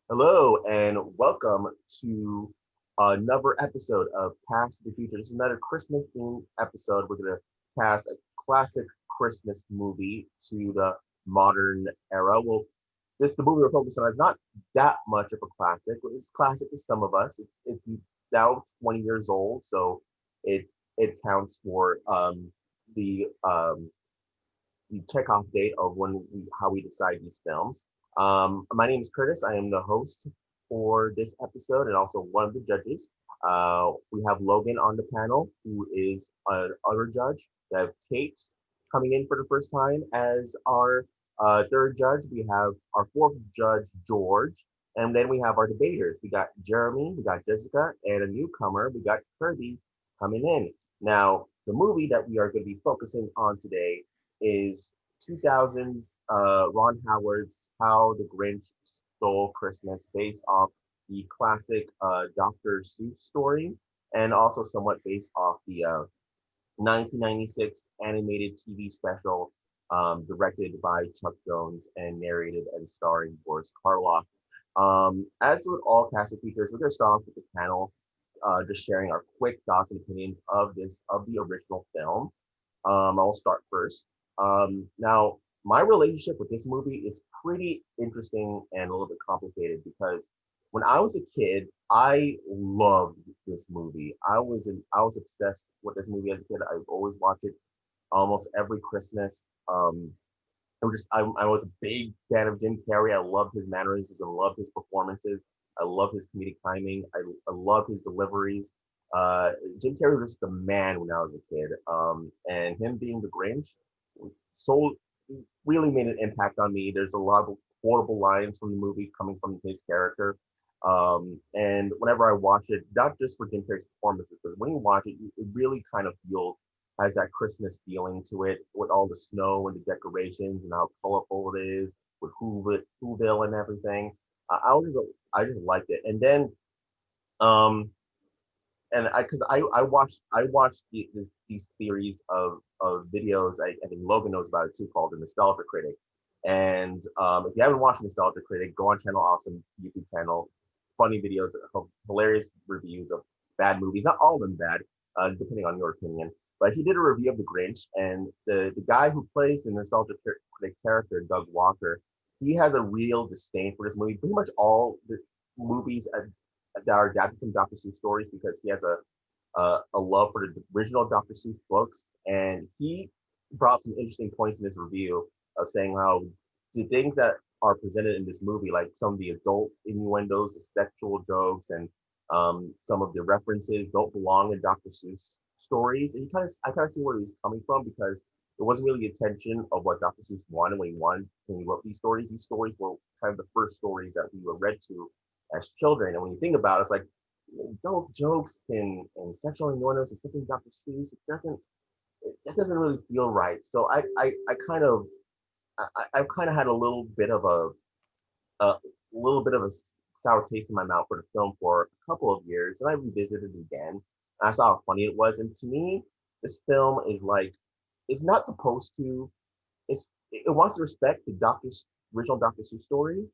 Hello and welcome to another episode of Past the Future. This is another Christmas themed episode. We're going to cast a classic Christmas movie to the modern era. Well, the movie we're focusing on is not that much of a classic. It's classic to some of us. It's now 20 years old, so it it counts for the um, the checkoff date of how we decide these films. My name is Curtis. I am the host for this episode and also one of the judges. We have Logan on the panel, who is an other judge. We have Cate coming in for the first time as our third judge. We have our fourth judge, George. And then we have our debaters. We got Jeremy, we got Jessica, and a newcomer, we got Kirby coming in. Now, the movie that we are going to be focusing on today is 2000's Ron Howard's How the Grinch Stole Christmas, based off the classic Dr. Seuss story, and also somewhat based off the 1996 animated TV special directed by Chuck Jones and narrated and starring Boris Karloff. As with all cast of features, we're going to start off with the panel, just sharing our quick thoughts and opinions of the original film. I'll start first. Now, my relationship with this movie is pretty interesting and a little bit complicated because when I was a kid, I loved this movie. I was obsessed with this movie as a kid. I always watch it almost every Christmas. I was a big fan of Jim Carrey. I loved his mannerisms. I loved his performances. I loved his comedic timing. I loved his deliveries. Jim Carrey was just the man when I was a kid. And him being the Grinch so really made an impact on me. There's a lot of quotable lines from the movie coming from his character. And whenever I watch it, not just for Jim Carrey's performances, but when you watch it, it really kind of feels has that Christmas feeling to it with all the snow and the decorations and how colorful it is with Whoville and everything. I just liked it. And then um and I because I watched these series of videos. I think Logan knows about it too, called the Nostalgia Critic. And if you haven't watched Nostalgia Critic, go on Channel Awesome YouTube channel. Funny videos, hilarious reviews of bad movies. Not all of them bad, depending on your opinion. But he did a review of The Grinch, and the guy who plays the Nostalgia Critic character, Doug Walker, he has a real disdain for this movie. Pretty much all the movies that are adapted from Dr. Seuss stories, because he has a love for the original Dr. Seuss books, and he brought some interesting points in this review of saying how the things that are presented in this movie, like some of the adult innuendos, the sexual jokes, and some of the references, don't belong in Dr. Seuss stories. And I kind of see where he's coming from, because it wasn't really the intention of what Dr. Seuss wanted when he wrote these stories. These stories were kind of the first stories that we were read to as children. And when you think about it, it's like adult jokes and sexual innuendos and something Dr. Seuss, it doesn't really feel right. So I've kind of had a little bit of a sour taste in my mouth for the film for a couple of years, and I revisited it again. And I saw how funny it was, and to me, this film is like it's not supposed to. It wants to respect the original Doctor Seuss story,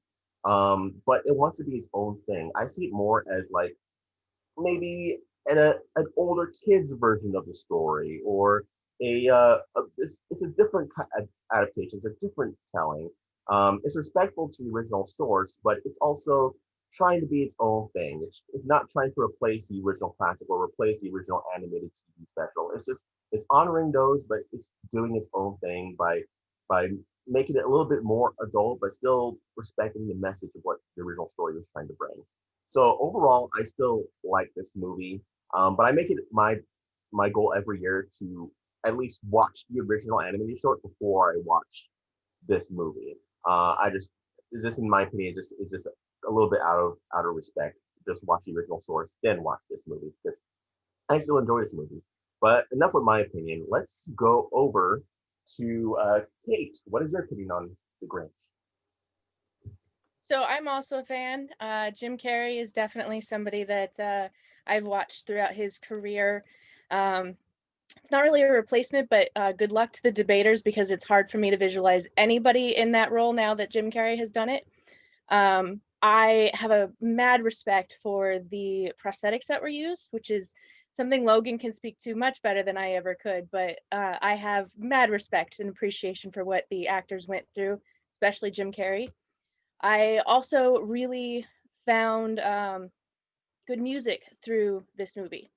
but it wants to be its own thing. I see it more as like maybe an older kid's version of the story, or it's a different adaptation. It's a different telling. It's respectful to the original source, but it's also trying to be its own thing. It's not trying to replace the original classic or replace the original animated TV special. It's honoring those, but it's doing its own thing by making it a little bit more adult, but still respecting the message of what the original story was trying to bring. So overall, I still like this movie, but I make it my goal every year to at least watch the original animated short before I watch this movie. I just in my opinion, it's just a little bit out of respect. Just watch the original source, then watch this movie, because I still enjoy this movie. But enough with my opinion. Let's go over to Cate. What is your opinion on the Grinch? So I'm also a fan. Jim Carrey is definitely somebody that I've watched throughout his career. Um, it's not really a replacement, but good luck to the debaters, because it's hard for me to visualize anybody in that role now that Jim Carrey has done it. I have a mad respect for the prosthetics that were used, which is something Logan can speak to much better than I ever could. But I have mad respect and appreciation for what the actors went through, especially Jim Carrey. I also really found good music through this movie.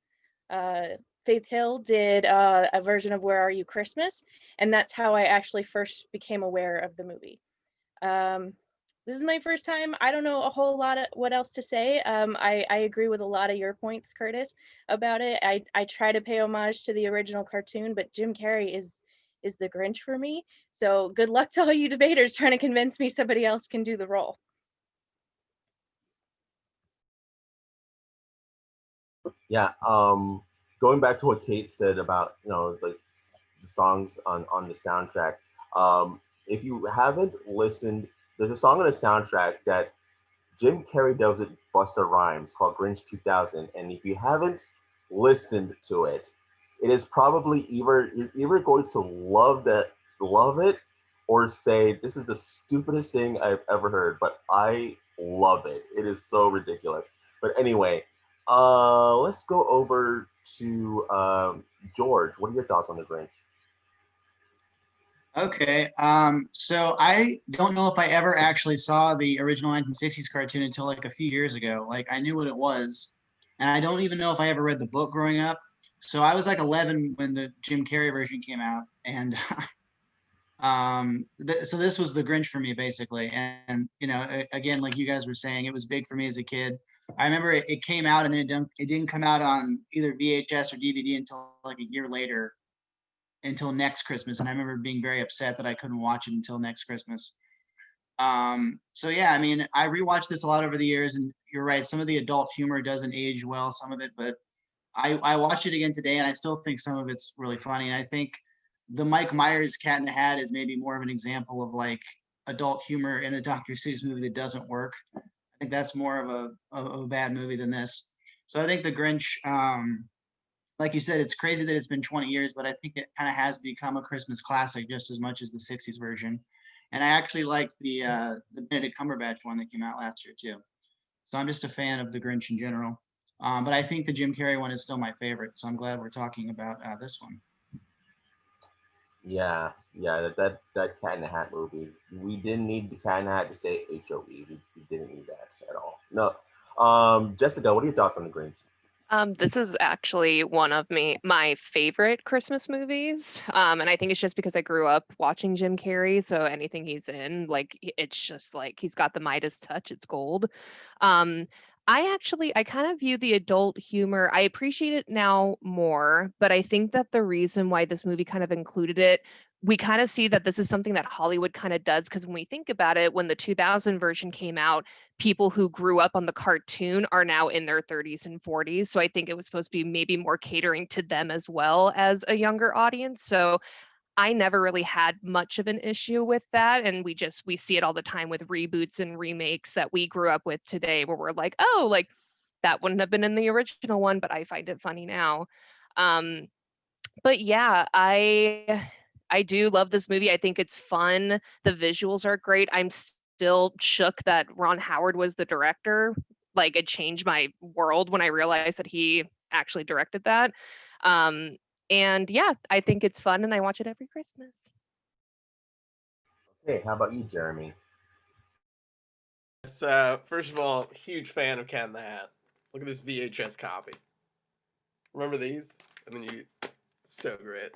Uh, Faith Hill did a version of Where Are You Christmas, and that's how I actually first became aware of the movie. Um, this is my first time. I don't know a whole lot of what else to say. I agree with a lot of your points, Curtis, about it. I try to pay homage to the original cartoon, but Jim Carrey is the Grinch for me. So good luck to all you debaters trying to convince me somebody else can do the role. Yeah. Going back to what Cate said about the songs on the soundtrack. If you haven't listened, there's a song on the soundtrack that Jim Carrey does with Busta Rhymes called Grinch 2000, and if you haven't listened to it, it is probably either you're either going to love it, or say this is the stupidest thing I've ever heard. But I love it. It is so ridiculous. But anyway, let's go over to George. What are your thoughts on the Grinch? Okay, so I don't know if I ever actually saw the original 1960s cartoon until like a few years ago. Like I knew what it was, and I don't even know if I ever read the book growing up. So I was like 11 when the Jim Carrey version came out, and so this was the Grinch for me basically. And you know, again, like you guys were saying, it was big for me as a kid. I remember it came out, and then it didn't come out on either VHS or DVD until like a year later, until next Christmas. And I remember being very upset that I couldn't watch it until next Christmas. So yeah, I mean, I rewatched this a lot over the years, and you're right, some of the adult humor doesn't age well, some of it, but I watched it again today, and I still think some of it's really funny. And I think the Mike Myers Cat in the Hat is maybe more of an example of like adult humor in a Dr. Seuss movie that doesn't work. I think that's more of a bad movie than this. So I think the Grinch, like you said, it's crazy that it's been 20 years, but I think it kind of has become a Christmas classic just as much as the 60s version. And I actually liked the Benedict Cumberbatch one that came out last year too. So I'm just a fan of the Grinch in general. But I think the Jim Carrey one is still my favorite. So I'm glad we're talking about this one. Yeah, yeah, that Cat in the Hat movie. We didn't need the Cat in the Hat to say HOE. We didn't need that at all. No. Jessica, what are your thoughts on the Grinch? This is actually one of my favorite Christmas movies. And I think it's just because I grew up watching Jim Carrey, so anything he's in, like it's just like he's got the Midas touch, it's gold. Um, I kind of view the adult humor, I appreciate it now more, but I think that the reason why this movie kind of included it, we kind of see that this is something that Hollywood kind of does, because when we think about it, when the 2000 version came out, people who grew up on the cartoon are now in their 30s and 40s. So I think it was supposed to be maybe more catering to them as well as a younger audience. So I never really had much of an issue with that. And we see it all the time with reboots and remakes that we grew up with today, where we're like, oh, like that wouldn't have been in the original one, but I find it funny now. Um, but yeah, I do love this movie. I think it's fun. The visuals are great. I'm still shook that Ron Howard was the director. Like it changed my world when I realized that he actually directed that. Um, and yeah, I think it's fun and I watch it every Christmas. Okay, how about you, Jeremy? First of all, huge fan of Cat in the Hat. Look at this VHS copy. Remember these? And then so great.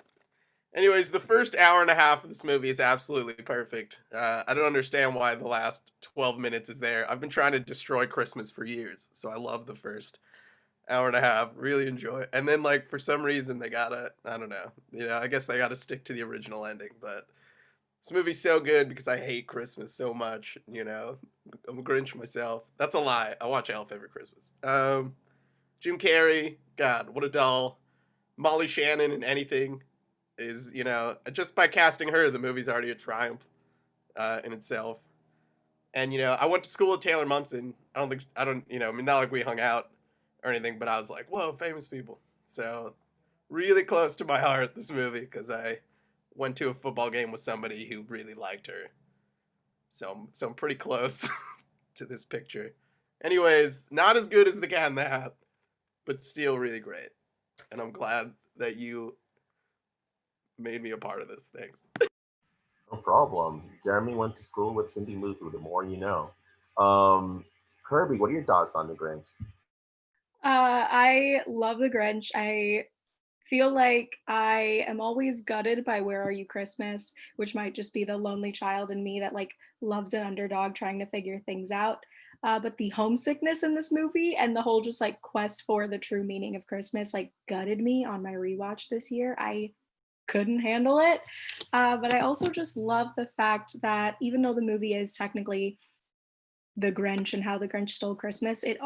Anyways, the first hour and a half of this movie is absolutely perfect. I don't understand why the last 12 minutes is there. I've been trying to destroy Christmas for years, so I love the first hour and a half. Really enjoy it. And then, like, for some reason, they gotta, I don't know. I guess they gotta stick to the original ending, but this movie's so good because I hate Christmas so much, I'm a Grinch myself. That's a lie. I watch Elf every Christmas. Jim Carrey, God, what a doll. Molly Shannon in anything is, just by casting her, the movie's already a triumph in itself. And, I went to school with Taylor Momsen. Not like we hung out or anything, but I was like, whoa, famous people. So really close to my heart, this movie, because I went to a football game with somebody who really liked her. So I'm pretty close to this picture. Anyways, not as good as the Cat in the Hat, but still really great. And I'm glad that you made me a part of this. Thanks. No problem. Jeremy went to school with Cindy Lou Who, the more you know. Kirby, what are your thoughts on the Grinch? I love the Grinch. I feel like I am always gutted by Where Are You Christmas, which might just be the lonely child in me that like loves an underdog trying to figure things out. But the homesickness in this movie and the whole just like quest for the true meaning of Christmas like gutted me on my rewatch this year. I couldn't handle it. But I also just love the fact that even though the movie is technically the Grinch and how the Grinch stole Christmas, it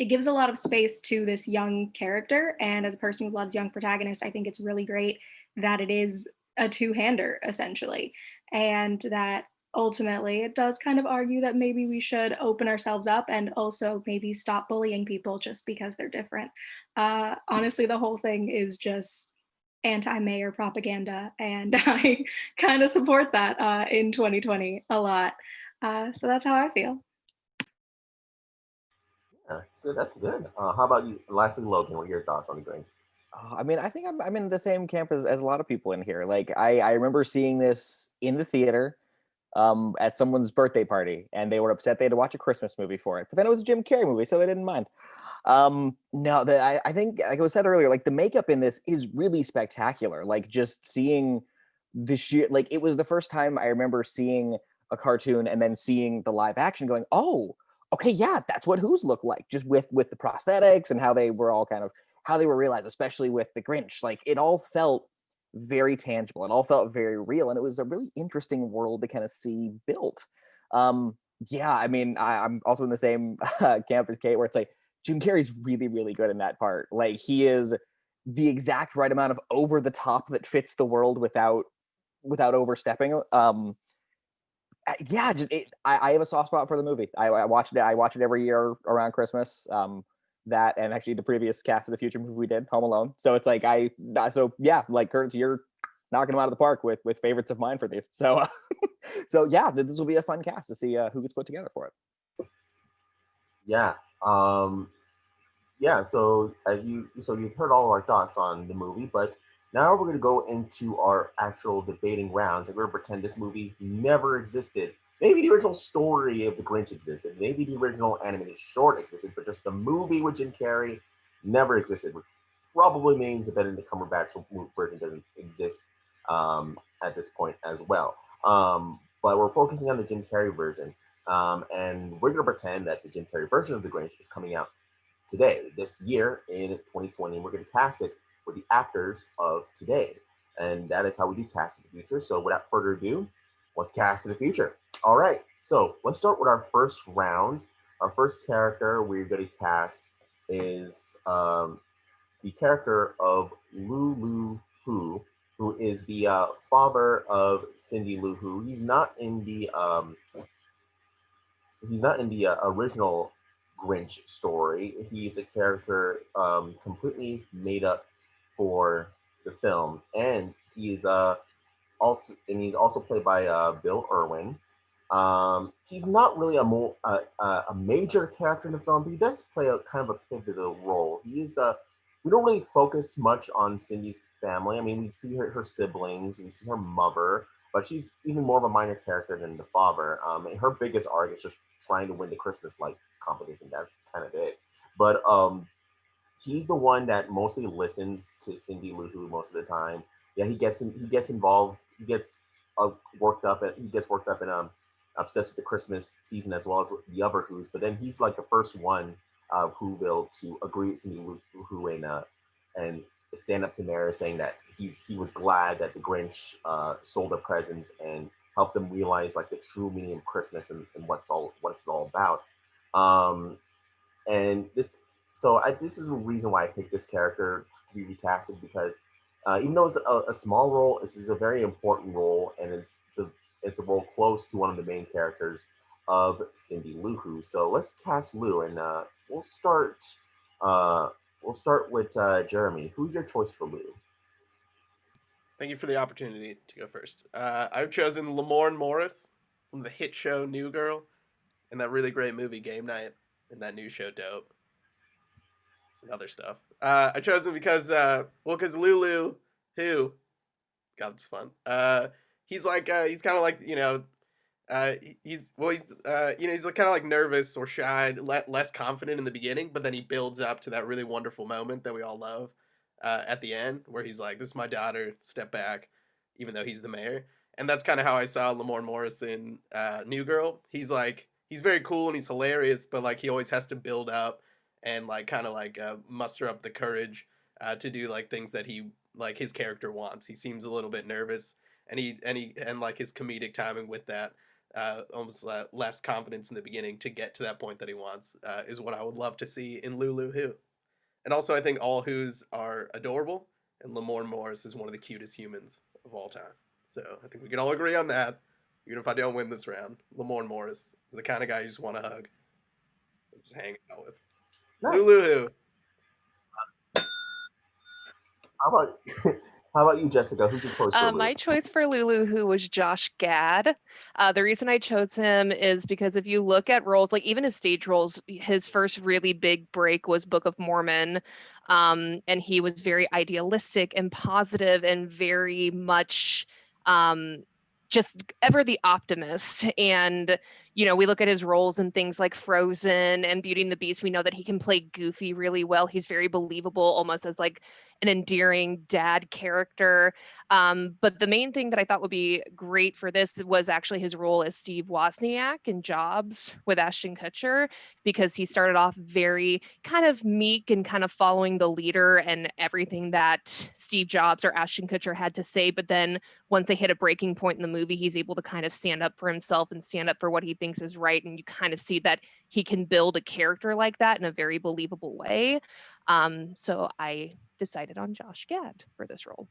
gives a lot of space to this young character. And as a person who loves young protagonists, I think it's really great that it is a two-hander essentially. And that ultimately it does kind of argue that maybe we should open ourselves up and also maybe stop bullying people just because they're different. Honestly, the whole thing is just anti-mayor propaganda. And I kind of support that in 2020 a lot. So that's how I feel. Yeah, good. That's good. How about you? Lastly, Logan, what are your thoughts on the Grinch? I mean, I think I'm in the same camp as a lot of people in here. Like, I remember seeing this in the theater at someone's birthday party, and they were upset they had to watch a Christmas movie for it. But then it was a Jim Carrey movie, so they didn't mind. No, I think, like I was said earlier, like the makeup in this is really spectacular. Like just seeing the sheer, like it was the first time I remember seeing a cartoon and then seeing the live action going, oh, okay, yeah, that's what Who's look like, just with the prosthetics and how they were all kind of, how they were realized, especially with the Grinch. Like it all felt very tangible. It all felt very real. And it was a really interesting world to kind of see built. Yeah, I mean, I'm also in the same camp as Cate, where it's like, Jim Carrey's really, really good in that part. Like he is the exact right amount of over the top that fits the world without overstepping. Yeah, I have a soft spot for the movie. I watch it. I watch it every year around Christmas. That and actually the previous Cast of the Future movie we did, Home Alone. So it's like so yeah, like Kurt, you're knocking them out of the park with favorites of mine for these. So so yeah, this will be a fun cast to see who gets put together for it. Yeah. Yeah, so you've heard all of our thoughts on the movie, but now we're going to go into our actual debating rounds, and we're going to pretend this movie never existed. Maybe the original story of The Grinch existed, maybe the original animated short existed, but just the movie with Jim Carrey never existed, which probably means the Benedict Cumberbatch version doesn't exist at this point as well. But we're focusing on the Jim Carrey version, and we're going to pretend that the Jim Carrey version of The Grinch is coming out today, this year in 2020. We're going to cast it with the actors of today. And that is how we do Cast of the Future. So without further ado, let's cast in the future. All right. So let's start with our first round. Our first character we're going to cast is the character of Lulu who is the father of Cindy Lou Who. He's not in the original Grinch story. He's a character completely made up for the film, and he's also played by Bill Irwin. He's not really a major character in the film, but he does play a kind of a pivotal role. He is we don't really focus much on Cindy's family. I mean, we see her siblings, we see her mother, but she's even more of a minor character than the father. And her biggest arc is just trying to win the Christmas light competition. That's kind of it. But he's the one that mostly listens to Cindy Lou Who most of the time. Yeah, he gets involved. He gets worked up and obsessed with the Christmas season as well as the other Who's. But then he's like the first one of Whoville to agree with Cindy Lou Who and stand up to Mary, saying that he was glad that the Grinch sold their presents and helped them realize like the true meaning of Christmas and what it's all about. And this is the reason why I picked this character to be recasted, because even though it's a small role, this is a very important role, and it's a role close to one of the main characters of Cindy Lou Who. So let's cast Lou, and we'll start with Jeremy. Who's your choice for Lou? Thank you for the opportunity to go first. I've chosen Lamorne Morris from the hit show New Girl. and that really great movie Game Night, and that new show Dope, and other stuff. I chose him because because Lulu, who, God, it's fun. He's like he's kind of like he's he's like kind of like nervous or shy, less confident in the beginning, but then he builds up to that really wonderful moment that we all love at the end, where he's like, "This is my daughter. Step back," even though he's the mayor. And that's kind of how I saw Lamorne Morris in New Girl. He's very cool and he's hilarious, but like he always has to build up and like kind of like muster up the courage to do like things that he like his character wants. He seems a little bit nervous, and like his comedic timing with that almost less confidence in the beginning to get to that point that he wants is what I would love to see in Lulu Who. And also, I think all Who's are adorable, and Lamorne Morris is one of the cutest humans of all time. So I think we can all agree on that. Even if I don't win this round, Lamorne Morris is the kind of guy you just want to hug, just hang out with. Nice. Lulu Who. How about how about you, Jessica? Who's your choice for Lulu? My choice for Lulu Who was Josh Gad. The reason I chose him is because if you look at roles, like even his stage roles, his first really big break was Book of Mormon. And he was very idealistic and positive and very much just ever the optimist. And we look at his roles in things like Frozen and Beauty and the Beast. We know that he can play goofy really well. He's very believable, almost as like an endearing dad character. But the main thing that I thought would be great for this was actually his role as Steve Wozniak in Jobs with Ashton Kutcher, because he started off very kind of meek and kind of following the leader and everything that Steve Jobs or Ashton Kutcher had to say. But then once they hit a breaking point in the movie, he's able to kind of stand up for himself and stand up for what he thinks is right. And you kind of see that he can build a character like that in a very believable way. So I decided on Josh Gad for this role.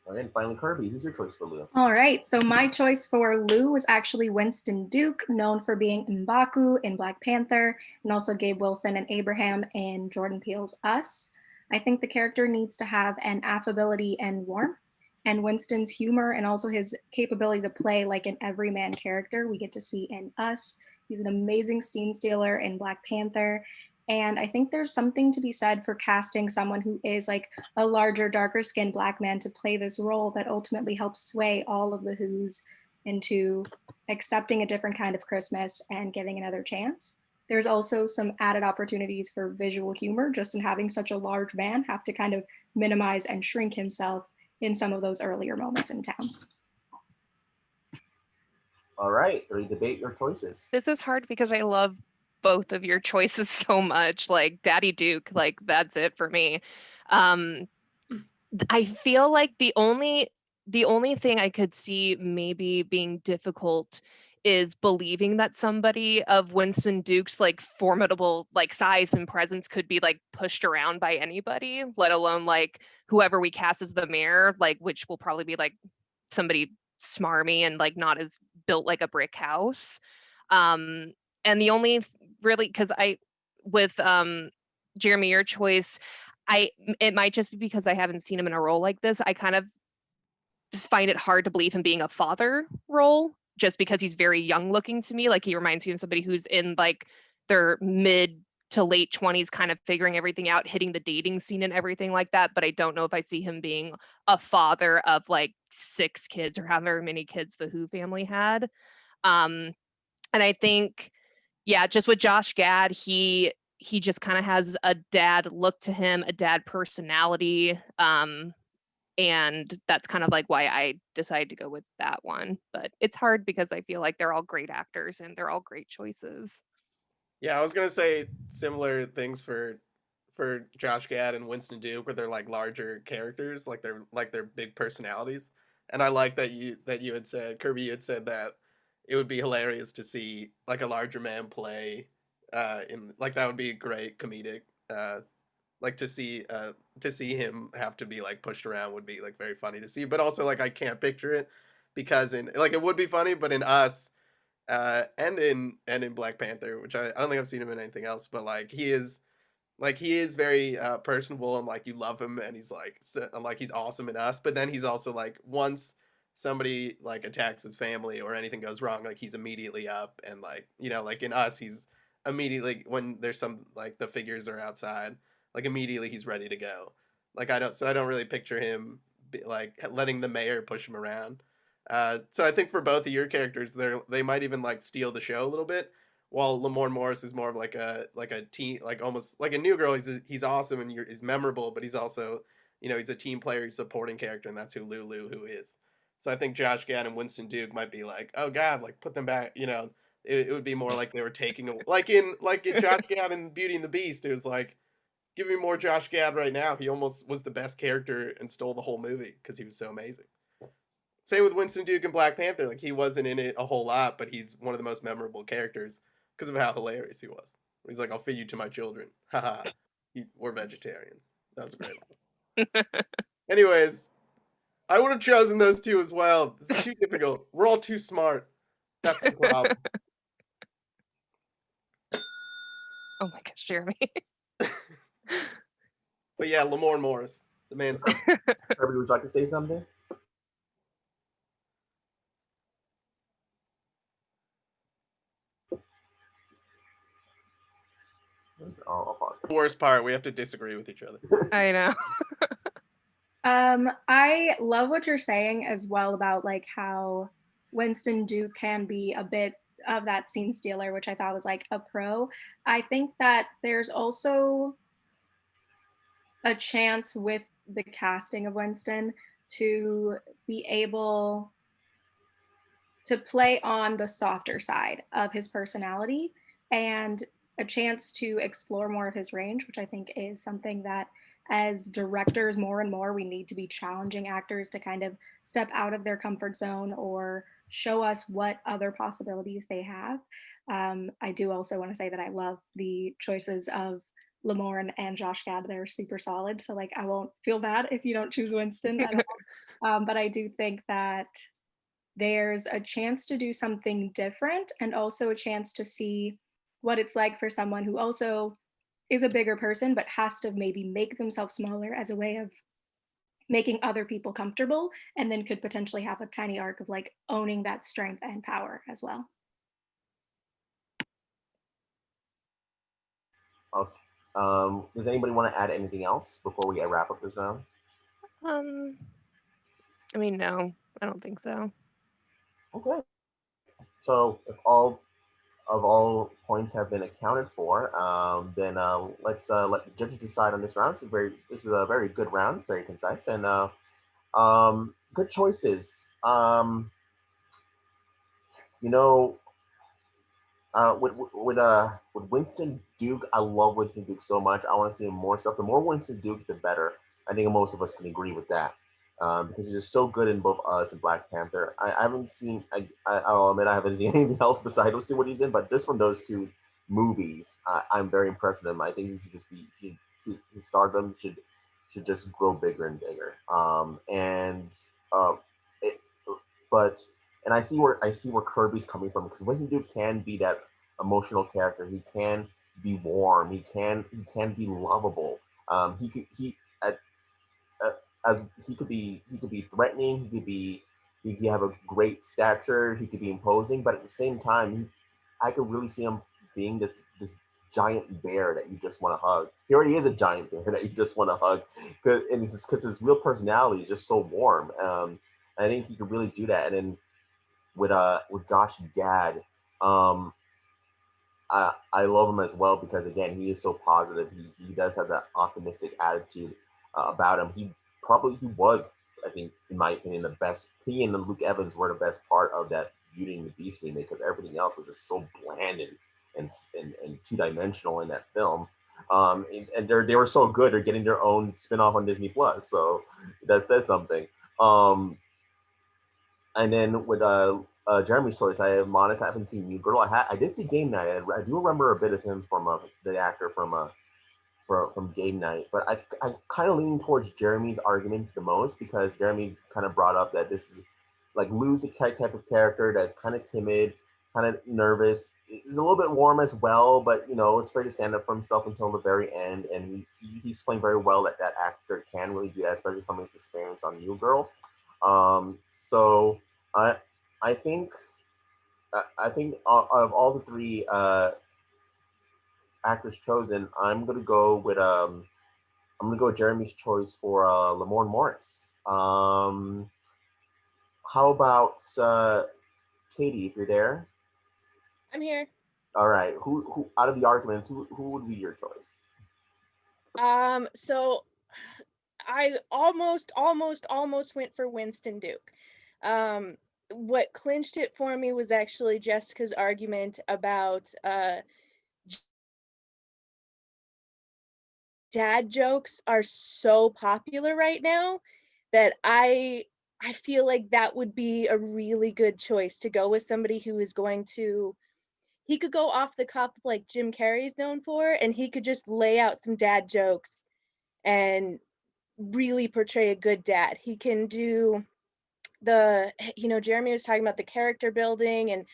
All right, and finally, Kirby, who's your choice for Lou? All right, so my choice for Lou was actually Winston Duke, known for being M'Baku in Black Panther, and also Gabe Wilson and Abraham in Jordan Peele's Us. I think the character needs to have an affability and warmth, and Winston's humor and also his capability to play like an everyman character we get to see in Us. He's an amazing scene stealer in Black Panther. And I think there's something to be said for casting someone who is like a larger, darker skinned Black man to play this role that ultimately helps sway all of the Who's into accepting a different kind of Christmas and giving another chance. There's also some added opportunities for visual humor just in having such a large man have to kind of minimize and shrink himself in some of those earlier moments in town. All right, ready to debate your choices. This is hard because I love both of your choices so much. Like Daddy Duke, like that's it for me. I feel like the only thing I could see maybe being difficult is believing that somebody of Winston Duke's like formidable like size and presence could be like pushed around by anybody, let alone like whoever we cast as the mayor, like which will probably be like somebody smarmy and like not as built like a brick house. And the only really, because with Jeremy, your choice, it might just be because I haven't seen him in a role like this. I kind of just find it hard to believe him being a father role, just because he's very young looking to me. Like he reminds me of somebody who's in like their mid to late 20s, kind of figuring everything out, hitting the dating scene and everything like that. But I don't know if I see him being a father of like 6 kids or however many kids the Who family had. And I think, yeah, just with Josh Gad, he just kind of has a dad look to him, a dad personality. And that's kind of like why I decided to go with that one. But it's hard because I feel like they're all great actors and they're all great choices. Yeah, I was gonna say similar things for Josh Gad and Winston Duke, where they're like larger characters, like they're big personalities. And I like that you had said, Kirby, you had said that it would be hilarious to see like a larger man play in like that would be great comedic. Like to see him have to be like pushed around would be like very funny to see. But also like I can't picture it because in like it would be funny, but in Us and in Black Panther, which I don't think I've seen him in anything else, but like he is very personable and like you love him and he's like he's awesome in Us, but then he's also like once somebody like attacks his family or anything goes wrong, like he's immediately up and like, you know, like in Us, he's immediately when there's some like the figures are outside, like immediately he's ready to go. Like I don't really picture him like letting the mayor push him around. So I think for both of your characters, they might even like steal the show a little bit. While Lamorne Morris is more of like a teen, like almost like a New Girl. He's awesome and he's memorable, but he's also, you know, he's a team player, he's a supporting character, and that's who Lulu who is. So I think Josh Gad and Winston Duke might be like, oh God, like put them back. You know, it would be more like they were taking like in Josh Gad and Beauty and the Beast. It was like, give me more Josh Gad right now. He almost was the best character and stole the whole movie because he was so amazing. Same with Winston Duke and Black Panther. Like he wasn't in it a whole lot, but he's one of the most memorable characters because of how hilarious he was. He's like, I'll feed you to my children. Haha. We're vegetarians. That was a great one. Anyways, I would have chosen those two as well. This is too difficult. We're all too smart. That's the problem. Oh my gosh, Jeremy. But yeah, Lamorne Morris, the man's. Kirby, would you like to say something? I'll pause. The worst part, we have to disagree with each other. I know. I love what you're saying as well about like how Winston Duke can be a bit of that scene stealer, which I thought was like a pro. I think that there's also a chance with the casting of Winston to be able to play on the softer side of his personality and a chance to explore more of his range, which I think is something that as directors more and more we need to be challenging actors to kind of step out of their comfort zone or show us what other possibilities they have. I do also want to say that I love the choices of Lamorne and Josh Gad. They're super solid, so like I won't feel bad if you don't choose Winston at all. But I do think that there's a chance to do something different and also a chance to see what it's like for someone who also is a bigger person but has to maybe make themselves smaller as a way of making other people comfortable, and then could potentially have a tiny arc of like owning that strength and power as well. Okay. Does anybody want to add anything else before we wrap up this round? I mean, no, I don't think so. Okay. So if all points have been accounted for, then let's let the judges decide on this round. This is a very good round, very concise, and good choices. You know, with Winston Duke, I love Winston Duke so much. I want to see him more stuff. The more Winston Duke, the better. I think most of us can agree with that. Because he's just so good in both Us and Black Panther. I haven't seen, I'll admit I haven't seen anything else besides those two what he's in, but just from those two movies, I'm very impressed with him. I think he should just be, his stardom should just grow bigger and bigger. And I see where Kirby's coming from, because Winston Duke can be that emotional character. He can be warm. He can be lovable. He could be threatening. He could have a great stature. He could be imposing, but at the same time, I could really see him being this giant bear that you just want to hug. He already is a giant bear that you just want to hug, and it's just because his real personality is just so warm. I think he could really do that. And then with Josh Gad, I love him as well because again, he is so positive. He does have that optimistic attitude about him. He was, I think, in my opinion, the best. He and Luke Evans were the best part of that Beauty and the Beast remake, because everything else was just so bland and two-dimensional in that film. And they were so good. They're getting their own spin-off on Disney Plus, so that says something. And then with Jeremy's choice, I'm honest, I haven't seen New Girl. I did see Game Night. I do remember a bit of him from the actor from Game Night, but I kind of lean towards Jeremy's arguments the most, because Jeremy kind of brought up that this is like Lou's a type of character that's kind of timid, kind of nervous. He's a little bit warm as well, but is afraid to stand up for himself until the very end. And he's playing very well that actor can really do that, especially from his experience on New Girl. So I I think I think of all the three actors chosen, I'm gonna go with Jeremy's choice for Lamorne Morris. How about Katie, if you're there? I'm here. All right. Who out of the arguments, who would be your choice? So I almost went for Winston Duke. What clinched it for me was actually Jessica's argument about dad jokes are so popular right now that I feel like that would be a really good choice to go with somebody who is going to he could go off the cuff like Jim Carrey's known for, and he could just lay out some dad jokes and really portray a good dad. He can do Jeremy was talking about the character building, and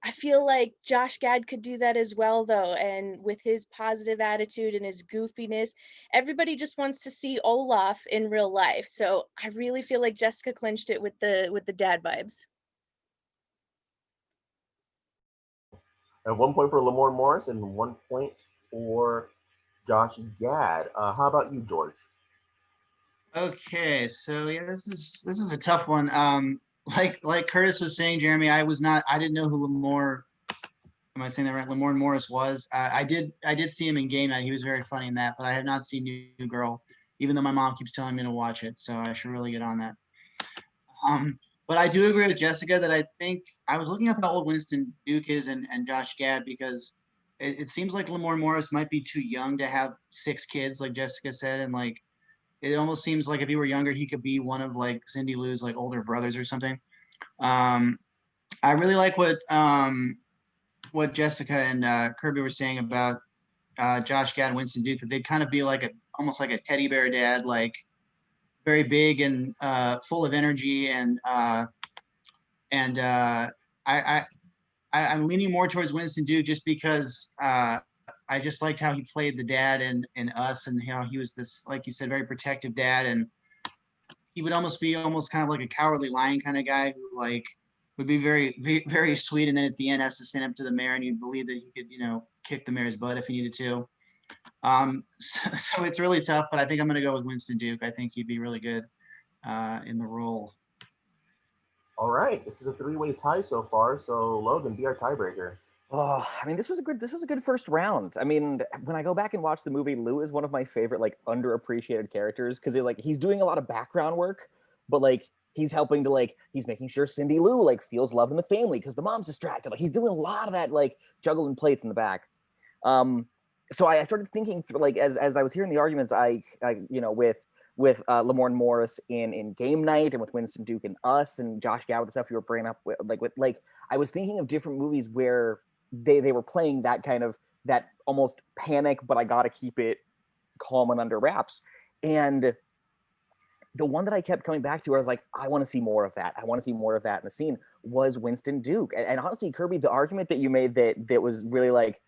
I feel like Josh Gad could do that as well, though. And with his positive attitude and his goofiness, everybody just wants to see Olaf in real life. So I really feel like Jessica clinched it with the dad vibes. And 1 point for Lamorne Morris and 1 point for Josh Gad. How about you, George? Okay, so yeah, this is a tough one. Like Curtis was saying, Jeremy, I didn't know who Lamorne. Am I saying that right? Lamorne Morris was. I did see him in Game Night. He was very funny in that, but I have not seen New Girl, even though my mom keeps telling me to watch it. So I should really get on that. But I do agree with Jessica that I think I was looking up how old Winston Duke is and Josh Gad, because it seems like Lamorne Morris might be too young to have 6 kids, like Jessica said, and like it almost seems like if he were younger, he could be one of like Cindy Lou's like older brothers or something. I really like what Jessica and Kirby were saying about Josh Gad and Winston Duke, that they'd kind of be like almost like a teddy bear dad, like very big and full of energy, and I'm leaning more towards Winston Duke just because I just liked how he played the dad in Us, and how he was this, like you said, very protective dad, and he would almost be kind of like a cowardly lion kind of guy who like would be very, very, very sweet, and then at the end has to stand up to the mayor, and you'd believe that he could, kick the mayor's butt if he needed to. So it's really tough, but I think I'm going to go with Winston Duke. I think he'd be really good in the role. All right. This is a 3-way tie so far. So Logan, be our tiebreaker. Oh, I mean, this was a good first round. I mean, when I go back and watch the movie, Lou is one of my favorite like underappreciated characters, because he's doing a lot of background work, but like he's helping to he's making sure Cindy Lou like feels loved in the family because the mom's distracted. Like he's doing a lot of that, like juggling plates in the back. So I started thinking like as I was hearing the arguments, I with Lamorne Morris in Game Night, and with Winston Duke in Us, and Josh Gad with the stuff you were bringing up with I was thinking of different movies where they were playing that kind of that almost panic, but I gotta keep it calm and under wraps. And the one that I kept coming back to, where I was like, I want to see more of that. I want to see more of that in the scene, was Winston Duke. And honestly, Kirby, the argument that you made that was really like,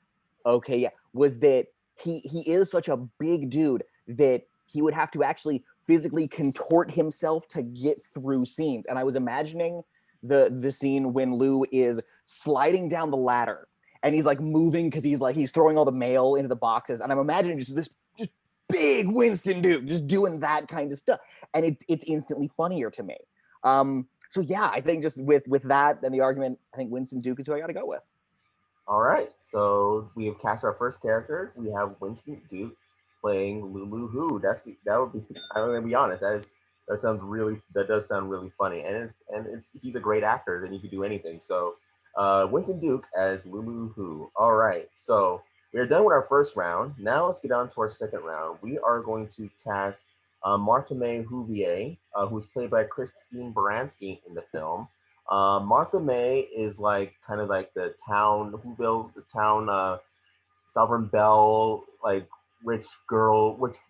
okay, yeah, was that he is such a big dude that he would have to actually physically contort himself to get through scenes. And I was imagining the scene when Lou is sliding down the ladder and he's like moving because he's throwing all the mail into the boxes, and I'm imagining just big Winston Duke just doing that kind of stuff, and it's instantly funnier to me. So yeah, I think just with that and the argument, I think Winston Duke is who I got to go with. All right, so we have cast our first character. We have Winston Duke playing Lulu Who. That would be. I'm gonna be honest. That does sound really funny, and he's a great actor. Then he could do anything. So Winston Duke as Lulu Who. All right, so we are done with our first round. Now let's get on to our second round. We are going to cast Martha May Whovier, who's played by Christine Baranski in the film. Martha May is kind of like the town Sovereign Belle, like rich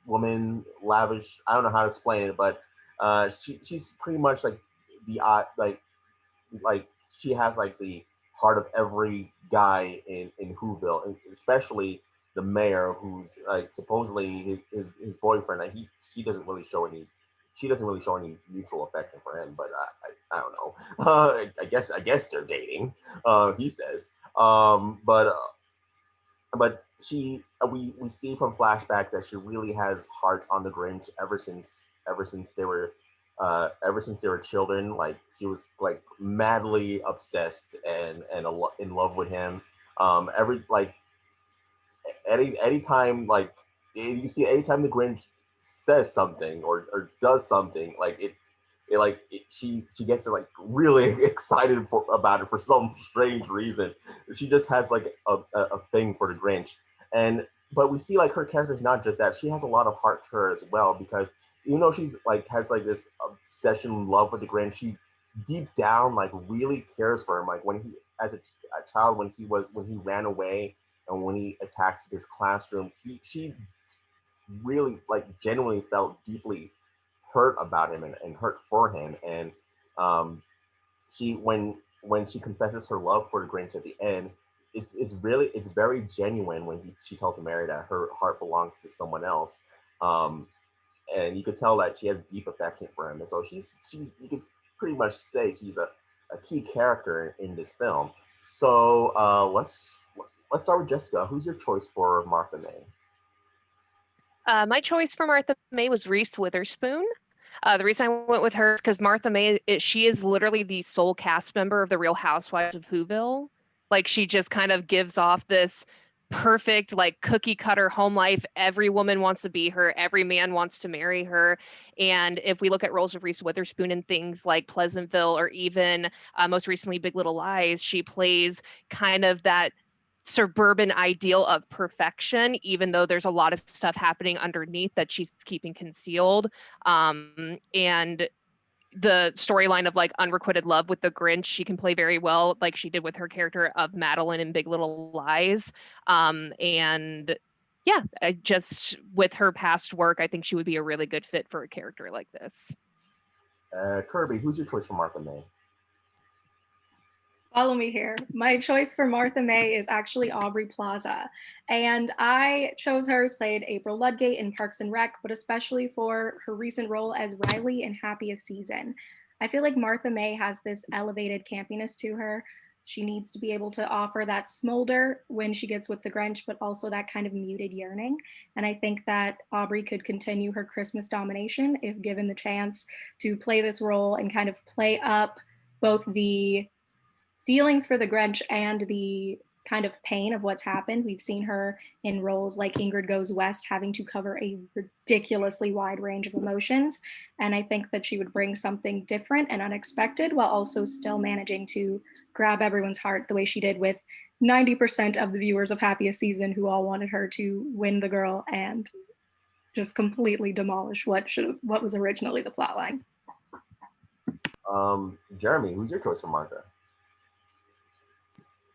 woman, lavish. I don't know how to explain it, but she's pretty much like she has like the heart of every guy in Whoville, and especially the mayor, who's like supposedly his boyfriend. Like he doesn't really show any she doesn't really show any mutual affection for him, but I don't know. I guess they're dating. He says. But we see from flashbacks that she really has hearts on the Grinch ever since they were children. Like she was like madly obsessed and in love with him. Every like anytime like you see anytime the Grinch says something or does something, like she gets like really excited about it for some strange reason. She just has like a thing for the Grinch. And but we see like her character is not just that. She has a lot of heart to her as well, because even though she's like has like this obsession love with the Grinch, she deep down like really cares for him. Like when he as a child, when he ran away and when he attacked his classroom, she really like genuinely felt deeply hurt about him and hurt for him. And she when she confesses her love for the Grinch at the end, it's very genuine when she tells Mary that her heart belongs to someone else. And you could tell that she has deep affection for him. And so she's you could pretty much say she's a key character in this film. So let's start with Jessica. Who's your choice for Martha May? My choice for Martha May was Reese Witherspoon. The reason I went with her is because Martha May, she is literally the sole cast member of The Real Housewives of Whoville. Like she just kind of gives off this perfect like cookie cutter home life. Every woman wants to be her. Every man wants to marry her. And if we look at roles of Reese Witherspoon in things like Pleasantville or even most recently Big Little Lies, she plays kind of that suburban ideal of perfection, even though there's a lot of stuff happening underneath that she's keeping concealed. And the storyline of like unrequited love with the Grinch, she can play very well, like she did with her character of Madeline in Big Little Lies. And yeah, I just with her past work, I think she would be a really good fit for a character like this. Kirby, who's your choice for Martha May? Follow me here. My choice for Martha May is actually Aubrey Plaza. And I chose her as played April Ludgate in Parks and Rec, but especially for her recent role as Riley in Happiest Season. I feel like Martha May has this elevated campiness to her. She needs to be able to offer that smolder when she gets with the Grinch, but also that kind of muted yearning. And I think that Aubrey could continue her Christmas domination if given the chance to play this role and kind of play up both the feelings for the Grinch and the kind of pain of what's happened. We've seen her in roles like Ingrid Goes West having to cover a ridiculously wide range of emotions. And I think that she would bring something different and unexpected while also still managing to grab everyone's heart the way she did with 90% of the viewers of Happiest Season who all wanted her to win the girl and just completely demolish what was originally the plotline. Jeremy, who's your choice for Martha?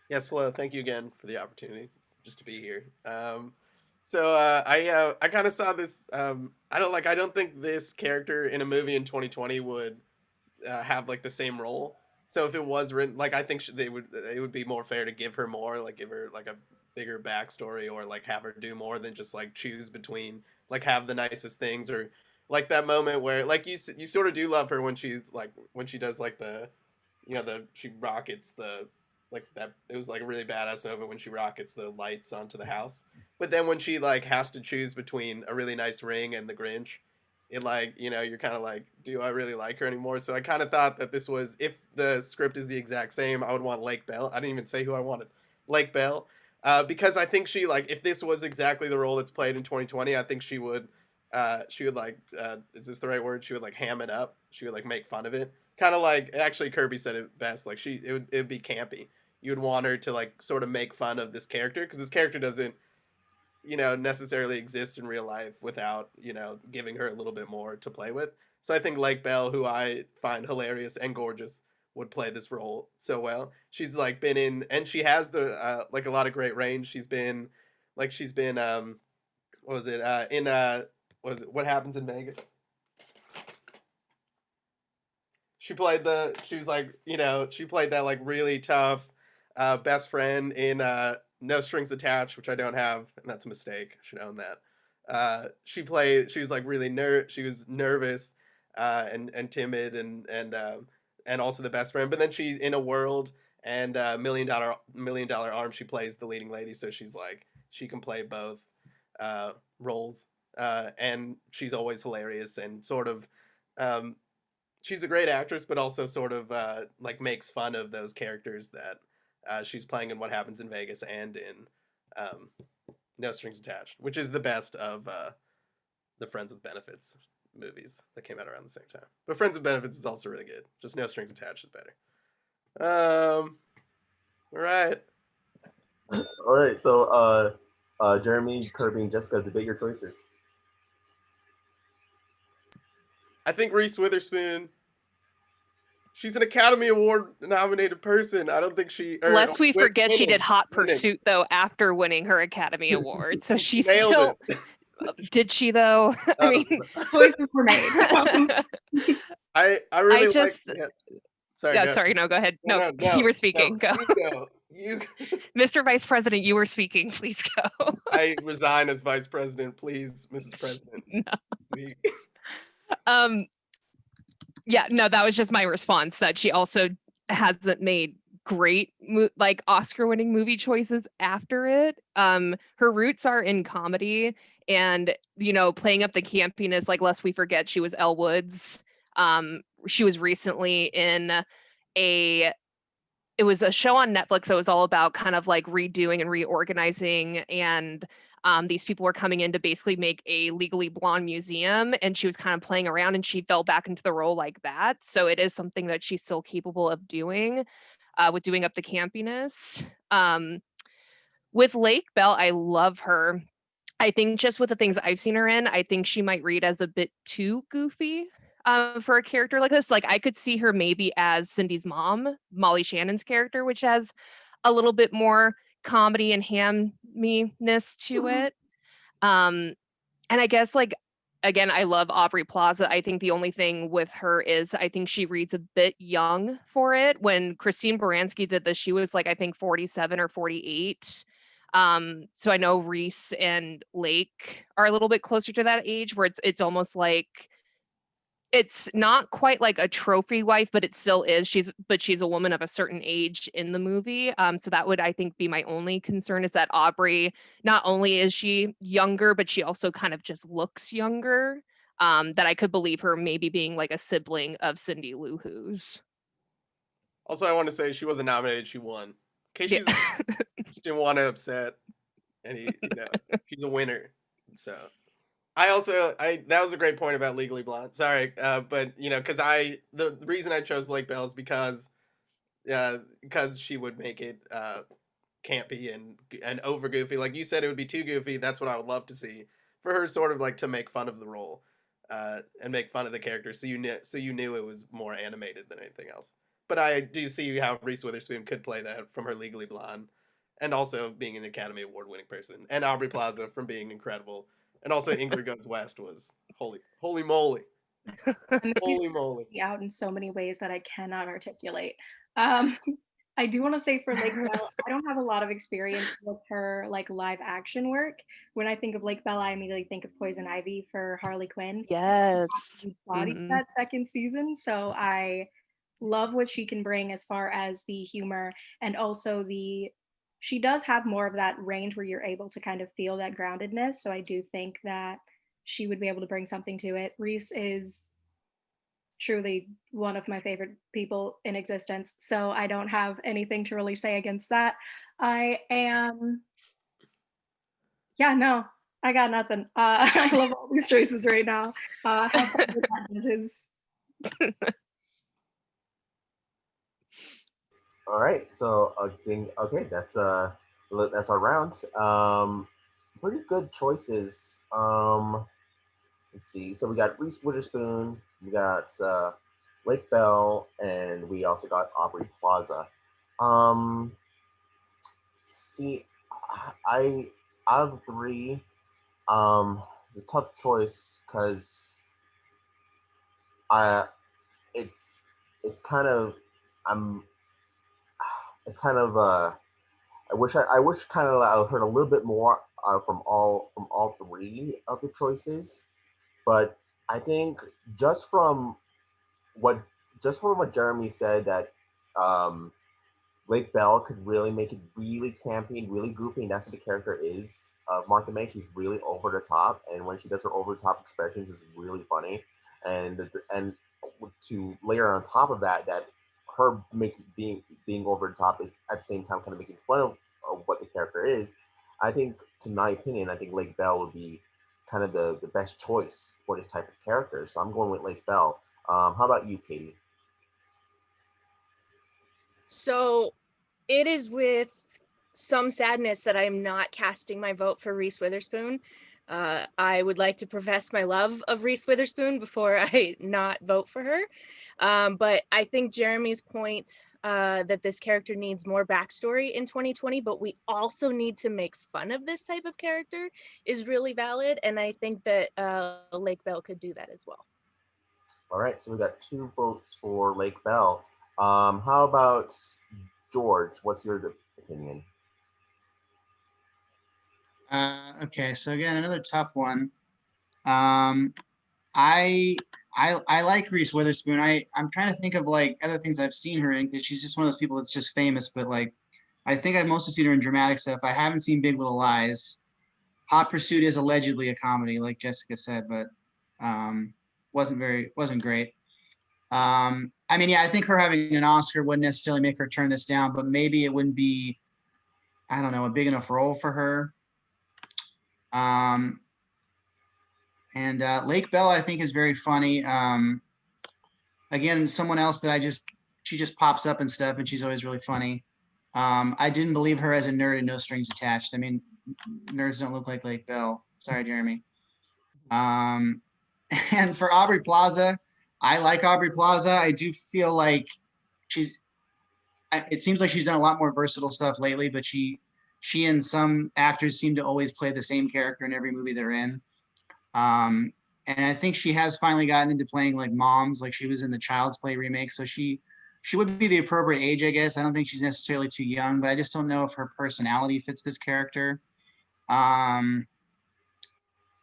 Yes, hello. Thank you again for the opportunity just to be here. I kind of saw this. I don't think this character in a movie in 2020 would have like the same role. So if it was written, like I think it would be more fair to give her more, like give her like a bigger backstory, or like have her do more than just like choose between like have the nicest things, or like that moment where like you sort of do love her when she does like she rockets the like that. It was like a really badass moment when she rockets the lights onto the house. But then when she like has to choose between a really nice ring and the Grinch, it like, you're kind of like, do I really like her anymore? So I kind of thought that this was, if the script is the exact same, I would want Lake Bell. I didn't even say who I wanted. Lake Bell. Because I think she like, if this was exactly the role that's played in 2020, I think she would like, is this the right word? She would like ham it up. She would like make fun of it. Kind of like, actually Kirby said it best. Like it would be campy. You would want her to like sort of make fun of this character, because this character doesn't, necessarily exist in real life without, giving her a little bit more to play with. So I think Lake Bell, who I find hilarious and gorgeous, would play this role so well. She's like been in, and she has the like a lot of great range. She's been what was it What Happens in Vegas? She played that like really tough best friend in No Strings Attached, which I don't have, and that's a mistake. I should own that. She was like really she was nervous. and timid and also the best friend. But then she's in a world and Million Dollar Arm. She plays the leading lady, so she's like she can play both roles, and she's always hilarious and sort of. She's a great actress, but also sort of like makes fun of those characters that she's playing in What Happens in Vegas and in No Strings Attached, which is the best of the Friends with Benefits movies that came out around the same time. But Friends with Benefits is also really good. Just No Strings Attached is better. All right. All right. So, Jeremy, Kirby, and Jessica, debate your choices. I think Reese Witherspoon. She's an Academy Award nominated person. I don't think she. Lest we forget she did Hot winning. Pursuit thoe after winning her Academy Award. So she's Nailed still. it. Did she though? I mean, Choices were made. I really just- like. Yeah. Sorry. yeah, go. sorry. No, go ahead. No, No, you were speaking. No, Go. you go. Mr. Vice President, you were speaking. Please go. I resign as vice president, please, Mrs. President. No. Speak. Yeah, no, that was just my response, that she also hasn't made great like Oscar-winning movie choices after it. Her roots are in comedy and, you know, playing up the campiness, like lest we forget she was Elle Woods. She was recently in it was a show on Netflix that was all about kind of like redoing and reorganizing, and these people were coming in to basically make a Legally Blonde museum, and she was kind of playing around and she fell back into the role like that. So it is something that she's still capable of doing with doing up the campiness. With Lake Bell, I love her. I think just with the things I've seen her in, I think she might read as a bit too goofy for a character like this. Like I could see her maybe as Cindy's mom, Molly Shannon's character, which has a little bit more comedy and hamminess to it. And I guess like again, I love Aubrey Plaza. I think the only thing with her is I think she reads a bit young for it. When Christine Baranski did this, she was like I think 47 or 48. So I know Reese and Lake are a little bit closer to that age where it's almost like it's not quite like a trophy wife, but it still is. She's a woman of a certain age in the movie. So that would, I think, be my only concern, is that Aubrey, not only is she younger, but she also kind of just looks younger. That I could believe her maybe being like a sibling of Cindy Lou Who's. Also, I want to say she wasn't nominated; she won. In case she didn't want to upset, and she's a winner. So. That was a great point about Legally Blonde. Sorry, but because the reason I chose Lake Bell is because she would make it campy and over goofy. Like you said, it would be too goofy. That's what I would love to see for her, sort of like to make fun of the role, and make fun of the character. So you knew it was more animated than anything else. But I do see how Reese Witherspoon could play that from her Legally Blonde, and also being an Academy Award winning person, and Aubrey Plaza from being incredible. And also Ingrid Goes West was holy moly. Holy moly. Out in so many ways that I cannot articulate. I do want to say for Lake Bell, I don't have a lot of experience with her like live action work. When I think of Lake Bell, I immediately think of Poison Ivy for Harley Quinn. Yes. That second season. So I love what she can bring as far as the humor, and also she does have more of that range where you're able to kind of feel that groundedness. So I do think that she would be able to bring something to it. Reese is truly one of my favorite people in existence. So I don't have anything to really say against that. I got nothing. I love all these choices right now. How fun that is. All right, so that's our round. Pretty good choices. Let's see. So we got Reese Witherspoon, we got Lake Bell, and we also got Aubrey Plaza. See, I out of three, it's a tough choice because it's kind of I wish kind of I heard a little bit more from all three of the choices, but I think just from what Jeremy said that um, Lake Bell could really make it really campy and really goofy, and that's what the character is. Martha May, she's really over the top, and when she does her over the top expressions, it's really funny. And to layer on top of that, that her being over the top is at the same time kind of making fun of what the character is. I think, to my opinion, I think Lake Bell would be kind of the best choice for this type of character. So I'm going with Lake Bell. How about you, Katie? So it is with some sadness that I'm not casting my vote for Reese Witherspoon. I would like to profess my love of Reese Witherspoon before I not vote for her. But I think Jeremy's point that this character needs more backstory in 2020, but we also need to make fun of this type of character is really valid. And I think that Lake Bell could do that as well. All right, so we got 2 votes for Lake Bell. How about George? What's your opinion? Okay, so again, another tough one. I I like Reese Witherspoon. I'm trying to think of like other things I've seen her in, because she's just one of those people that's just famous. But like, I think I've mostly seen her in dramatic stuff. I haven't seen Big Little Lies. Hot Pursuit is allegedly a comedy, like Jessica said, but wasn't great. I mean, yeah, I think her having an Oscar wouldn't necessarily make her turn this down, but maybe it wouldn't be, I don't know, a big enough role for her. And Lake Bell, I think, is very funny. Again, someone else that she just pops up and stuff, and she's always really funny. I didn't believe her as a nerd and No Strings Attached. I mean, nerds don't look like Lake Bell. Sorry, Jeremy. And for Aubrey Plaza, I like Aubrey Plaza. I do feel like it seems like she's done a lot more versatile stuff lately, but she and some actors seem to always play the same character in every movie they're in. And I think she has finally gotten into playing like moms, like she was in the Child's Play remake. So she would be the appropriate age, I guess. I don't think she's necessarily too young, but I just don't know if her personality fits this character. So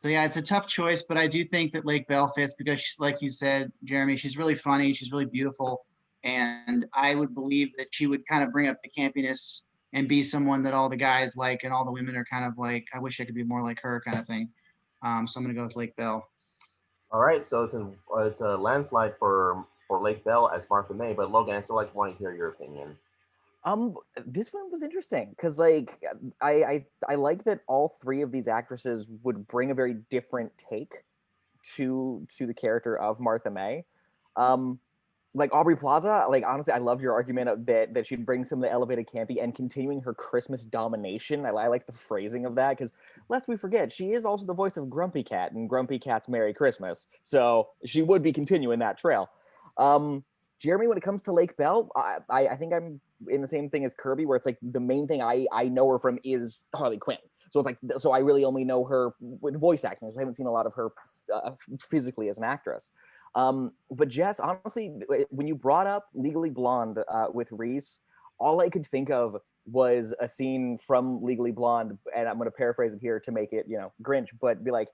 yeah, it's a tough choice, but I do think that Lake Bell fits because, like you said, Jeremy, she's really funny, she's really beautiful, and I would believe that she would kind of bring up the campiness and be someone that all the guys like and all the women are kind of like, I wish I could be more like her kind of thing. So I'm gonna go with Lake Bell. All right, so it's a landslide for Lake Bell as Martha May, but Logan, I still want to hear your opinion. This one was interesting because like I like that all three of these actresses would bring a very different take to the character of Martha May. Like Aubrey Plaza, like honestly, I love your argument of that she'd bring some of the elevated campy and continuing her Christmas domination. I like the phrasing of that because lest we forget, she is also the voice of Grumpy Cat in Grumpy Cat's Merry Christmas, so she would be continuing that trail. Jeremy, when it comes to Lake Bell, I think I'm in the same thing as Kirby, where it's like the main thing I know her from is Harley Quinn. So it's like, so I really only know her with voice acting. So I haven't seen a lot of her physically as an actress. But Jess, honestly, when you brought up Legally Blonde with Reese, all I could think of was a scene from Legally Blonde, and I'm going to paraphrase it here to make it, Grinch, but be like,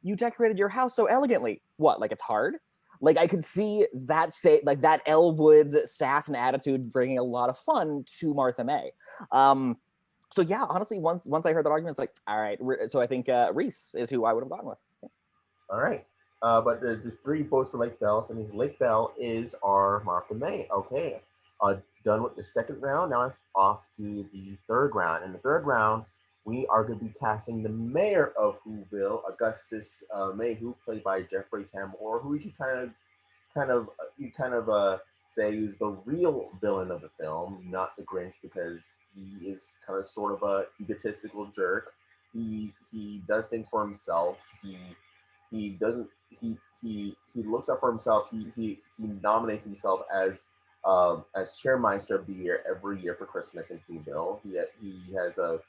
you decorated your house so elegantly. What, like it's hard? Like I could see that that Elle Woods sass and attitude bringing a lot of fun to Martha May. So yeah, honestly, once I heard that argument, it's like, all right. So I think Reese is who I would have gone with. All right, but there's 3 votes for Lake Bell, so that means Lake Bell is our Martha May. Okay, done with the second round. Now it's off to the third round. In the third round, we are going to be casting the mayor of Whoville, Augustus Mayhew, played by Jeffrey Tambor, who you kind of say is the real villain of the film, not the Grinch, because he is kind of sort of a egotistical jerk. He does things for himself. He doesn't he looks out for himself. He nominates himself as chairmeister of the year every year for Christmas in Whoville. He has a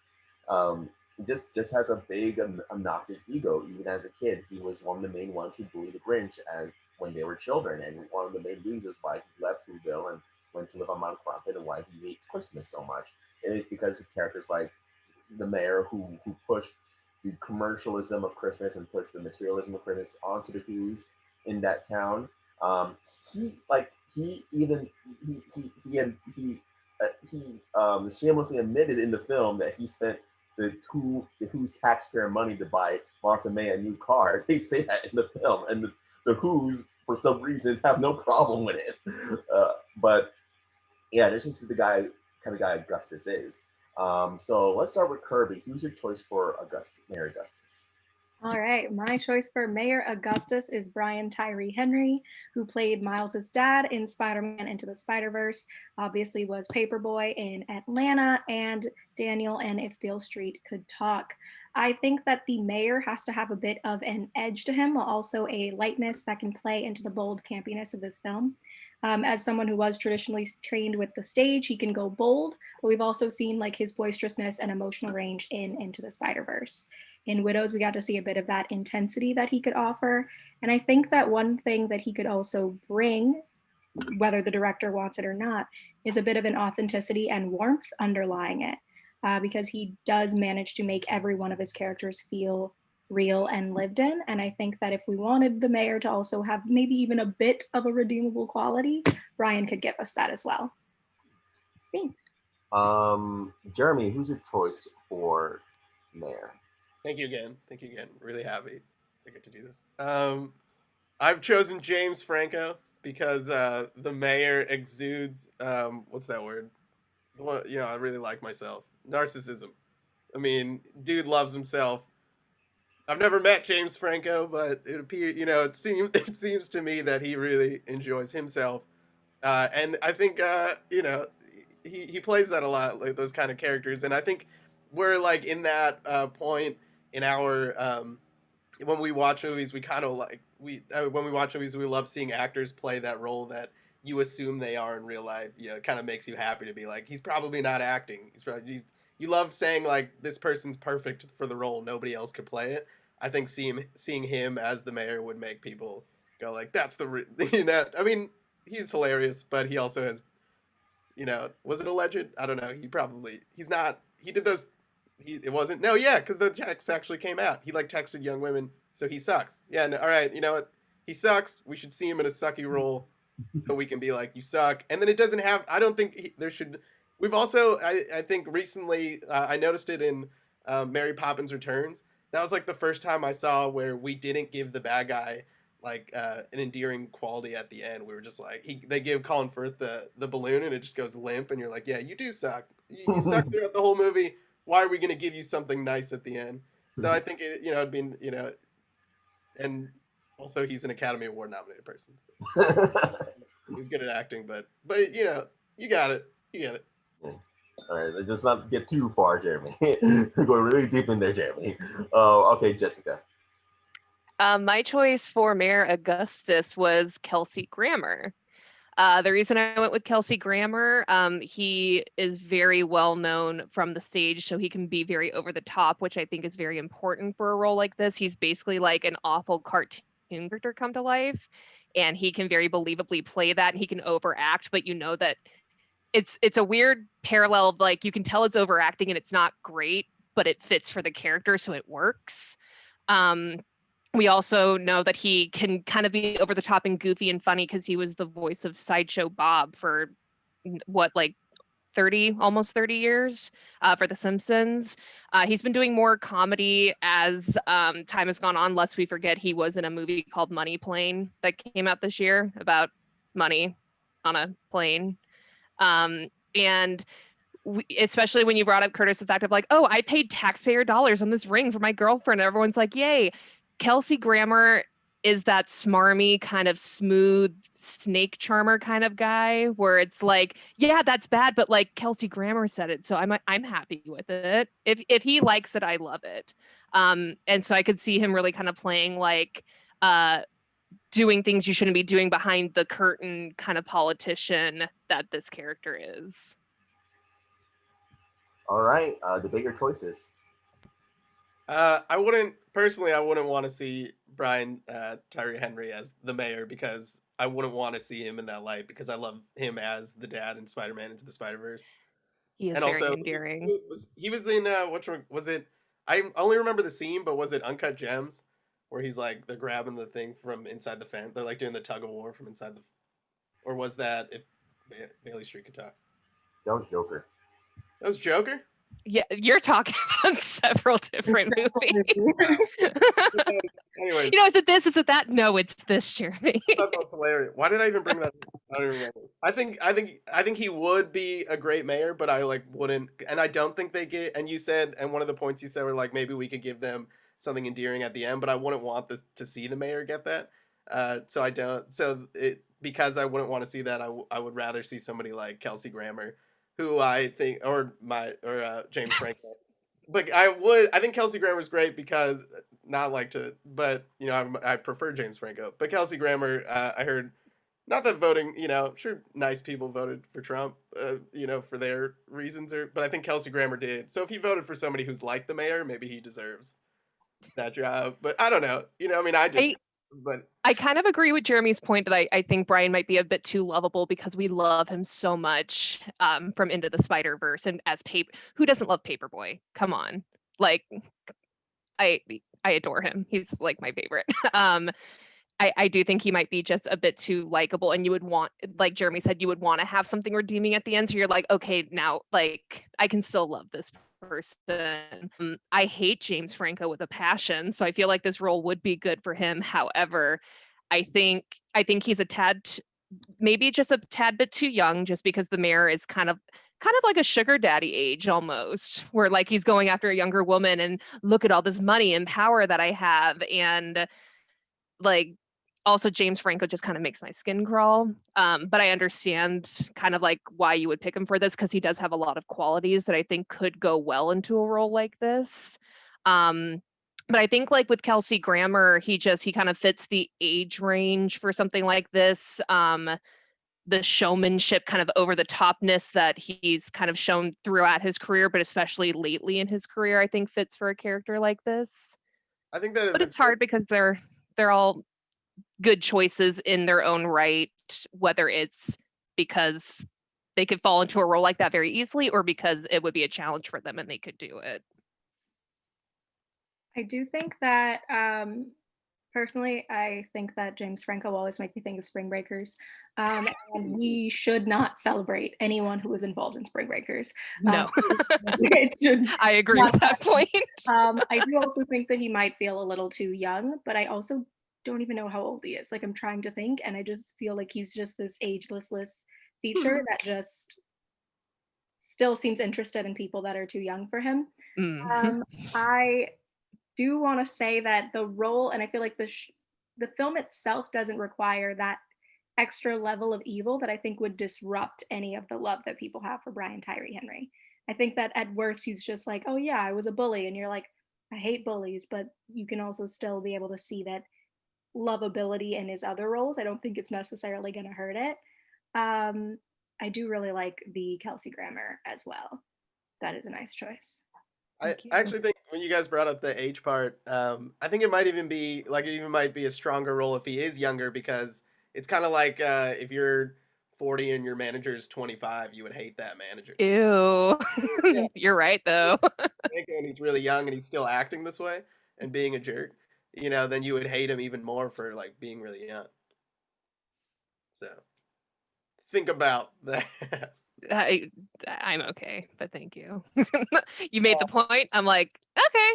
he just has a big obnoxious ego. Even as a kid, he was one of the main ones who bullied the Grinch as when they were children, and one of the main reasons why he left Whoville and went to live on Mount Crumpet and why he hates Christmas so much. It is because of characters like the mayor who pushed the commercialism of Christmas and pushed the materialism of Christmas onto the Who's, in that town. He shamelessly admitted in the film that he spent the Who's taxpayer money to buy Martha May a new car. They say that in the film, and the Who's for some reason have no problem with it. But yeah, this is the kind of guy Augustus is. So let's start with Kirby. Who's your choice for Mayor Augustus? All right, my choice for Mayor Augustus is Brian Tyree Henry, who played Miles's dad in Spider-Man Into the Spider-Verse, obviously was Paperboy in Atlanta, and Daniel and If Beale Street Could Talk. I think that the mayor has to have a bit of an edge to him, while also a lightness that can play into the bold campiness of this film. As someone who was traditionally trained with the stage, he can go bold, but we've also seen like his boisterousness and emotional range in Into the Spider-Verse. In Widows, we got to see a bit of that intensity that he could offer. And I think that one thing that he could also bring, whether the director wants it or not, is a bit of an authenticity and warmth underlying it, because he does manage to make every one of his characters feel real and lived in. And I think that if we wanted the mayor to also have maybe even a bit of a redeemable quality, Brian could give us that as well. Thanks. Jeremy, who's your choice for mayor? Thank you again. Really happy I get to do this. I've chosen James Franco because the mayor exudes what's that word? Well, I really like myself. Narcissism. I mean, dude loves himself. I've never met James Franco, but it appears, it seems to me that he really enjoys himself, and I think, he plays that a lot, like those kind of characters, and I think we're like in that point in our when we watch movies, we kind of like when we watch movies, we love seeing actors play that role that you assume they are in real life. It kind of makes you happy to be like, he's probably not acting. You love saying like, this person's perfect for the role, nobody else could play it. I think seeing him as the mayor would make people go like, that's the I mean, he's hilarious, but he also has, was it alleged? I don't know. He's not. He did those. It wasn't. No, yeah, because the text actually came out. He like texted young women, so he sucks. Yeah, no, all right. You know what? He sucks. We should see him in a sucky role, so we can be like, you suck. And then it doesn't have. I don't think there should. We've also, I think recently, I noticed it in Mary Poppins Returns. That was like the first time I saw where we didn't give the bad guy like an endearing quality at the end. We were just like, they give Colin Firth the balloon and it just goes limp, and you're like, yeah, you do suck. You suck throughout the whole movie. Why are we going to give you something nice at the end? So I think it'd be, and also he's an Academy Award nominated person. So. He's good at acting, but you got it. Yeah. All right, let's not get too far, Jeremy. We're going really deep in there, Jeremy. Okay, Jessica. My choice for Mayor Augustus was Kelsey Grammer. The reason I went with Kelsey Grammer, he is very well known from the stage, so he can be very over the top, which I think is very important for a role like this. He's basically like an awful cartoon character come to life, and he can very believably play that, and he can overact, but that it's a weird parallel of like, you can tell it's overacting and it's not great, but it fits for the character, so it works. We also know that he can kind of be over the top and goofy and funny because he was the voice of Sideshow Bob for like 30, almost 30 years for The Simpsons. He's been doing more comedy as time has gone on, lest we forget he was in a movie called Money Plane that came out this year about money on a plane. And especially when you brought up, Curtis, the fact of like, oh, I paid taxpayer dollars on this ring for my girlfriend. Everyone's like, yay. Kelsey Grammer is that smarmy, kind of smooth snake charmer kind of guy where it's like, yeah, that's bad, but like Kelsey Grammer said it, so I'm happy with it. If he likes it, I love it. And so I could see him really kind of playing like doing things you shouldn't be doing behind the curtain kind of politician that this character is. All right, the bigger choices. I wouldn't want to see Brian Tyree Henry as the mayor, because I wouldn't want to see him in that light, because I love him as the dad in Spider-Man Into the Spider-Verse. He is and very also, endearing. He was in which one was it? I only remember the scene, but was it Uncut Gems where he's like they're grabbing the thing from inside the fence. They're like doing the tug of war from inside the. Or was that if Bailey Street could talk? That was Joker. That was Joker. Yeah, you're talking about several different movies. Anyways, You know, is it this? Is it that? No, it's this, Jeremy. that's hilarious. Why did I even bring that up? I don't even remember. I think he would be a great mayor, but I like wouldn't, and I don't think they get. And you said, and one of the points you said were like maybe we could give them something endearing at the end, but I wouldn't want to see the mayor get that. So I don't. So it because I wouldn't want to see that. I would rather see somebody like Kelsey Grammer, who I think, or James Franco. But I think Kelsey Grammer's great because not like to, but you know I prefer James Franco. But Kelsey Grammer, I heard, not that voting, you know, sure nice people voted for Trump, you know, for their reasons, but I think Kelsey Grammer did. So if he voted for somebody who's like the mayor, maybe he deserves that job. But I don't know, you know, I mean, but I kind of agree with Jeremy's point that I think Brian might be a bit too lovable because we love him so much from Into the Spider-Verse and as who doesn't love Paperboy? Come on. Like I adore him. He's like my favorite. I do think he might be just a bit too likable, and you would want, like Jeremy said, you would want to have something redeeming at the end. So you're like, okay, now like I can still love this person. I hate James Franco with a passion, so I feel like this role would be good for him. However, I think he's maybe just a tad bit too young, just because the mayor is kind of like a sugar daddy age almost, where like he's going after a younger woman and look at all this money and power that I have, and like also James Franco just kind of makes my skin crawl. But I understand kind of like why you would pick him for this, because he does have a lot of qualities that I think could go well into a role like this. But I think like with Kelsey Grammer, he kind of fits the age range for something like this. The showmanship, kind of over the topness that he's kind of shown throughout his career, but especially lately in his career, I think fits for a character like this. I think that, but it's hard because they're all good choices in their own right, whether it's because they could fall into a role like that very easily or because it would be a challenge for them and they could do it. I do think that personally, I think that James Franco will always make me think of Spring Breakers. And we should not celebrate anyone who was involved in Spring Breakers. No, it should. I agree with that point. I do also think that he might feel a little too young, but I also don't even know how old he is. Like, I'm trying to think, and I just feel like he's just this ageless feature that just still seems interested in people that are too young for him. I do want to say that the role, and I feel like the film itself doesn't require that extra level of evil that I think would disrupt any of the love that people have for Brian Tyree Henry. I think that at worst he's just like, oh yeah, I was a bully, and you're like, I hate bullies, but you can also still be able to see that lovability in his other roles. I don't think it's necessarily going to hurt it. I do really like the Kelsey Grammer as well. That is a nice choice. I actually think when you guys brought up the age part, I think it might even be a stronger role if he is younger, because it's kind of like if you're 40 and your manager is 25, you would hate that manager. Ew. Yeah. You're right though. And he's really young and he's still acting this way and being a jerk, you know, then you would hate him even more for like being really young. So think about that. I'm okay, but thank you. You made the point. I'm like, okay.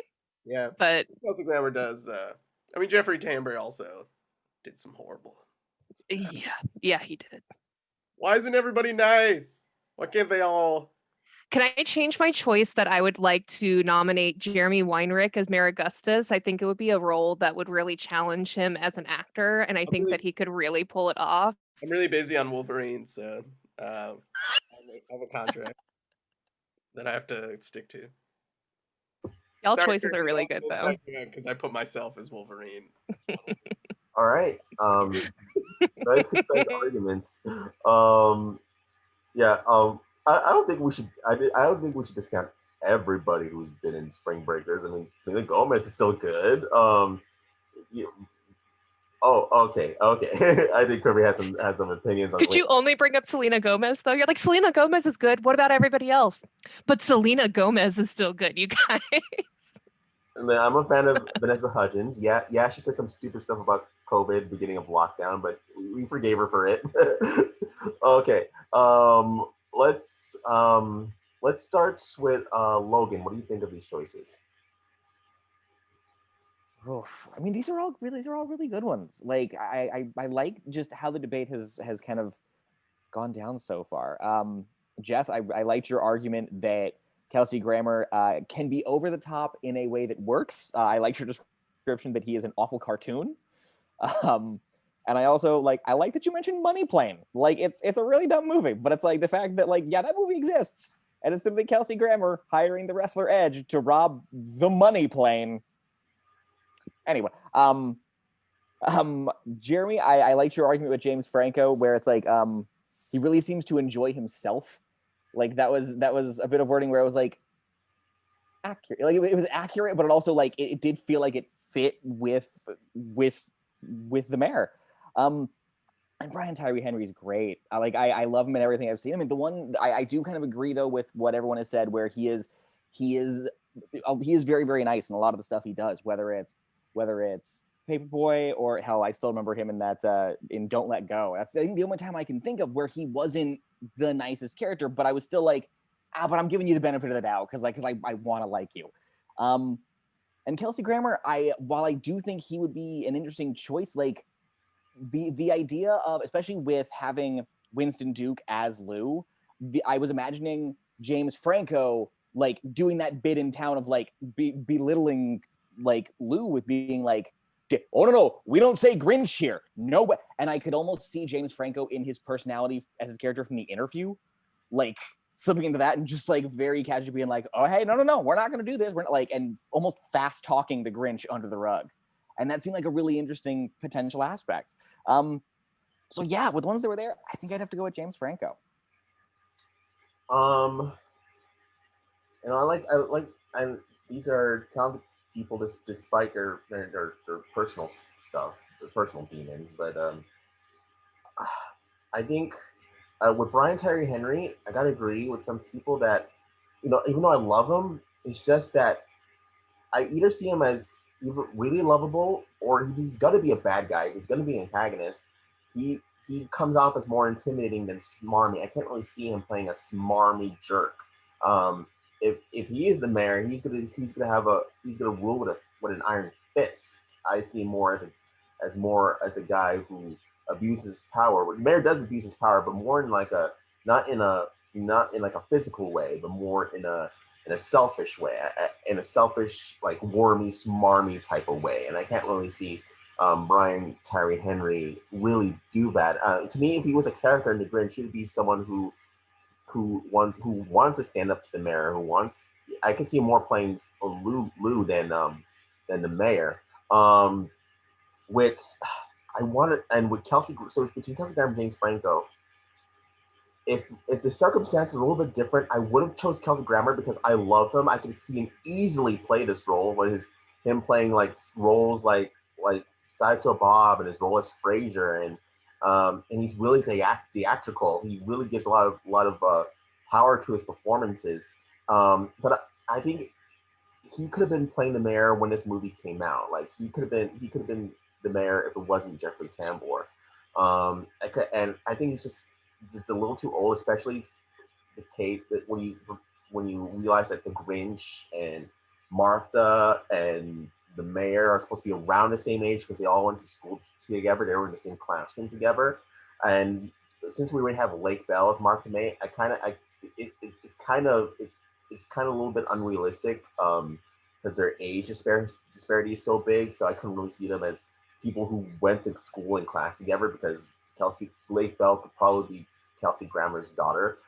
Yeah. But Kelsey Grammer does. I mean, Jeffrey Tambor also did some horrible. Yeah, he did. Why isn't everybody nice? Why can't they all? Can I change my choice that I would like to nominate Jeremy Weinrich as Mayor Augustus? I think it would be a role that would really challenge him as an actor, and I think that he could really pull it off. I'm really busy on Wolverine, so I have a contract that I have to stick to. Y'all choices are really good, though. Because I put myself as Wolverine. All right. Nice concise arguments. Yeah. I don't think we should. I don't think we should discount everybody who's been in Spring Breakers. I mean, Selena Gomez is still good. Oh, okay. I think Kirby has some opinions on. Could you only bring up Selena Gomez though? You're like, Selena Gomez is good. What about everybody else? But Selena Gomez is still good, you guys. And then I'm a fan of Vanessa Hudgens. Yeah, she said some stupid stuff about COVID, beginning of lockdown, but we forgave her for it. Okay. Let's start with Logan. What do you think of these choices? Oof. I mean, these are all really good ones. Like I like just how the debate has kind of gone down so far. Jess, I liked your argument that Kelsey Grammer can be over the top in a way that works. I liked your description that he is an awful cartoon. Um, and I also I like that you mentioned Money Plane. Like it's a really dumb movie, but it's like the fact that that movie exists, and it's simply Kelsey Grammer hiring the wrestler Edge to rob the money plane. Anyway, Jeremy, I liked your argument with James Franco, where it's he really seems to enjoy himself. Like that was a bit of wording where it was accurate. Like it was accurate, but it also it did feel like it fit with the mayor. And Brian Tyree Henry's great. I love him in everything I've seen. I mean, the one I do kind of agree though with what everyone has said, where he is very, very nice in a lot of the stuff he does, whether it's Paperboy or hell, I still remember him in that in Don't Let Go. That's I think the only time I can think of where he wasn't the nicest character, but I was still but I'm giving you the benefit of the doubt because I want to like you. And Kelsey Grammer, while I do think he would be an interesting choice, the idea of, especially with having Winston Duke as Lou, I was imagining James Franco doing that bit in town of belittling Lou with being oh no, we don't say Grinch here, no way. And I could almost see James Franco in his personality as his character from The Interview, slipping into that and just very casually being oh hey, no, we're not going to do this, we're not, and almost fast talking the Grinch under the rug. And that seemed like a really interesting potential aspect. So yeah, with the ones that were there, I think I'd have to go with James Franco. And these are talented people, despite their personal stuff, their personal demons. But I think with Brian Tyree Henry, I gotta agree with some people that even though I love him, it's just that I either see him as either really lovable or he's gonna be a bad guy. He's gonna be an antagonist. He comes off as more intimidating than smarmy. I can't really see him playing a smarmy jerk. If he is the mayor, he's gonna rule with an iron fist. I see him more as a guy who abuses power. The mayor does abuse his power, but more in not in a physical way, but more in a selfish way, in a selfish wormy, smarmy type of way. And I can't really see Brian Tyree Henry really do that. To me, if he was a character in The Grinch, he would be someone who wants to stand up to the mayor, I can see him more playing Lou than the mayor. With Kelsey, so it's between Kelsey Grammer and James Franco. If the circumstances were a little bit different, I would have chose Kelsey Grammer because I love him. I could see him easily play this role, with him playing roles like Sideshow Bob and his role as Frasier, and he's really theatrical. He really gives a lot of power to his performances. But I think he could have been playing the mayor when this movie came out. He could have been the mayor if it wasn't Jeffrey Tambor. And I think it's a little too old, especially the Cate, that when you realize that the Grinch and Martha and the mayor are supposed to be around the same age because they all went to school together. They were in the same classroom together. And since we already have Lake Bell as Martha May, it's kind of a little bit unrealistic because their age disparity is so big. So I couldn't really see them as people who went to school and class together, because Lake Bell could probably be Kelsey Grammer's daughter.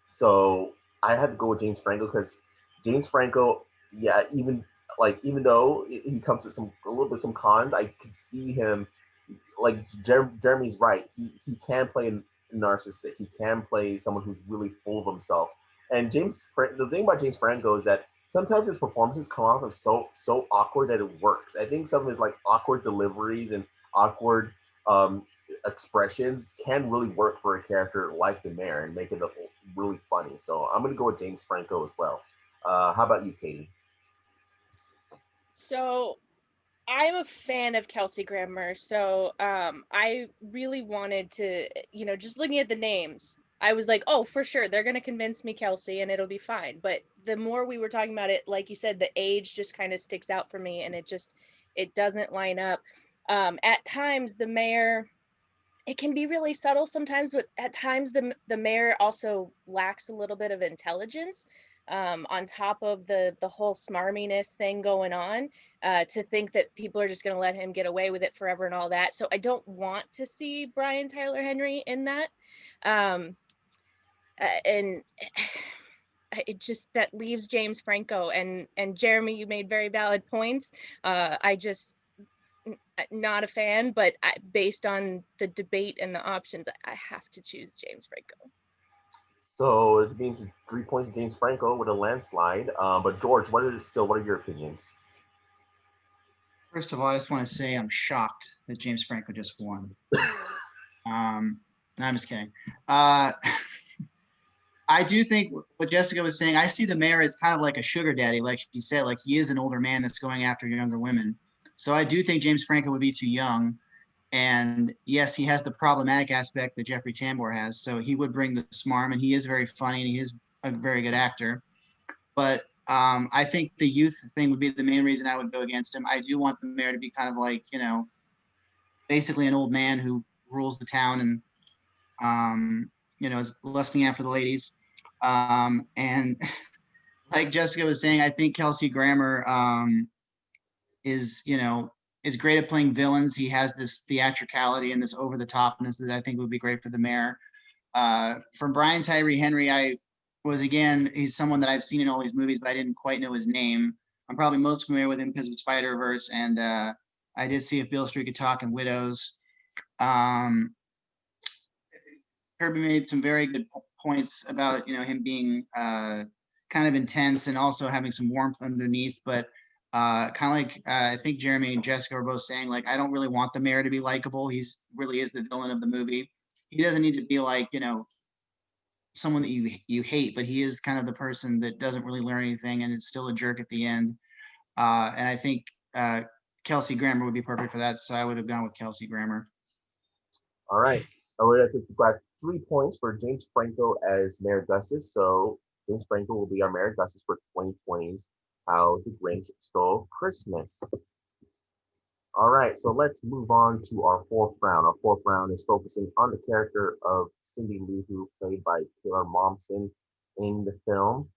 So I had to go with James Franco because James Franco, yeah, even though he comes with a little bit some cons, I could see him, Jeremy's right. He can play narcissistic. He can play someone who's really full of himself. And the thing about James Franco is that sometimes his performances come off as so awkward that it works. I think some of his awkward deliveries and awkward expressions can really work for a character like the mayor and make it really funny. So I'm gonna go with James Franco as well. How about you, Katie? So I'm a fan of Kelsey Grammer, so I really wanted to, just looking at the names, I was like, oh, for sure, they're gonna convince me Kelsey, and it'll be fine. But the more we were talking about it, like you said, the age just kind of sticks out for me, and it doesn't line up. At times, the mayor, it can be really subtle sometimes, but at times the mayor also lacks a little bit of intelligence, on top of the whole smarminess thing going on, to think that people are just going to let him get away with it forever and all that. So I don't want to see Brian Tyler Henry in that. Um, and it just, that leaves James Franco, and Jeremy, you made very valid points. I just not a fan, but based on the debate and the options, I have to choose James Franco. So it means 3 points to James Franco with a landslide. But George, what are your opinions? First of all, I just want to say I'm shocked that James Franco just won. No, I'm just kidding. I do think what Jessica was saying, I see the mayor as kind of like a sugar daddy, like she said, like he is an older man that's going after younger women. So I do think James Franco would be too young. And yes, he has the problematic aspect that Jeffrey Tambor has. So he would bring the smarm, and he is very funny, and he is a very good actor. But I think the youth thing would be the main reason I would go against him. I do want the mayor to be kind of like, basically an old man who rules the town and, is lusting after the ladies. And like Jessica was saying, I think Kelsey Grammer is great at playing villains. He has this theatricality and this over the topness that I think would be great for the mayor. For Brian Tyree Henry, he's someone that I've seen in all these movies, but I didn't quite know his name. I'm probably most familiar with him because of Spider-Verse, and I did see If Beale Street Could Talk and Widows. Kirby made some very good points about him being kind of intense and also having some warmth underneath, but kind of like I think Jeremy and Jessica were both saying, like, I don't really want the mayor to be likable. He's really is the villain of the movie. He doesn't need to be like someone that you hate, but he is kind of the person that doesn't really learn anything and is still a jerk at the end. And I think Kelsey Grammer would be perfect for that, so I would have gone with Kelsey Grammer. All right. I think we've got 3 points for James Franco as Mayor Augustus. So James Franco will be our Mayor Augustus for 2020's How the Grinch Stole Christmas. All right, so let's move on to our fourth round. Our fourth round is focusing on the character of Cindy Lou, played by Taylor Momsen in the film.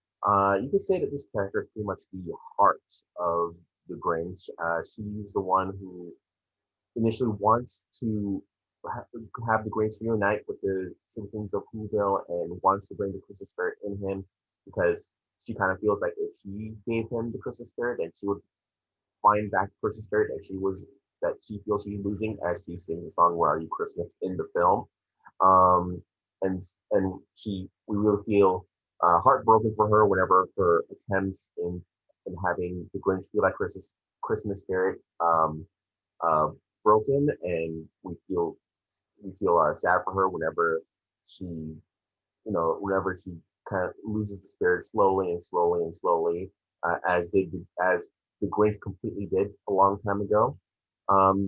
You can say that this character is pretty much the heart of the Grinch. She's the one who initially wants to have the Grinch reunite with the citizens of Whoville and wants to bring the Christmas spirit in him, because she kind of feels like if she gave him the Christmas spirit, then she would find back the Christmas spirit that she feels she's losing as she sings the song "Where Are You Christmas" in the film. And we really feel heartbroken for her whenever her attempts in having the Grinch feel that Christmas spirit broken, and we feel sad for her whenever she kind of loses the spirit slowly and slowly and slowly, as the Grinch completely did a long time ago.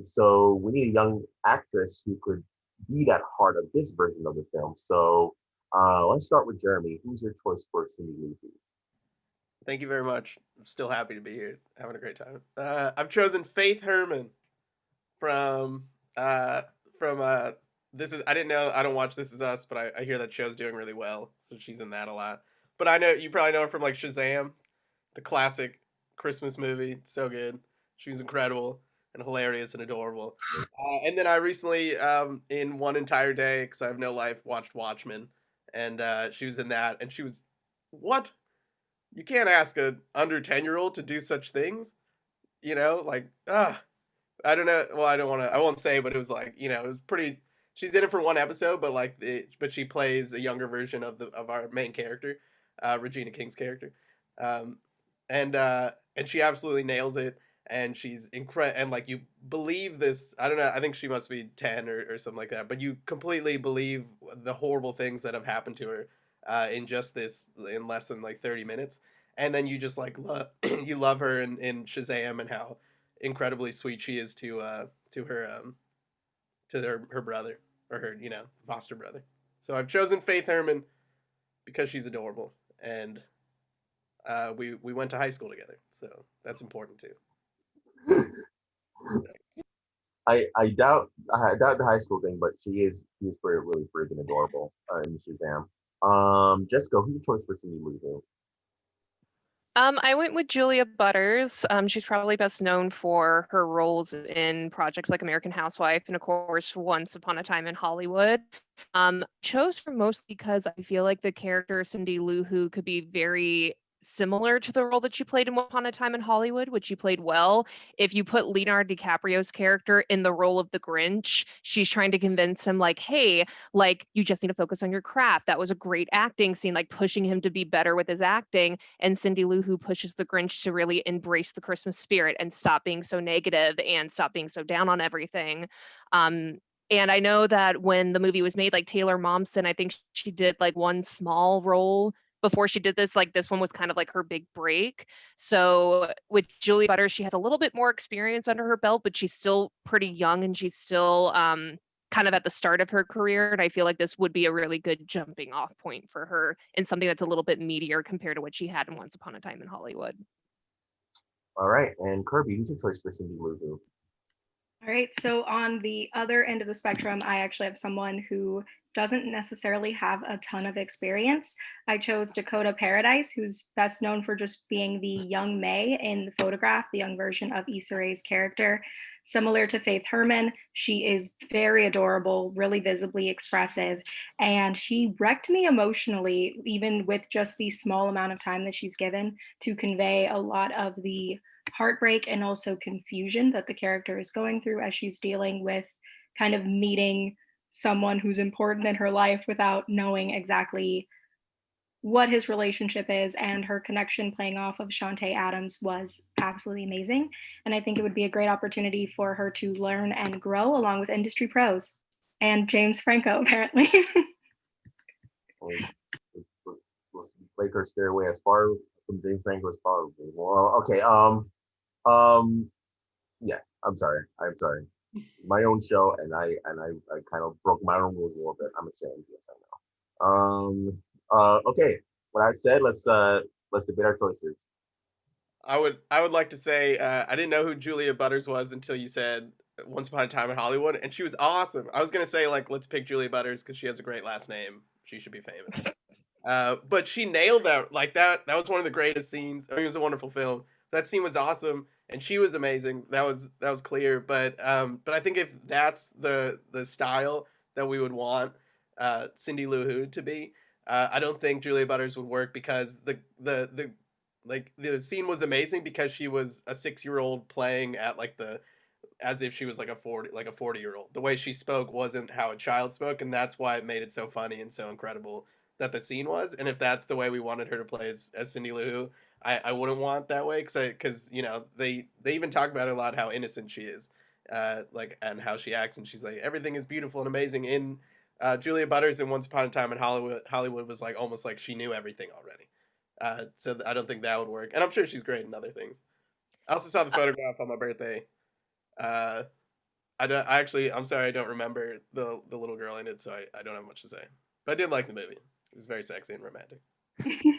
So we need a young actress who could be that heart of this version of the film. So let's start with Jeremy. Who's your choice for Cindy Lou? Thank you very much. I'm still happy to be here, having a great time. I've chosen Faith Herman from This Is. I didn't know. I don't watch This Is Us, but I hear that show's doing really well, so she's in that a lot. But I know you probably know her from like Shazam, the classic Christmas movie. It's so good. She was incredible and hilarious and adorable. And then I recently, in one entire day, because I have no life, watched Watchmen, and she was in that, and she was, what? You can't ask a under 10-year-old to do such things, like, I don't know. Well, I won't say, but it was like, it was pretty. She's in it for one episode, but but she plays a younger version of our main character, Regina King's character, and she absolutely nails it, and she's incredible, and like you believe this. I don't know. I think she must be 10 or something like that, but you completely believe the horrible things that have happened to her, in less than like 30 minutes, and then you just like you love her in Shazam and how incredibly sweet she is to her her brother, or her foster brother. So I've chosen Faith Herman because she's adorable, and we went to high school together, so that's important too. I doubt the high school thing, but she's really freaking adorable in Shazam. Jessica, who's your choice for Cindy Lou Who? I went with Julia Butters. She's probably best known for her roles in projects like American Housewife and, of course, Once Upon a Time in Hollywood. Chose her mostly because I feel like the character Cindy Lou Who could be very similar to the role that she played in Once Upon a Time in Hollywood, which she played well. If you put Leonardo DiCaprio's character in the role of the Grinch, she's trying to convince him, like, hey, like, you just need to focus on your craft. That was a great acting scene, like pushing him to be better with his acting. And Cindy Lou Who pushes the Grinch to really embrace the Christmas spirit and stop being so negative and stop being so down on everything. And I know that when the movie was made, like Taylor Momsen, I think she did like one small role before she did this. Like this one was kind of like her big break. So with Julia Butters, she has a little bit more experience under her belt, but she's still pretty young and she's still kind of at the start of her career. And I feel like this would be a really good jumping off point for her in something that's a little bit meatier compared to what she had in Once Upon a Time in Hollywood. All right, and Kirby, who's your choice for Cindy Lou Who? All right, so on the other end of the spectrum, I actually have someone who doesn't necessarily have a ton of experience. I chose Dakota Paradise, who's best known for just being the young May in The Photograph, the young version of Issa Rae's character. Similar to Faith Herman, she is very adorable, really visibly expressive, and she wrecked me emotionally, even with just the small amount of time that she's given to convey a lot of the heartbreak and also confusion that the character is going through as she's dealing with kind of meeting someone who's important in her life without knowing exactly what his relationship is. And her connection playing off of Shantae Adams was absolutely amazing. And I think it would be a great opportunity for her to learn and grow along with industry pros and James Franco, apparently. Let's make her stay away as far from James Franco as possible. Well, okay. Yeah, I'm sorry. My own show, and I kind of broke my own rules a little bit. I'm ashamed. Yes, I know. Okay. What I said. Let's debate our choices. I would like to say I didn't know who Julia Butters was until you said Once Upon a Time in Hollywood, and she was awesome. I was gonna say like let's pick Julia Butters because she has a great last name. She should be famous. But she nailed that. Like that was one of the greatest scenes. I mean, it was a wonderful film. That scene was awesome, and she was amazing. That was clear. But I think if that's the style that we would want Cindy Lou Who to be, I don't think Julia Butters would work because the scene was amazing because she was a 6-year-old playing at like as if she was like a 40-year-old. The way she spoke wasn't how a child spoke, and that's why it made it so funny and so incredible that the scene was. And if that's the way we wanted her to play as Cindy Lou Who, I wouldn't want that way because they even talk about it a lot how innocent she is, and how she acts, and she's like everything is beautiful and amazing. In Julia Butters in Once Upon a Time in Hollywood was like almost like she knew everything already. So I don't think that would work, and I'm sure she's great in other things. I also saw The Photograph on my birthday. I'm sorry, I don't remember the little girl in it, so I don't have much to say. But I did like the movie. It was very sexy and romantic.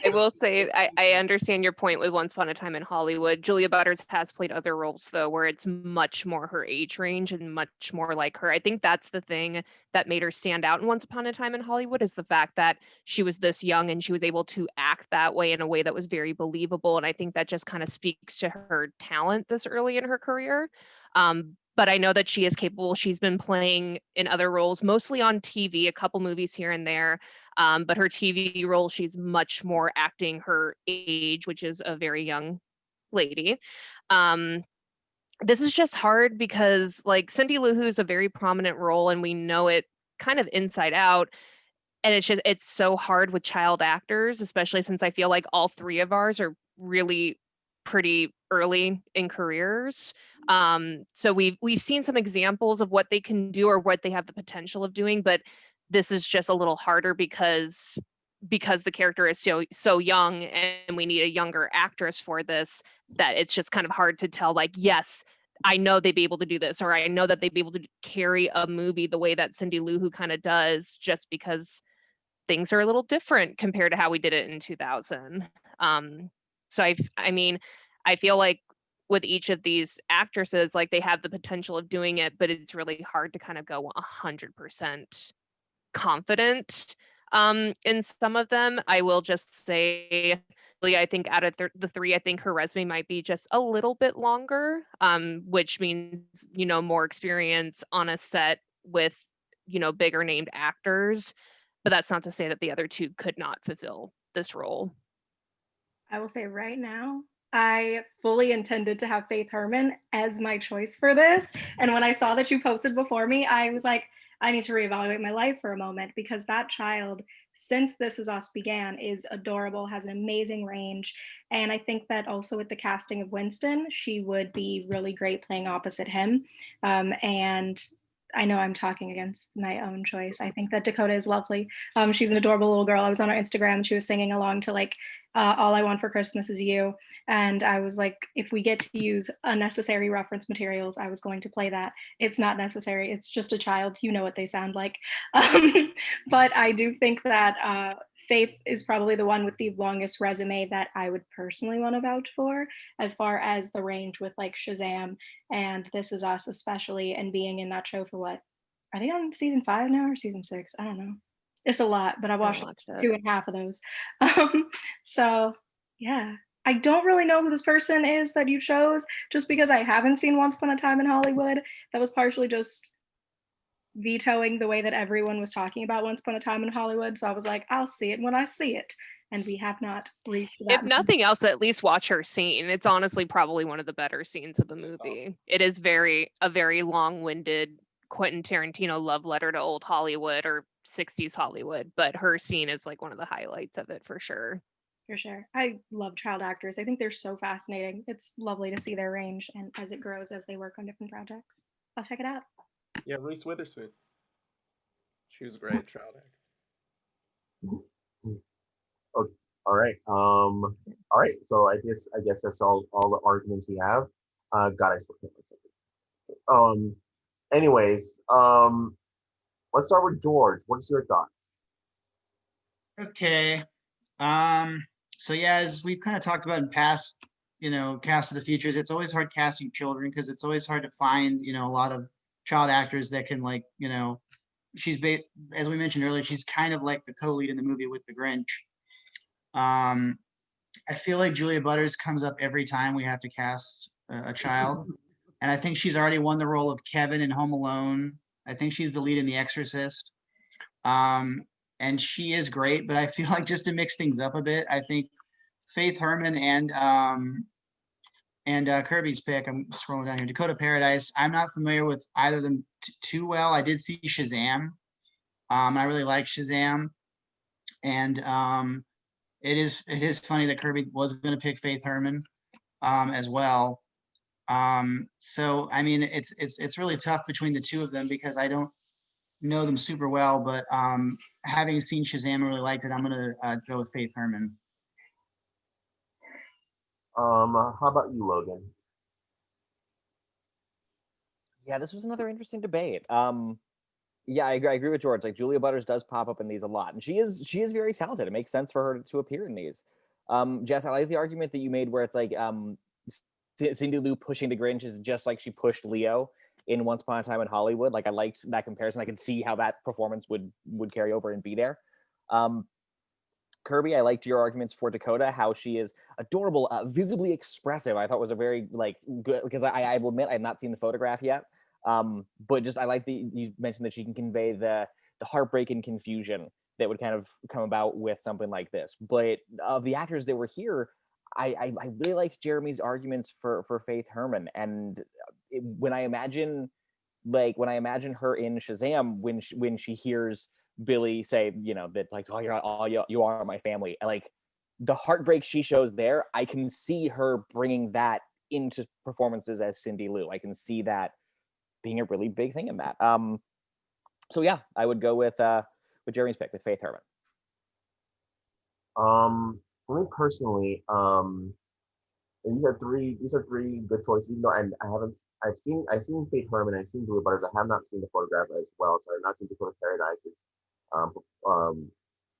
I will say I understand your point with Once Upon a Time in Hollywood. Julia Butters has played other roles though, where it's much more her age range and much more like her. I think that's the thing that made her stand out in Once Upon a Time in Hollywood is the fact that she was this young and she was able to act that way in a way that was very believable. And I think that just kind of speaks to her talent this early in her career. But I know that she is capable. She's been playing in other roles, mostly on TV, a couple movies here and there. But her TV role, she's much more acting her age, which is a very young lady. This is just hard because like Cindy Lou Who is a very prominent role and we know it kind of inside out. And it's so hard with child actors, especially since I feel like all three of ours are really pretty early in careers. So we've seen some examples of what they can do or what they have the potential of doing, but this is just a little harder because because the character is so young and we need a younger actress for this, that it's just kind of hard to tell, like, yes, I know they'd be able to do this, or I know that they'd be able to carry a movie the way that Cindy Lou Who kind of does, just because things are a little different compared to how we did it in 2000. So I mean, I feel like with each of these actresses, like they have the potential of doing it, but it's really hard to kind of go 100% confident in some of them. I will just say, really, I think out of the three, I think her resume might be just a little bit longer, which means, you know, more experience on a set with, you know, bigger named actors. But that's not to say that the other two could not fulfill this role. I will say right now, I fully intended to have Faith Herman as my choice for this. And when I saw that you posted before me, I was like, I need to reevaluate my life for a moment, because that child, since This Is Us began, is adorable, has an amazing range. And I think that also with the casting of Winston, she would be really great playing opposite him. And I know I'm talking against my own choice. I think that Dakota is lovely. She's an adorable little girl. I was on her Instagram and she was singing along to like All I Want for Christmas Is You. And I was like, if we get to use unnecessary reference materials, I was going to play that. It's not necessary. It's just a child. You know what they sound like. But I do think that Faith is probably the one with the longest resume that I would personally want to vouch for, as far as the range with like Shazam and This Is Us especially, and being in that show for what? Are they on season 5 now or season 6? I don't know. It's a lot, but I watched 2.5 of those. So yeah, I don't really know who this person is that you chose, just because I haven't seen Once Upon a Time in Hollywood. That was partially just vetoing the way that everyone was talking about Once Upon a Time in Hollywood. So I was like, I'll see it when I see it. And we have not reached that. If nothing else, at least watch her scene. It's honestly probably one of the better scenes of the movie. It is a very long-winded Quentin Tarantino love letter to old Hollywood or 60s Hollywood, but her scene is like one of the highlights of it for sure. For sure. I love child actors. I think they're so fascinating. It's lovely to see their range and as it grows as they work on different projects. I'll check it out. Yeah, Reese Witherspoon. She was a great child actor. Okay, all right. All right. So I guess that's all the arguments we have. God, I still can't something. Anyways, let's start with George. What's your thoughts? Okay. So yeah, as we've kind of talked about in past, you know, Cast of the Futures, it's always hard casting children because it's always hard to find, you know, a lot of child actors that can, like, you know, as we mentioned earlier, she's kind of like the co-lead in the movie with the Grinch. I feel like Julia Butters comes up every time we have to cast a child. And I think she's already won the role of Kevin in Home Alone. I think she's the lead in The Exorcist. And she is great, but I feel like just to mix things up a bit, I think Faith Herman and Kirby's pick, I'm scrolling down here, Dakota Paradise. I'm not familiar with either of them too well. I did see Shazam. I really like Shazam. And it is funny that Kirby was going to pick Faith Herman as well. So I mean, it's really tough between the two of them because I don't know them super well, but having seen Shazam and really liked it, I'm gonna go with Faith Herman. How about you, Logan? Yeah, this was another interesting debate. Yeah, I agree with George. Like Julia Butters does pop up in these a lot, and she is very talented. It makes sense for her to appear in these. Jess, I like the argument that you made where it's like Cindy Lou pushing the Grinch is just like she pushed Leo in Once Upon a Time in Hollywood. Like I liked that comparison. I could see how that performance would carry over and be there. Kirby, I liked your arguments for Dakota, how she is adorable, visibly expressive. I thought was a very like good, because I will admit I've not seen the photograph yet. But just I like that you mentioned that she can convey the heartbreak and confusion that would kind of come about with something like this. But of the actors that were here, I really liked Jeremy's arguments for Faith Herman, and when I imagine her in Shazam, when she hears Billy say, you know, that like, oh, you are my family, like the heartbreak she shows there, I can see her bringing that into performances as Cindy Lou. I can see that being a really big thing in that. So yeah, I would go with Jeremy's pick, with Faith Herman. For me personally, these are three good choices. Even though I haven't, I've seen Faith Herman, I've seen Blue Butters. I have not seen the photograph as well, so I've not seen Dakota Paradise's um, um,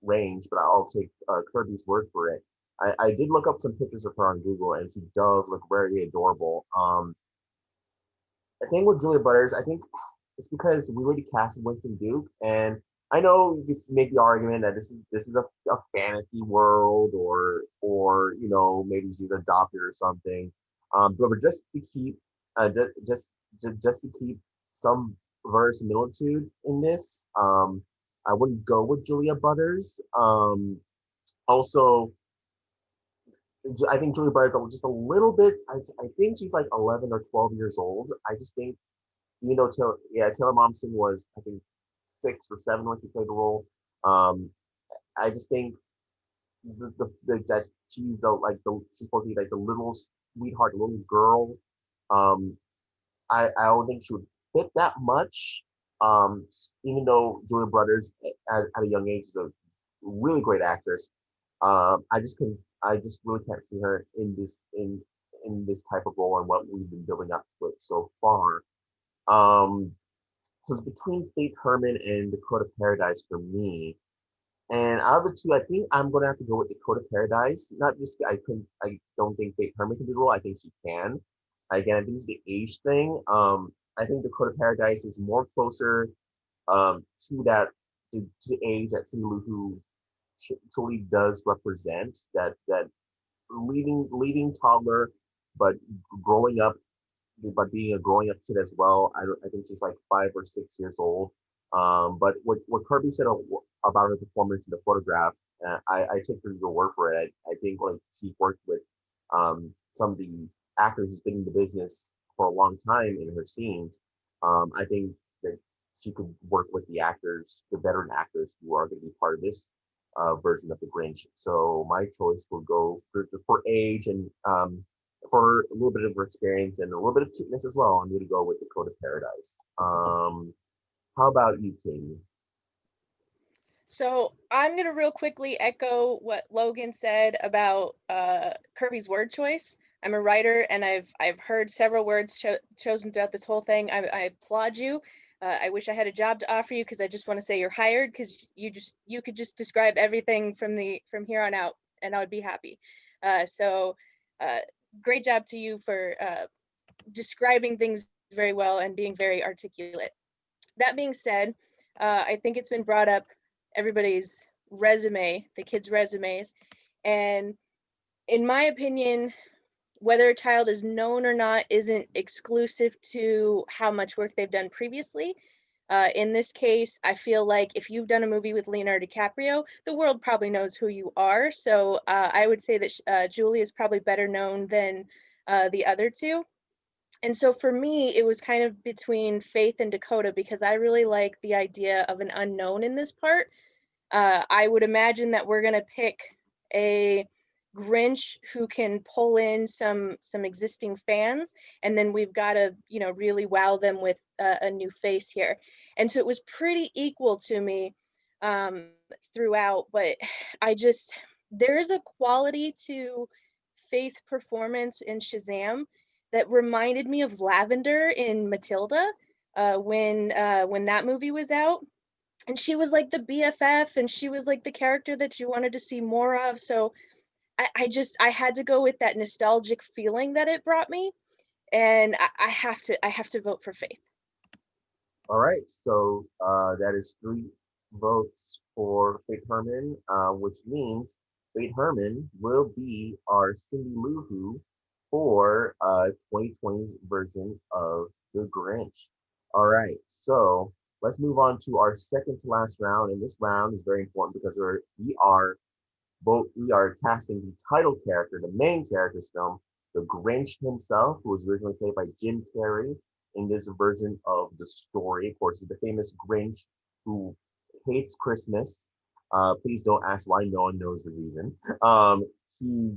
range, but I'll take Kirby's word for it. I did look up some pictures of her on Google, and she does look very adorable. The thing with Julia Butters, I think it's because we already casted Winston Duke, and I know you can make the argument that this is a fantasy world, or maybe she's adopted or something. But just to keep just to keep some verisimilitude in this, I wouldn't go with Julia Butters. Also, I think Julia Butters is just a little bit. I think she's like 11 or 12 years old. I just think Taylor Momsen was, I think, 6 or 7 when she played the role. Um, I just think that she's she's supposed to be like the little sweetheart, little girl. Um, I don't think she would fit that much. Even though Julia Butters at a young age is a really great actress. I just really can't see her in this type of role and what we've been building up to it so far. Um, so it's between Faith Herman and Dakota Paradise for me. And out of the two, I think I'm gonna have to go with Dakota Paradise. Not just I don't think Faith Herman can do the role. I think she can. Again, I think it's the age thing. I think Dakota Paradise is more closer to to the age that Cindy Lou Who truly does represent that leading toddler, but growing up, but being a growing up kid as well. I think she's like 5 or 6 years old. But what Kirby said about her performance in the photograph, I take her your word for it. I think like she's worked with some of the actors who's been in the business for a long time in her scenes. I think that she could work with the actors, the veteran actors who are going to be part of this version of the Grinch. So my choice will go for age and for a little bit of experience and a little bit of cuteness as well. I'm going to go with Dakota Paradise. How about you, Katie? So I'm going to real quickly echo what Logan said about Kirby's word choice. I'm a writer, and I've heard several words chosen throughout this whole thing. I applaud you. I wish I had a job to offer you, because I just want to say you're hired, because you could just describe everything from here on out, and I would be happy. So great job to you for describing things very well and being very articulate. That being said, I think it's been brought up, everybody's resume, the kids' resumes, and in my opinion, whether a child is known or not isn't exclusive to how much work they've done previously. In this case, I feel like if you've done a movie with Leonardo DiCaprio, the world probably knows who you are. So I would say that Julie is probably better known than the other two. And so for me, it was kind of between Faith and Dakota, because I really like the idea of an unknown in this part. I would imagine that we're going to pick a Grinch who can pull in some existing fans, and then we've got to really wow them with a new face here. And so it was pretty equal to me throughout, but there's a quality to Faith's performance in Shazam that reminded me of Lavender in Matilda when that movie was out. And she was like the BFF, and she was like the character that you wanted to see more of. So I had to go with that nostalgic feeling that it brought me, and I have to vote for Faith. All right, so that is 3 votes for Faith Herman, which means Faith Herman will be our Cindy Lou Who for 2020's version of The Grinch. All right, so let's move on to our second to last round, and this round is very important because we are casting the title character, the main character's film, the Grinch himself, who was originally played by Jim Carrey in this version of the story. Of course, is the famous Grinch who hates Christmas. Please don't ask why. No one knows the reason. He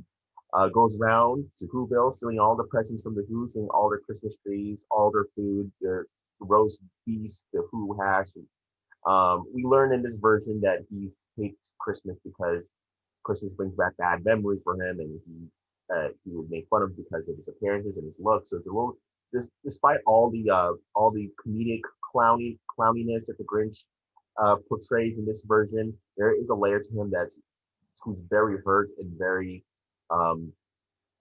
goes around to Whoville, stealing all the presents from the Who, seeing all their Christmas trees, all their food, the roast beast, the Who hash. We learn in this version that he hates Christmas because Christmas brings back bad memories for him, and he was made fun of because of his appearances and his looks. So it's a little, despite all the comedic clowniness that the Grinch portrays in this version, there is a layer to him who's very hurt and very um,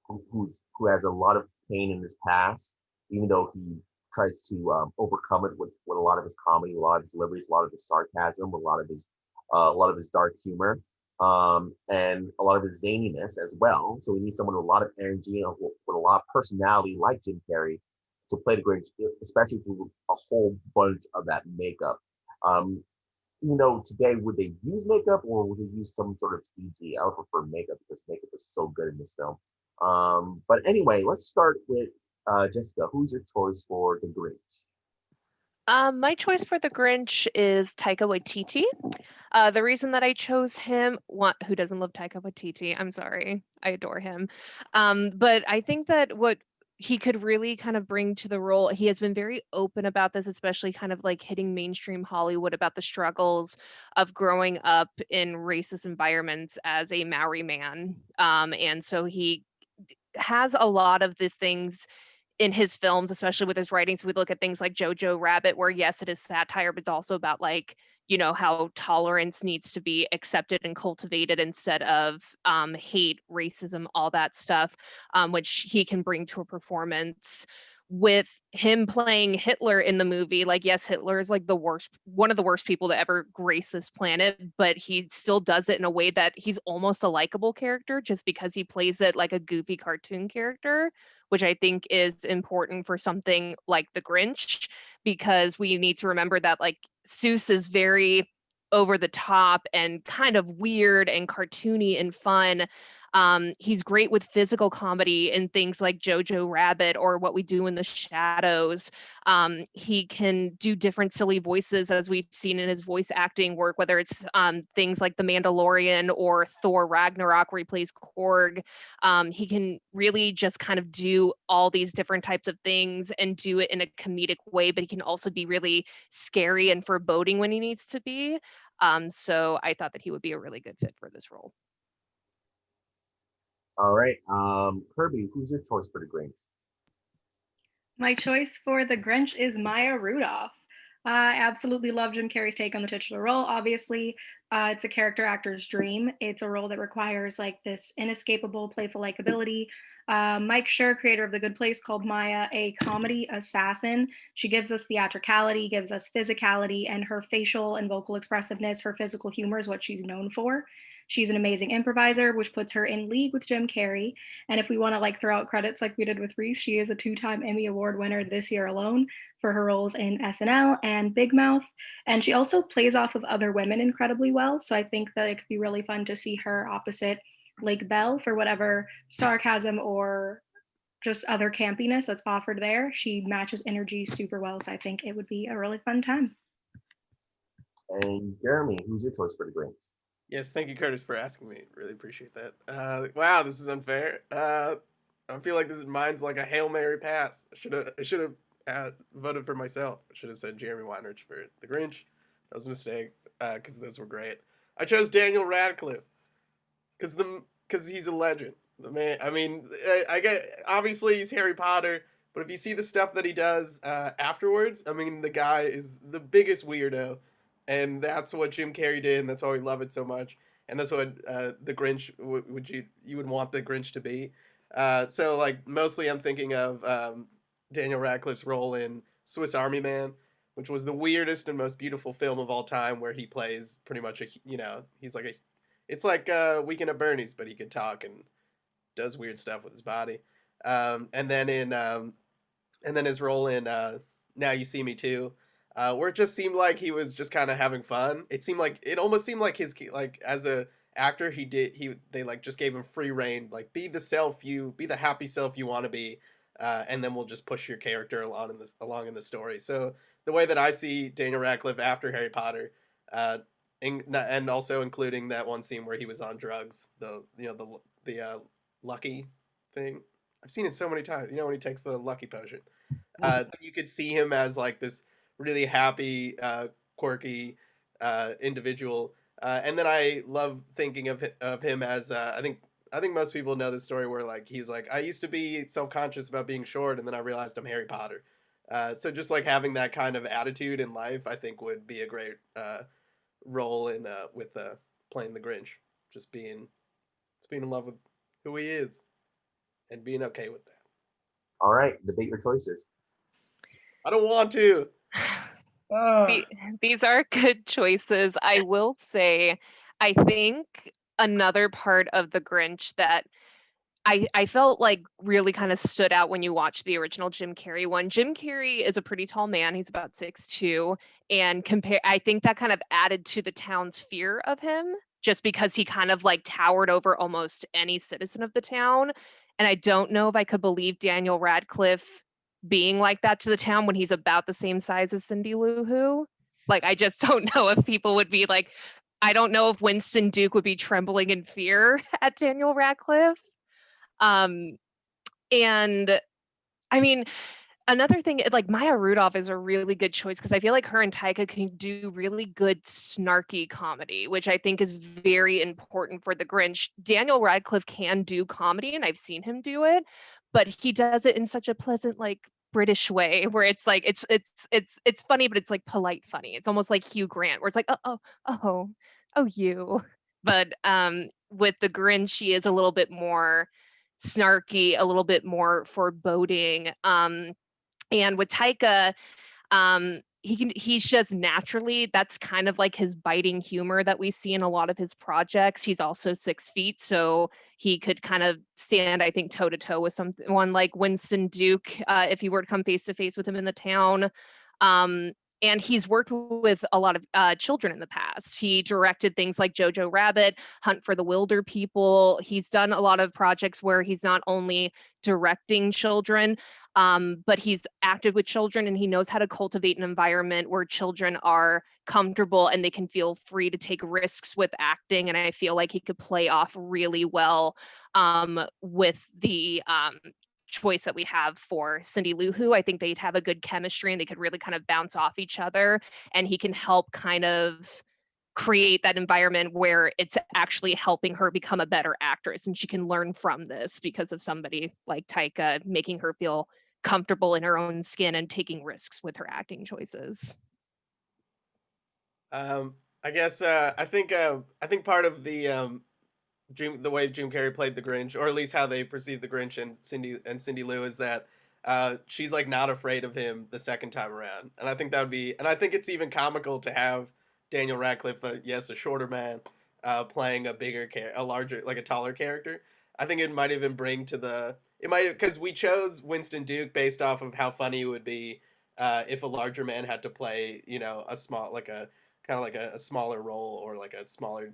who has a lot of pain in his past, even though he tries to overcome it with a lot of his comedy, a lot of his deliveries, a lot of his sarcasm, a lot of his dark humor, and a lot of his zaniness as well. So we need someone with a lot of energy and with a lot of personality, like Jim Carrey, to play the Grinch, especially through a whole bunch of that makeup. Um, even though today, would they use makeup or would they use some sort of CG? I would prefer makeup because makeup is so good in this film. But anyway, let's start with Jessica. Who's your choice for the Grinch? My choice for the Grinch is Taika Waititi. The reason that I chose him, who doesn't love Taika Waititi? I'm sorry, I adore him. But I think that what he could really kind of bring to the role, he has been very open about this, especially kind of like hitting mainstream Hollywood about the struggles of growing up in racist environments as a Maori man. And so he has a lot of the things in his films, especially with his writings. We look at things like Jojo Rabbit, where yes, it is satire, but it's also about like, how tolerance needs to be accepted and cultivated instead of hate, racism, all that stuff, which he can bring to a performance. With him playing Hitler in the movie, like, yes, Hitler is like one of the worst people to ever grace this planet, but he still does it in a way that he's almost a likable character just because he plays it like a goofy cartoon character, which I think is important for something like The Grinch, because we need to remember that like Seuss is very over the top and kind of weird and cartoony and fun. He's great with physical comedy in things like Jojo Rabbit or What We Do in the Shadows. He can do different silly voices, as we've seen in his voice acting work, whether it's things like The Mandalorian or Thor Ragnarok, where he plays Korg. He can really just kind of do all these different types of things and do it in a comedic way, but he can also be really scary and foreboding when he needs to be. So I thought that he would be a really good fit for this role. All right, Kirby, who's your choice for the Grinch? My choice for the Grinch is Maya Rudolph. I absolutely love Jim Carrey's take on the titular role. Obviously, it's a character actor's dream. It's a role that requires like this inescapable, playful likability. Mike Schur, creator of The Good Place, called Maya a comedy assassin. She gives us theatricality, gives us physicality, and her facial and vocal expressiveness, her physical humor is what she's known for. She's an amazing improviser, which puts her in league with Jim Carrey. And if we want to like throw out credits like we did with Reese, she is a 2-time Emmy Award winner this year alone for her roles in SNL and Big Mouth. And she also plays off of other women incredibly well. So I think that it could be really fun to see her opposite Lake Bell for whatever sarcasm or just other campiness that's offered there. She matches energy super well. So I think it would be a really fun time. And Jeremy, who's your choice for the Grinch? Yes, thank you, Curtis, for asking me. Really appreciate that. Wow, this is unfair. I feel like mine's like a Hail Mary pass. I should have voted for myself. I should have said Jeremy Weinrich for the Grinch. That was a mistake because those were great. I chose Daniel Radcliffe because he's a legend. The man. I mean, I get obviously he's Harry Potter, but if you see the stuff that he does afterwards, I mean, the guy is the biggest weirdo. And that's what Jim Carrey did, and that's why we love it so much. And that's what the Grinch you would want the Grinch to be. So like mostly I'm thinking of Daniel Radcliffe's role in Swiss Army Man, which was the weirdest and most beautiful film of all time, where he plays pretty much it's like Weekend at Bernie's, but he could talk and does weird stuff with his body. And then his role in Now You See Me Too. Where it just seemed like he was just kind of having fun. It almost seemed like his as a actor they like just gave him free reign, like be the happy self you want to be, and then we'll just push your character along in the story. So the way that I see Daniel Radcliffe after Harry Potter, and also including that one scene where he was on drugs, the lucky thing. I've seen it so many times. When he takes the lucky potion, you could see him as like this really happy, quirky individual And then I love thinking of him as I think most people know the story where like he's like I used to be self-conscious about being short, and then I realized I'm Harry Potter. So just like having that kind of attitude in life, I think would be a great role in with playing the Grinch. Just being in love with who he is and being okay with that. All right, debate your choices. I don't want to. The- These are good choices. I will say, I think another part of the Grinch that I felt like really kind of stood out when you watch the original Jim Carrey one. Jim Carrey is a pretty tall man. He's about 6'2", and I think that kind of added to the town's fear of him, just because he kind of like towered over almost any citizen of the town. And I don't know if I could believe Daniel Radcliffe being like that to the town when he's about the same size as Cindy Lou Who. Like, I just don't know if people would be like, I don't know if Winston Duke would be trembling in fear at Daniel Radcliffe. And I mean, another thing, like Maya Rudolph is a really good choice because I feel like her and Taika can do really good snarky comedy, which I think is very important for the Grinch. Daniel Radcliffe can do comedy, and I've seen him do it, but he does it in such a pleasant, like British way where it's like it's funny, but it's like polite funny. It's almost like Hugh Grant, where it's like, oh you. But with the Grinch, she is a little bit more snarky, a little bit more foreboding. And with Taika, he's just naturally, that's kind of like his biting humor that we see in a lot of his projects. He's also 6 feet, so he could kind of stand, I think, toe to toe with someone like Winston Duke if he were to come face to face with him in the town. And he's worked with a lot of children in the past. He directed things like Jojo Rabbit, Hunt for the Wilder People. He's done a lot of projects where he's not only directing children, but he's acted with children, and he knows how to cultivate an environment where children are comfortable and they can feel free to take risks with acting. And I feel like he could play off really well with the choice that we have for Cindy Lou Who. I think they'd have a good chemistry and they could really kind of bounce off each other, and he can help kind of create that environment where it's actually helping her become a better actress, and she can learn from this because of somebody like Taika making her feel comfortable in her own skin and taking risks with her acting choices. I guess I think part of the way Jim Carrey played the Grinch, or at least how they perceive the Grinch and Cindy Lou, is that she's like not afraid of him the second time around, and I think that would be, and I think it's even comical to have Daniel Radcliffe, a shorter man, playing a larger, like a taller character. I think it might even bring to because we chose Winston Duke based off of how funny it would be if a larger man had to play, a small, like a kind of like a smaller role, or like a smaller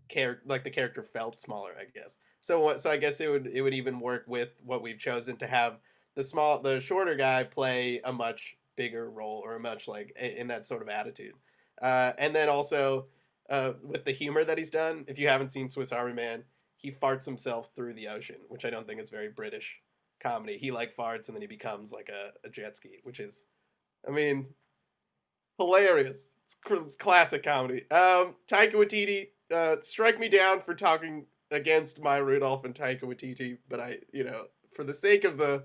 character, like the character felt smaller, I guess. So I guess it would even work with what we've chosen to have the shorter guy play a much bigger role, or a much like in that sort of attitude. And then also with the humor that he's done, if you haven't seen Swiss Army Man, he farts himself through the ocean, which I don't think is very British comedy. He like farts and then he becomes like a jet ski, which is, I mean, hilarious. It's classic comedy. Taika Waititi, strike me down for talking against Maya Rudolph and Taika Waititi, but for the sake of the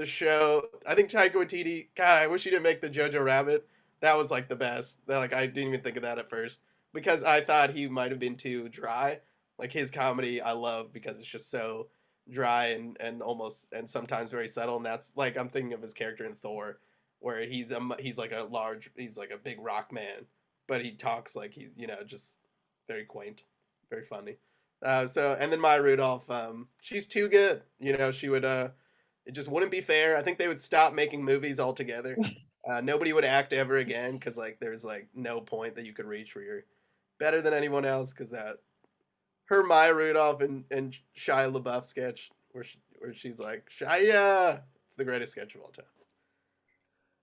show, I think Taika Waititi. God, I wish he didn't make the Jojo Rabbit. That was like the best. Like I didn't even think of that at first because I thought he might have been too dry. Like his comedy, I love because it's just so dry and almost and sometimes very subtle. And that's like I'm thinking of his character in Thor, where he's like he's like a big rock man, but he talks like he's just very quaint, very funny. And then Maya Rudolph, she's too good. She would it just wouldn't be fair. I think they would stop making movies altogether. Nobody would act ever again because like there's like no point that you could reach where you're better than anyone else, because that her Maya Rudolph and Shia LaBeouf sketch where she's like Shia, it's the greatest sketch of all time.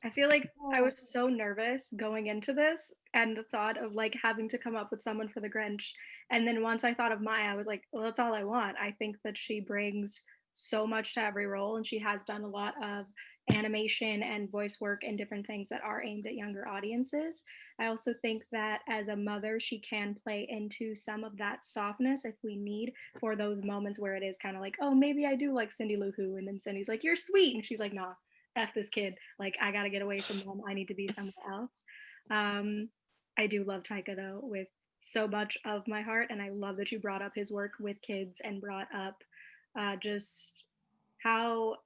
I feel like I was so nervous going into this, and the thought of like having to come up with someone for the Grinch. And then once I thought of Maya, I was like, well, that's all I want. I think that she brings so much to every role, and she has done a lot of animation and voice work and different things that are aimed at younger audiences. I also think that as a mother, she can play into some of that softness if we need, for those moments where it is kind of like, oh, maybe I do like Cindy Lou Who, and then Cindy's like, you're sweet, and she's like, nah, F this kid, like I gotta get away from them, I need to be somewhere else. I do love Taika though with so much of my heart, and I love that you brought up his work with kids and brought up just how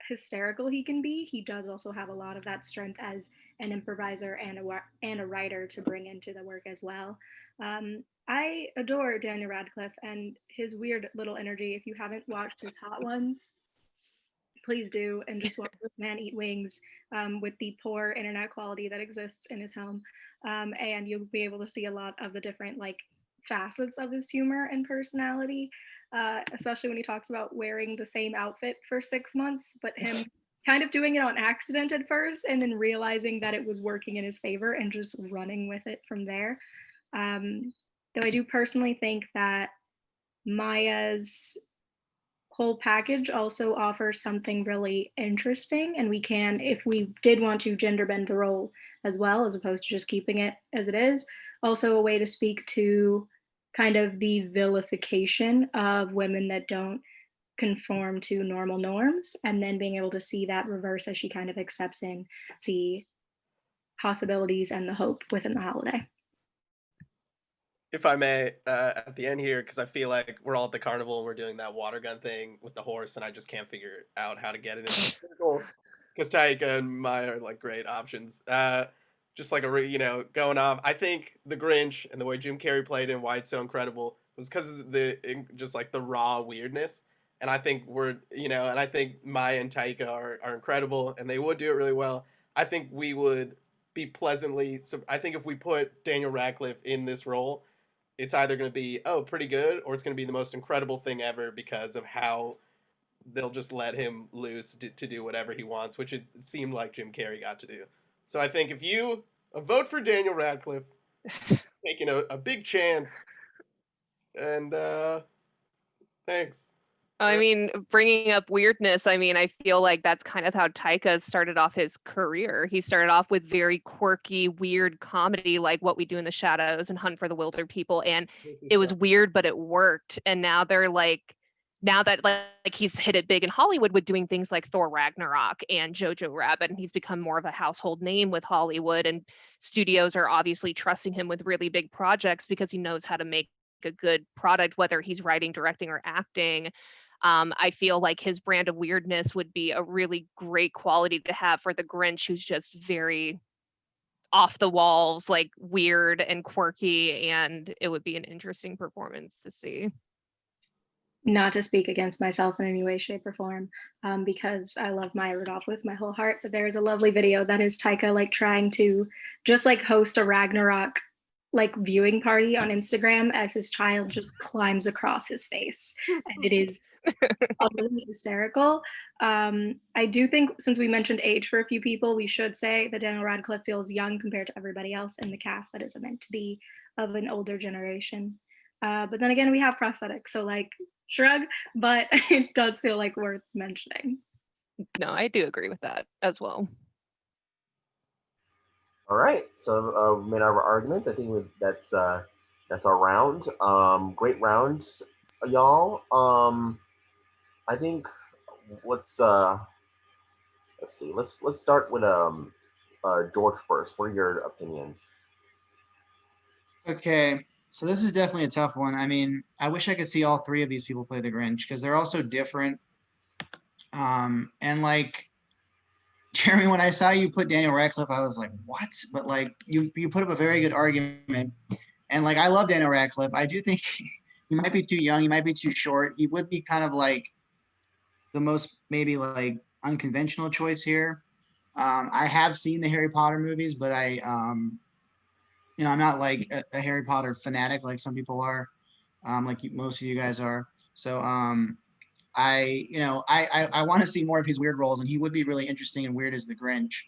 hysterical he can be. He does also have a lot of that strength as an improviser and a writer to bring into the work as well. I adore Daniel Radcliffe and his weird little energy. If you haven't watched his Hot Ones, please do, and just watch this man eat wings with the poor internet quality that exists in his home. And you'll be able to see a lot of the different like facets of his humor and personality, especially when he talks about wearing the same outfit for 6 months, but him kind of doing it on accident at first and then realizing that it was working in his favor and just running with it from there. Though I do personally think that Maya's whole package also offers something really interesting, and we can, if we did want to gender bend the role as well, as opposed to just keeping it as it is, also a way to speak to kind of the vilification of women that don't conform to normal norms, and then being able to see that reverse as she kind of accepts in the possibilities and the hope within the holiday. If I may, at the end here, because I feel like we're all at the carnival and we're doing that water gun thing with the horse, and I just can't figure out how to get it in the circle. Because Taika and Maya are like great options. Just like going off. I think the Grinch and the way Jim Carrey played it and why it's so incredible was because of just like the raw weirdness. And I think and I think Maya and Taika are incredible, and they would do it really well. I think we would be pleasantly. I think if we put Daniel Radcliffe in this role, it's either going to be pretty good, or it's going to be the most incredible thing ever because of how they'll just let him loose to do whatever he wants, which it seemed like Jim Carrey got to do. So I think if you vote for Daniel Radcliffe, taking a big chance, and thanks. I mean, bringing up weirdness, I mean, I feel like that's kind of how Taika started off his career. He started off with very quirky, weird comedy like What We Do in the Shadows and Hunt for the Wilder People, and it was weird, but it worked. And now they're like, now that like he's hit it big in Hollywood with doing things like Thor Ragnarok and Jojo Rabbit, and he's become more of a household name with Hollywood, and studios are obviously trusting him with really big projects because he knows how to make a good product, whether he's writing, directing, or acting. I feel like his brand of weirdness would be a really great quality to have for the Grinch, who's just very off the walls, like weird and quirky, and it would be an interesting performance to see. Not to speak against myself in any way, shape, or form, because I love Maya Rudolph with my whole heart, but there is a lovely video that is Taika like trying to just like host a Ragnarok like viewing party on Instagram as his child just climbs across his face, and it is utterly hysterical. I do think, since we mentioned age for a few people, we should say that Daniel Radcliffe feels young compared to everybody else in the cast that is meant to be of an older generation. But then again, we have prosthetics, so like shrug, but it does feel like worth mentioning. No, I do agree with that as well. All right, so we made our arguments. I think that's our round. Great round, y'all. I think let's see. Let's start with George first. What are your opinions? Okay, so this is definitely a tough one. I mean, I wish I could see all three of these people play the Grinch because they're all so different. And like Jeremy, when I saw you put Daniel Radcliffe, I was like, what? But like you put up a very good argument. And like I love Daniel Radcliffe. I do think he might be too young, he might be too short. He would be kind of like the most maybe like unconventional choice here. I have seen the Harry Potter movies, but I'm not like a Harry Potter fanatic like some people are, like most of you guys are. So I want to see more of his weird roles, and he would be really interesting and weird as the Grinch.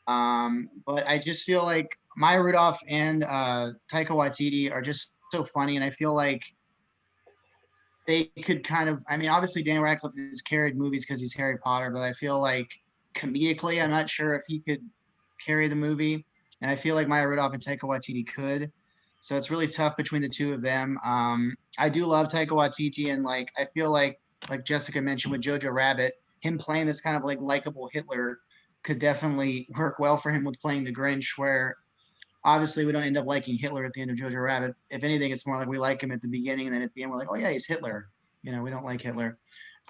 But I just feel like Maya Rudolph and Taika Waititi are just so funny, and I feel like they could kind of, I mean, obviously Daniel Radcliffe has carried movies because he's Harry Potter, but I feel like comedically, I'm not sure if he could carry the movie. And I feel like Maya Rudolph and Taika Waititi could. So it's really tough between the two of them. I do love Taika Waititi, and like I feel like Jessica mentioned with Jojo Rabbit, him playing this kind of like likable Hitler could definitely work well for him with playing the Grinch, where obviously we don't end up liking Hitler at the end of Jojo Rabbit. If anything, it's more like we like him at the beginning, and then at the end we're like, oh yeah, he's Hitler. You know, we don't like Hitler.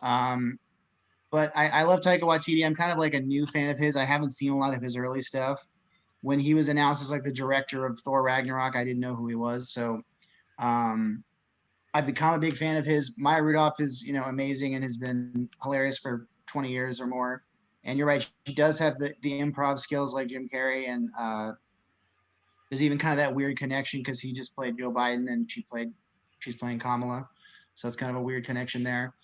But I love Taika Waititi. I'm kind of like a new fan of his. I haven't seen a lot of his early stuff. When he was announced as like the director of Thor Ragnarok, I didn't know who he was. So I've become a big fan of his. Maya Rudolph is, you know, amazing and has been hilarious for 20 years or more. And you're right, she does have the improv skills like Jim Carrey, and there's even kind of that weird connection because he just played Joe Biden and she's playing Kamala. So it's kind of a weird connection there.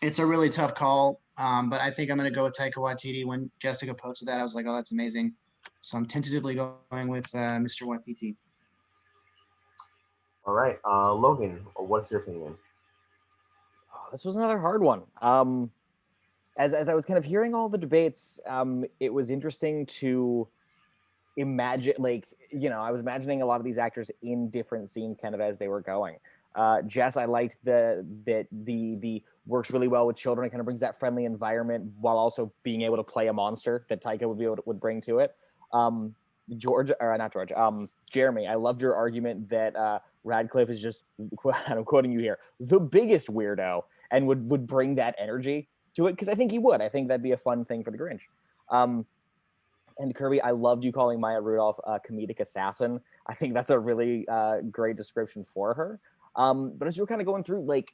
It's a really tough call, but I think I'm going to go with Taika Waititi. When Jessica posted that, I was like, oh, that's amazing. So I'm tentatively going with Mr. Waititi. All right, Logan, what's your opinion? Oh, this was another hard one. As I was kind of hearing all the debates, it was interesting to imagine, like, you know, I was imagining a lot of these actors in different scenes kind of as they were going. Jess, I liked the works really well with children. It kind of brings that friendly environment while also being able to play a monster that Taika would bring to it. Jeremy, I loved your argument that Radcliffe is just, I'm quoting you here, the biggest weirdo, and would bring that energy to it, because I think he would. I think that'd be a fun thing for the Grinch. And Kirby, I loved you calling Maya Rudolph a comedic assassin. I think that's a really great description for her. But as you were kind of going through, like,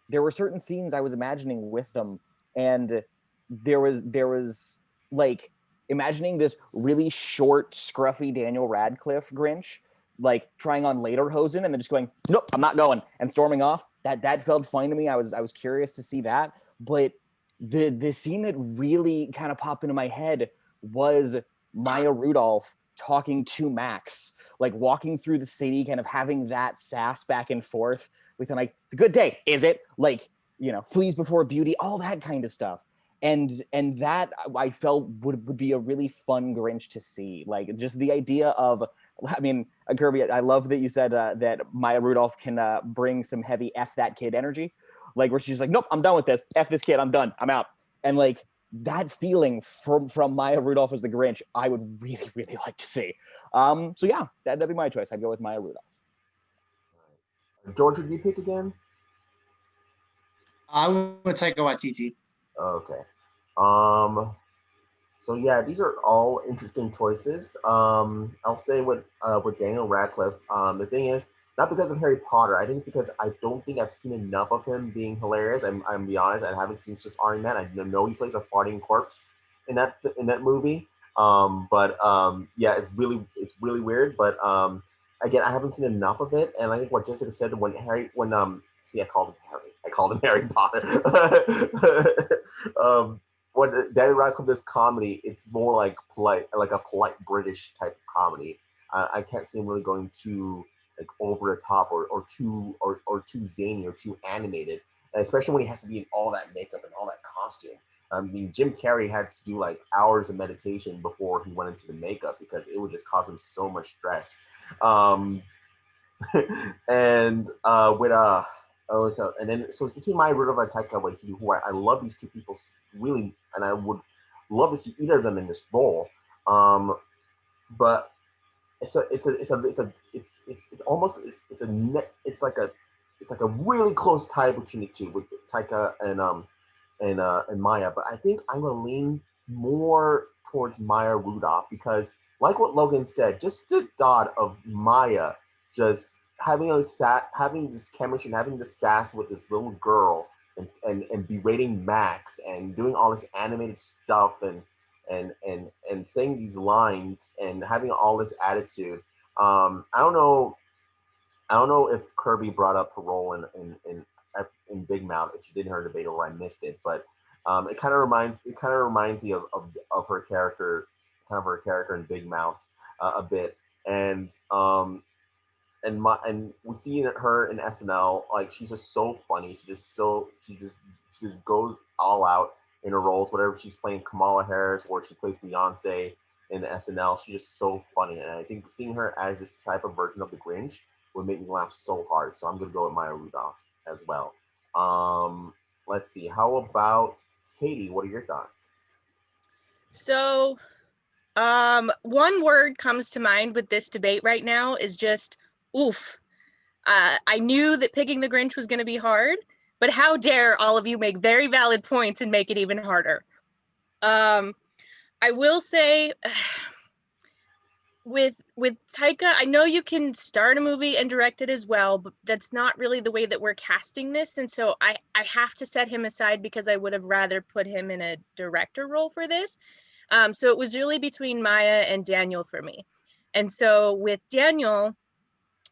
there were certain scenes I was imagining with them, and there was like imagining this really short, scruffy Daniel Radcliffe Grinch, like trying on lederhosen and then just going, nope, I'm not going, and storming off. That felt fine to me. I was curious to see that, but the scene that really kind of popped into my head was Maya Rudolph talking to Max, like walking through the city, kind of having that sass back and forth with him, like, it's a good day, is it? Like, you know, fleas before beauty, all that kind of stuff. And that I felt would be a really fun Grinch to see. Like, just the idea of, I mean, Kirby, I love that you said that Maya Rudolph can bring some heavy F that kid energy, like where she's like, nope, I'm done with this. F this kid, I'm done, I'm out. And like, that feeling from Maya Rudolph as the Grinch, I would really, really like to see. So yeah, that'd be my choice. I'd go with Maya Rudolph. George, would you pick again? I would take a Waititi. Okay. So yeah, these are all interesting choices. I'll say with Daniel Radcliffe. The thing is, not because of Harry Potter. I think it's because I don't think I've seen enough of him being hilarious. I'm be honest, I haven't seen Swiss Army Man. I know he plays a farting corpse in that movie. Yeah, it's really weird. But again, I haven't seen enough of it. And I think what Jessica said when I called him Harry. I called him Harry Potter. When Daniel Radcliffe does comedy, it's more like a polite British type of comedy. I can't see him really going too like over the top or too zany or too animated, especially when he has to be in all that makeup and all that costume. I mean, Jim Carrey had to do like hours of meditation before he went into the makeup because it would just cause him so much stress. And so it's between Maya Rudolph and Taika Waititi, who I love these two people really, and I would love to see either of them in this role. But it's like a really close tie between the two with Taika and Maya. But I think I'm gonna lean more towards Maya Rudolph because, like what Logan said, just the thought of Maya just having this chemistry and having this sass with this little girl and berating Max and doing all this animated stuff and saying these lines and having all this attitude. I don't know if Kirby brought up her role in Big Mouth, if she didn't hear the debate or I missed it, but it kind of reminds me of her character, kind of her character in Big Mouth a bit. And and we see her in SNL, like she's just so funny. She just goes all out in her roles. Whatever she's playing Kamala Harris or she plays Beyonce in SNL, she's just so funny. And I think seeing her as this type of version of the Grinch would make me laugh so hard. So I'm gonna go with Maya Rudolph as well. Let's see. How about Katie? What are your thoughts? So, one word comes to mind with this debate right now is just oof. I knew that picking the Grinch was going to be hard, but how dare all of you make very valid points and make it even harder. I will say, with Taika, I know you can start a movie and direct it as well, but that's not really the way that we're casting this, and so I have to set him aside because I would have rather put him in a director role for this. So it was really between Maya and Daniel for me. And so with Daniel,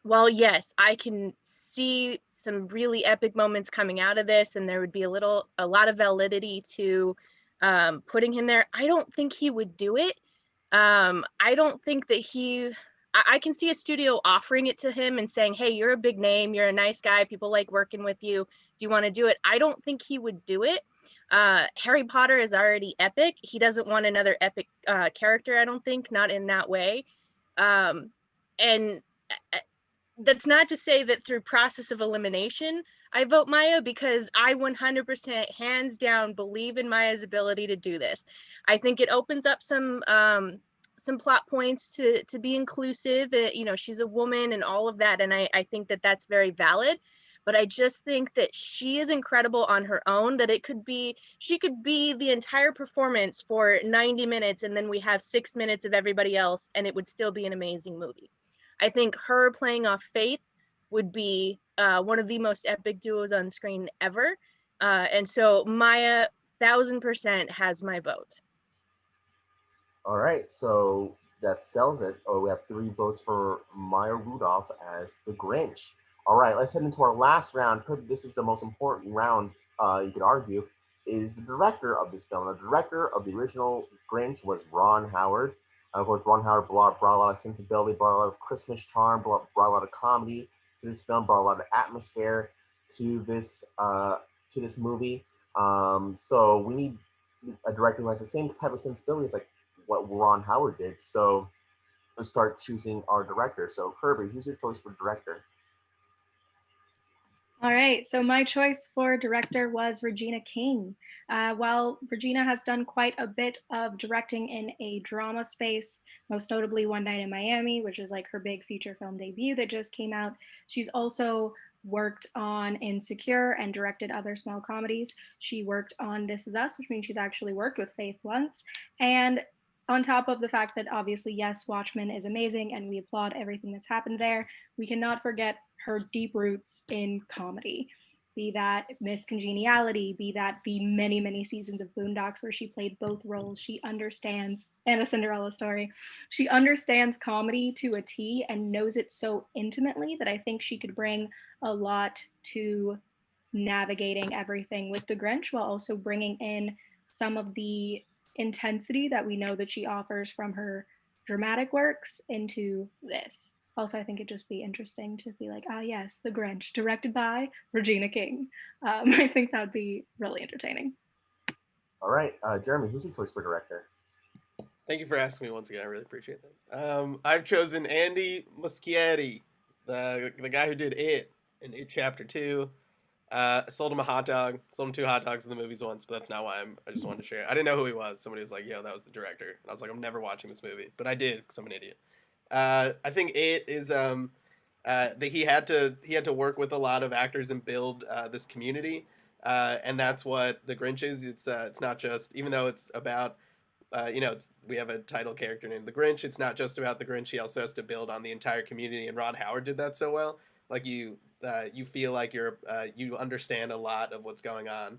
while yes, I can see some really epic moments coming out of this, and there would be a lot of validity to putting him there, I don't think he would do it. I don't think that I can see a studio offering it to him and saying, hey, you're a big name, you're a nice guy, people like working with you, do you want to do it? I don't think he would do it. Harry Potter is already epic. He doesn't want another epic character, I don't think, not in that way. And that's not to say that through process of elimination, I vote Maya, because I 100% hands down believe in Maya's ability to do this. I think it opens up some plot points to be inclusive. You know, she's a woman and all of that, and I think that that's very valid. But I just think that she is incredible on her own, that she could be the entire performance for 90 minutes, and then we have 6 minutes of everybody else, and it would still be an amazing movie. I think her playing off Faith would be one of the most epic duos on screen ever. And so Maya, 1000% has my vote. All right, so that sells it. Oh, we have 3 votes for Maya Rudolph as the Grinch. All right, let's head into our last round. This is the most important round, you could argue, is the director of this film. The director of the original Grinch was Ron Howard. Of course, Ron Howard brought a lot of sensibility, brought a lot of Christmas charm, brought a lot of comedy to this film, brought a lot of atmosphere to this movie. So we need a director who has the same type of sensibilities like what Ron Howard did. So let's start choosing our director. So Kirby, who's your choice for director? All right, so my choice for director was Regina King. While Regina has done quite a bit of directing in a drama space, most notably One Night in Miami, which is like her big feature film debut that just came out, she's also worked on Insecure and directed other small comedies. She worked on This Is Us, which means she's actually worked with Faith once. And on top of the fact that obviously, yes, Watchmen is amazing and we applaud everything that's happened there, we cannot forget her deep roots in comedy. Be that Miss Congeniality, be that the many, many seasons of Boondocks where she played both roles. She understands, and A Cinderella Story, she understands comedy to a T and knows it so intimately that I think she could bring a lot to navigating everything with the Grinch while also bringing in some of the intensity that we know that she offers from her dramatic works into this. Also, I think it'd just be interesting to be like, ah, yes, The Grinch, directed by Regina King. I think that'd be really entertaining. All right, Jeremy, who's your choice for director? Thank you for asking me once again. I really appreciate that. I've chosen Andy Muschietti, the guy who did It in It Chapter 2. Sold him a hot dog. Sold him 2 hot dogs in the movies once, but that's not why I just wanted to share. I didn't know who he was. Somebody was like, yo, that was the director. And I was like, I'm never watching this movie. But I did because I'm an idiot. I think It is that he had to work with a lot of actors and build this community, and that's what the Grinch is. It's not just, even though it's about we have a title character named the Grinch. It's not just about the Grinch. He also has to build on the entire community, and Ron Howard did that so well. Like you feel like you understand a lot of what's going on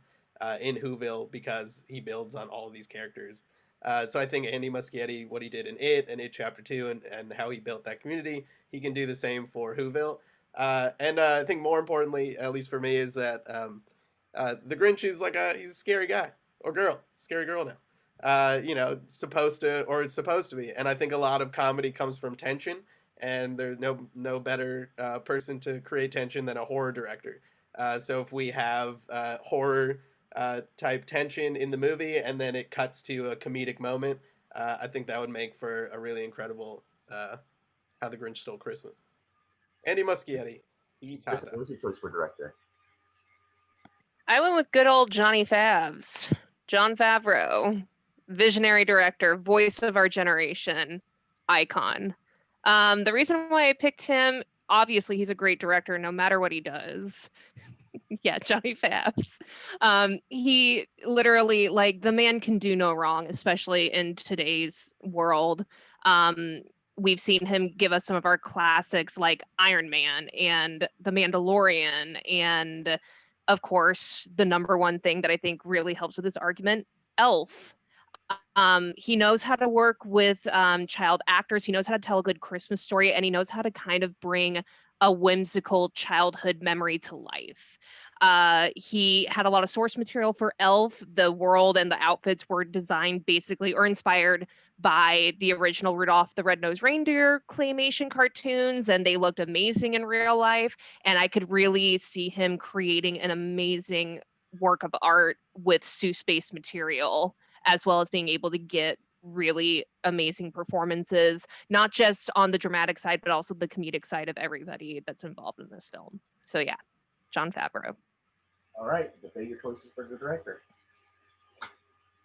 in Whoville because he builds on all of these characters. So I think Andy Muschietti, what he did in It and It Chapter 2 and how he built that community, he can do the same for Whoville. And I think more importantly, at least for me, is that the Grinch is he's a scary guy or girl, scary girl now. It's supposed to be. And I think a lot of comedy comes from tension. and there's no better person to create tension than a horror director. So if we have horror type tension in the movie, and then it cuts to a comedic moment, I think that would make for a really incredible How the Grinch Stole Christmas. Andy Muschietti. Kristen, what was your choice for director? I went with good old Johnny Favs. Jon Favreau, visionary director, voice of our generation, icon. The reason why I picked him, obviously he's a great director no matter what he does. Yeah, Johnny Favs. He literally, like, the man can do no wrong, especially in today's world. We've seen him give us some of our classics like Iron Man and The Mandalorian, and of course, the number one thing that I think really helps with this argument, Elf. He knows how to work with child actors. He knows how to tell a good Christmas story, and he knows how to kind of bring a whimsical childhood memory to life. He had a lot of source material for Elf. The world and the outfits were designed basically or inspired by the original Rudolph the Red-Nosed Reindeer claymation cartoons, and they looked amazing in real life. And I could really see him creating an amazing work of art with Seuss-based material, as well as being able to get really amazing performances, not just on the dramatic side, but also the comedic side of everybody that's involved in this film. So yeah, Jon Favreau. All right, debate your choices for the director.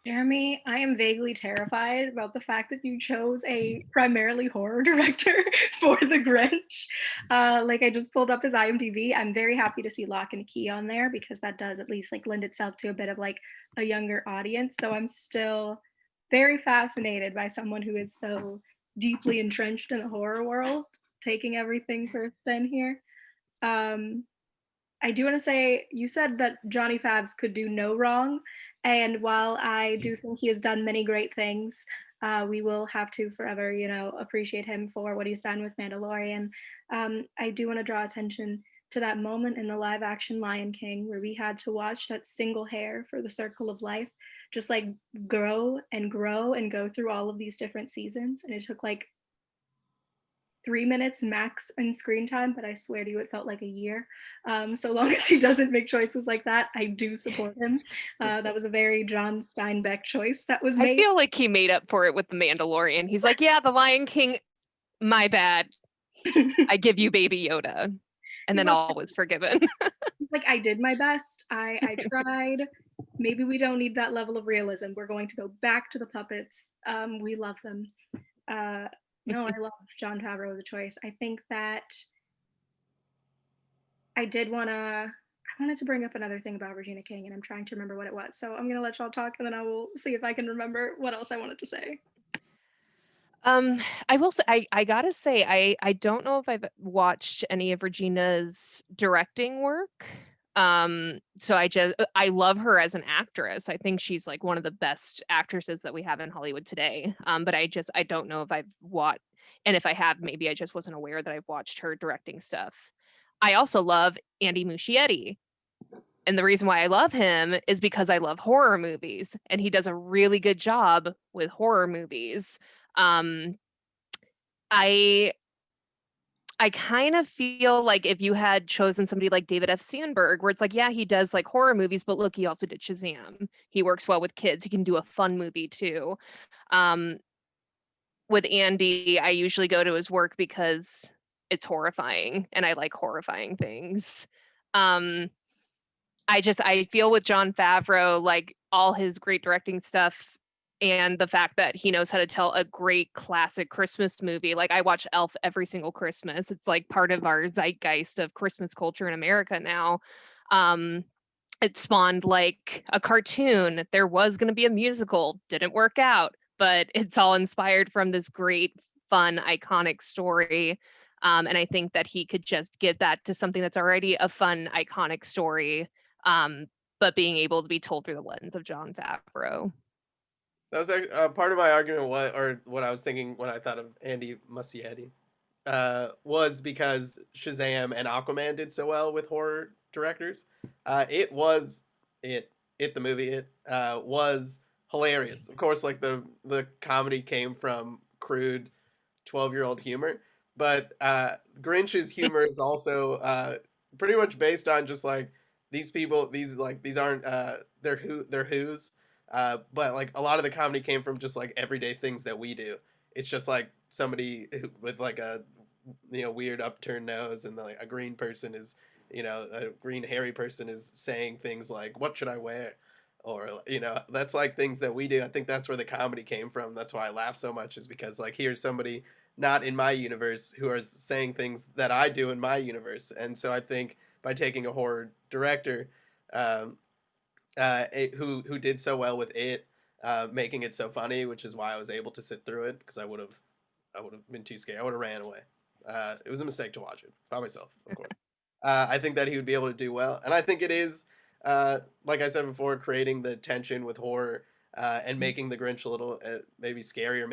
Jeremy, I am vaguely terrified about the fact that you chose a primarily horror director for The Grinch. Like, I just pulled up his IMDb. I'm very happy to see Lock and Key on there because that does at least like lend itself to a bit of like a younger audience. So I'm still very fascinated by someone who is so deeply entrenched in the horror world, taking everything for a spin here. I do want to say, you said that Johnny Favs could do no wrong. And while I do think he has done many great things, we will have to forever, appreciate him for what he's done with Mandalorian. I do want to draw attention to that moment in the live action Lion King where we had to watch that single hair for the circle of life just like grow and grow and go through all of these different seasons. And it took like 3 minutes max in screen time, but I swear to you, it felt like a year. So long as he doesn't make choices like that, I do support him. That was a very John Steinbeck choice that was made. I feel like he made up for it with The Mandalorian. He's like, yeah, The Lion King, my bad. I give you Baby Yoda. And then all was forgiven. Like, I did my best. I tried. Maybe we don't need that level of realism. We're going to go back to the puppets. We love them. No, I love Jon Favreau as a choice. I think that I wanted to bring up another thing about Regina King, and I'm trying to remember what it was. So I'm going to let y'all talk, and then I will see if I can remember what else I wanted to say. I will say, I gotta say, I don't know if I've watched any of Regina's directing work. So I love her as an actress. I think she's like one of the best actresses that we have in Hollywood today. But I don't know if I've watched, and if I have, maybe I just wasn't aware that I've watched her directing stuff. I also love Andy Muschietti. And the reason why I love him is because I love horror movies, and he does a really good job with horror movies. I kind of feel like if you had chosen somebody like David F. Sandberg, where it's like, yeah, he does like horror movies, but look, he also did Shazam. He works well with kids. He can do a fun movie too. With Andy, I usually go to his work because it's horrifying, and I like horrifying things. I feel with Jon Favreau, like all his great directing stuff, and the fact that he knows how to tell a great classic Christmas movie. Like, I watch Elf every single Christmas. It's like part of our zeitgeist of Christmas culture in America now. It spawned like a cartoon. There was going to be a musical, didn't work out, but it's all inspired from this great, fun, iconic story. And I think that he could just give that to something that's already a fun, iconic story, but being able to be told through the lens of Jon Favreau. That was part of my argument, what I was thinking when I thought of Andy Muschietti, was because Shazam and Aquaman did so well with horror directors. The movie was hilarious. Of course, like the comedy came from crude 12-year-old humor, but Grinch's humor is also pretty much based on just like these people. These aren't they're who's. But like a lot of the comedy came from just like everyday things that we do. It's just like somebody with like a weird upturned nose, and like a green person is a green hairy person is saying things like, what should I wear, or that's like things that we do. I think that's where the comedy came from. That's why I laugh so much, is because like here's somebody not in my universe who are saying things that I do in my universe. And so I think by taking a horror director um, who did so well with it, making it so funny, which is why I was able to sit through it, because I would have been too scared. I would have ran away. It was a mistake to watch it by myself, of course. I think that he would be able to do well, and I think it is, like I said before, creating the tension with horror and making the Grinch a little maybe scarier,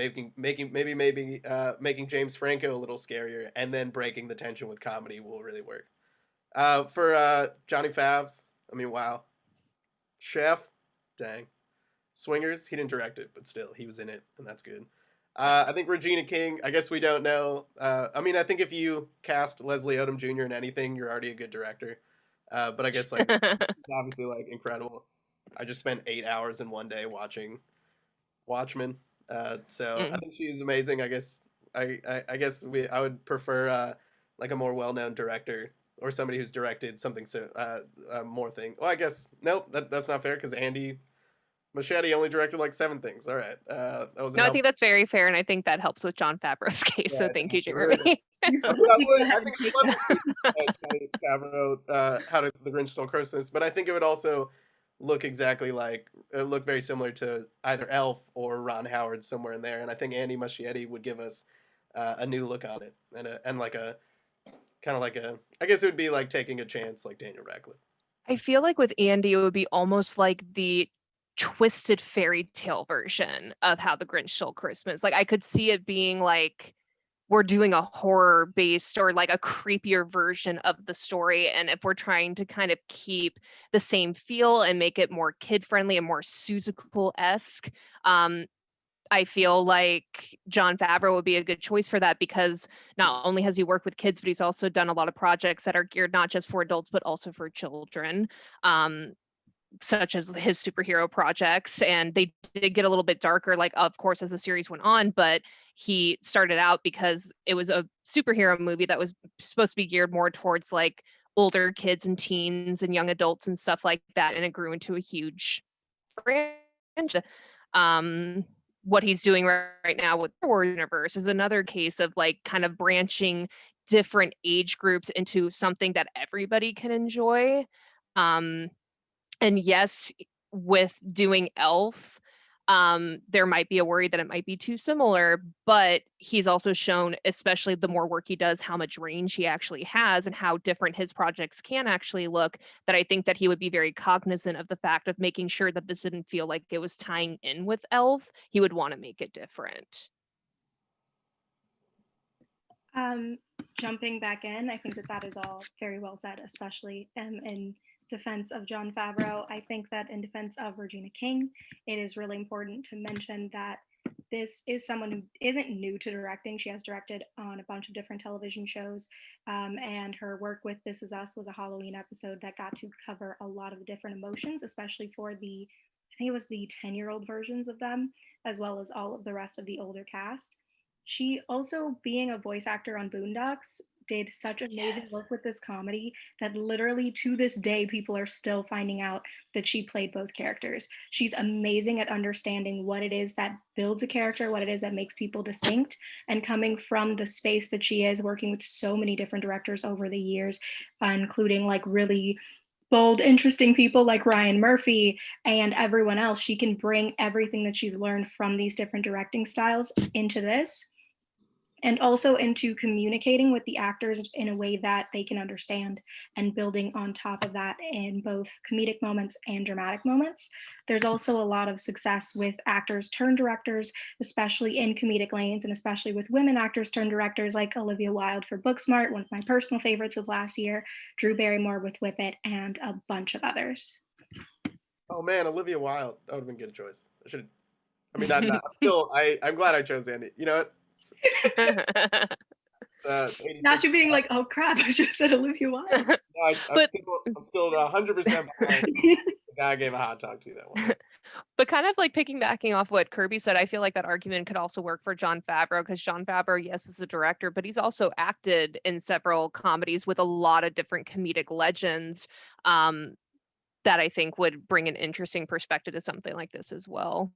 making James Franco a little scarier, and then breaking the tension with comedy will really work. For Johnny Favs, I mean, wow, Chef, dang, Swingers, he didn't direct it, but still, he was in it, and that's good. I think Regina King, I guess we don't know. I mean, I think if you cast Leslie Odom Jr. in anything, you're already a good director. But I guess like obviously like incredible. I just spent 8 hours in one day watching Watchmen. So I think she's amazing. I guess I would prefer like a more well-known director, or somebody who's directed something so more thing. Well, I guess nope, that's not fair, because Andy Muschietti only directed like 7 things. All right, that was No, I think that's very fair, and I think that helps with John Favreau's case. So thank you, Jeremy. I think I'd love to see Johnny Favreau, How did the Grinch Stole Christmas, but I think it would also look exactly like look very similar to either Elf or Ron Howard, somewhere in there. And I think Andy Muschietti would give us a new look on it, and like a kind of like a, I guess it would be like taking a chance, like Daniel Radcliffe. I feel like with Andy, it would be almost like the twisted fairy tale version of How the Grinch Stole Christmas. Like I could see it being like we're doing a horror based or like a creepier version of the story. And if we're trying to kind of keep the same feel and make it more kid friendly and more Seussical-esque, I feel like Jon Favreau would be a good choice for that, because not only has he worked with kids, but he's also done a lot of projects that are geared not just for adults, but also for children. Such as his superhero projects, and they did get a little bit darker, like of course as the series went on, but he started out because it was a superhero movie that was supposed to be geared more towards like older kids and teens and young adults and stuff like that, and it grew into a huge franchise. What he's doing right now with the War Universe is another case of like kind of branching different age groups into something that everybody can enjoy. And yes, with doing Elf, there might be a worry that it might be too similar, but he's also shown, especially the more work he does, how much range he actually has and how different his projects can actually look, that I think that he would be very cognizant of the fact of making sure that this didn't feel like it was tying in with Elf. He would want to make it different. Jumping back in, I think that is all very well said, especially in defense of Jon Favreau. I think that in defense of Regina King, it is really important to mention that this is someone who isn't new to directing. She has directed on a bunch of different television shows, and her work with This Is Us was a Halloween episode that got to cover a lot of different emotions, especially for I think it was the 10-year-old versions of them, as well as all of the rest of the older cast. She also, being a voice actor on Boondocks, did such amazing work with this comedy that literally to this day people are still finding out that she played both characters. She's amazing at understanding what it is that builds a character, what it is that makes people distinct, and coming from the space that she is, working with so many different directors over the years, including like really bold, interesting people like Ryan Murphy and everyone else. She can bring everything that she's learned from these different directing styles into this, and also into communicating with the actors in a way that they can understand, and building on top of that in both comedic moments and dramatic moments. There's also a lot of success with actors turned directors, especially in comedic lanes, and especially with women actors turned directors like Olivia Wilde for Booksmart, one of my personal favorites of last year, Drew Barrymore with Whip It, and a bunch of others. Oh man, Olivia Wilde, that would have been a good choice. I'm glad I chose Andy. You know what? Not you being like, oh crap, I should have said Olivia Wilde. No, But- I'm still 100% behind the guy I gave a hot dog to that one. But kind of like backing off what Kirby said, I feel like that argument could also work for Jon Favreau, because Jon Favreau, yes, is a director, but he's also acted in several comedies with a lot of different comedic legends that I think would bring an interesting perspective to something like this as well.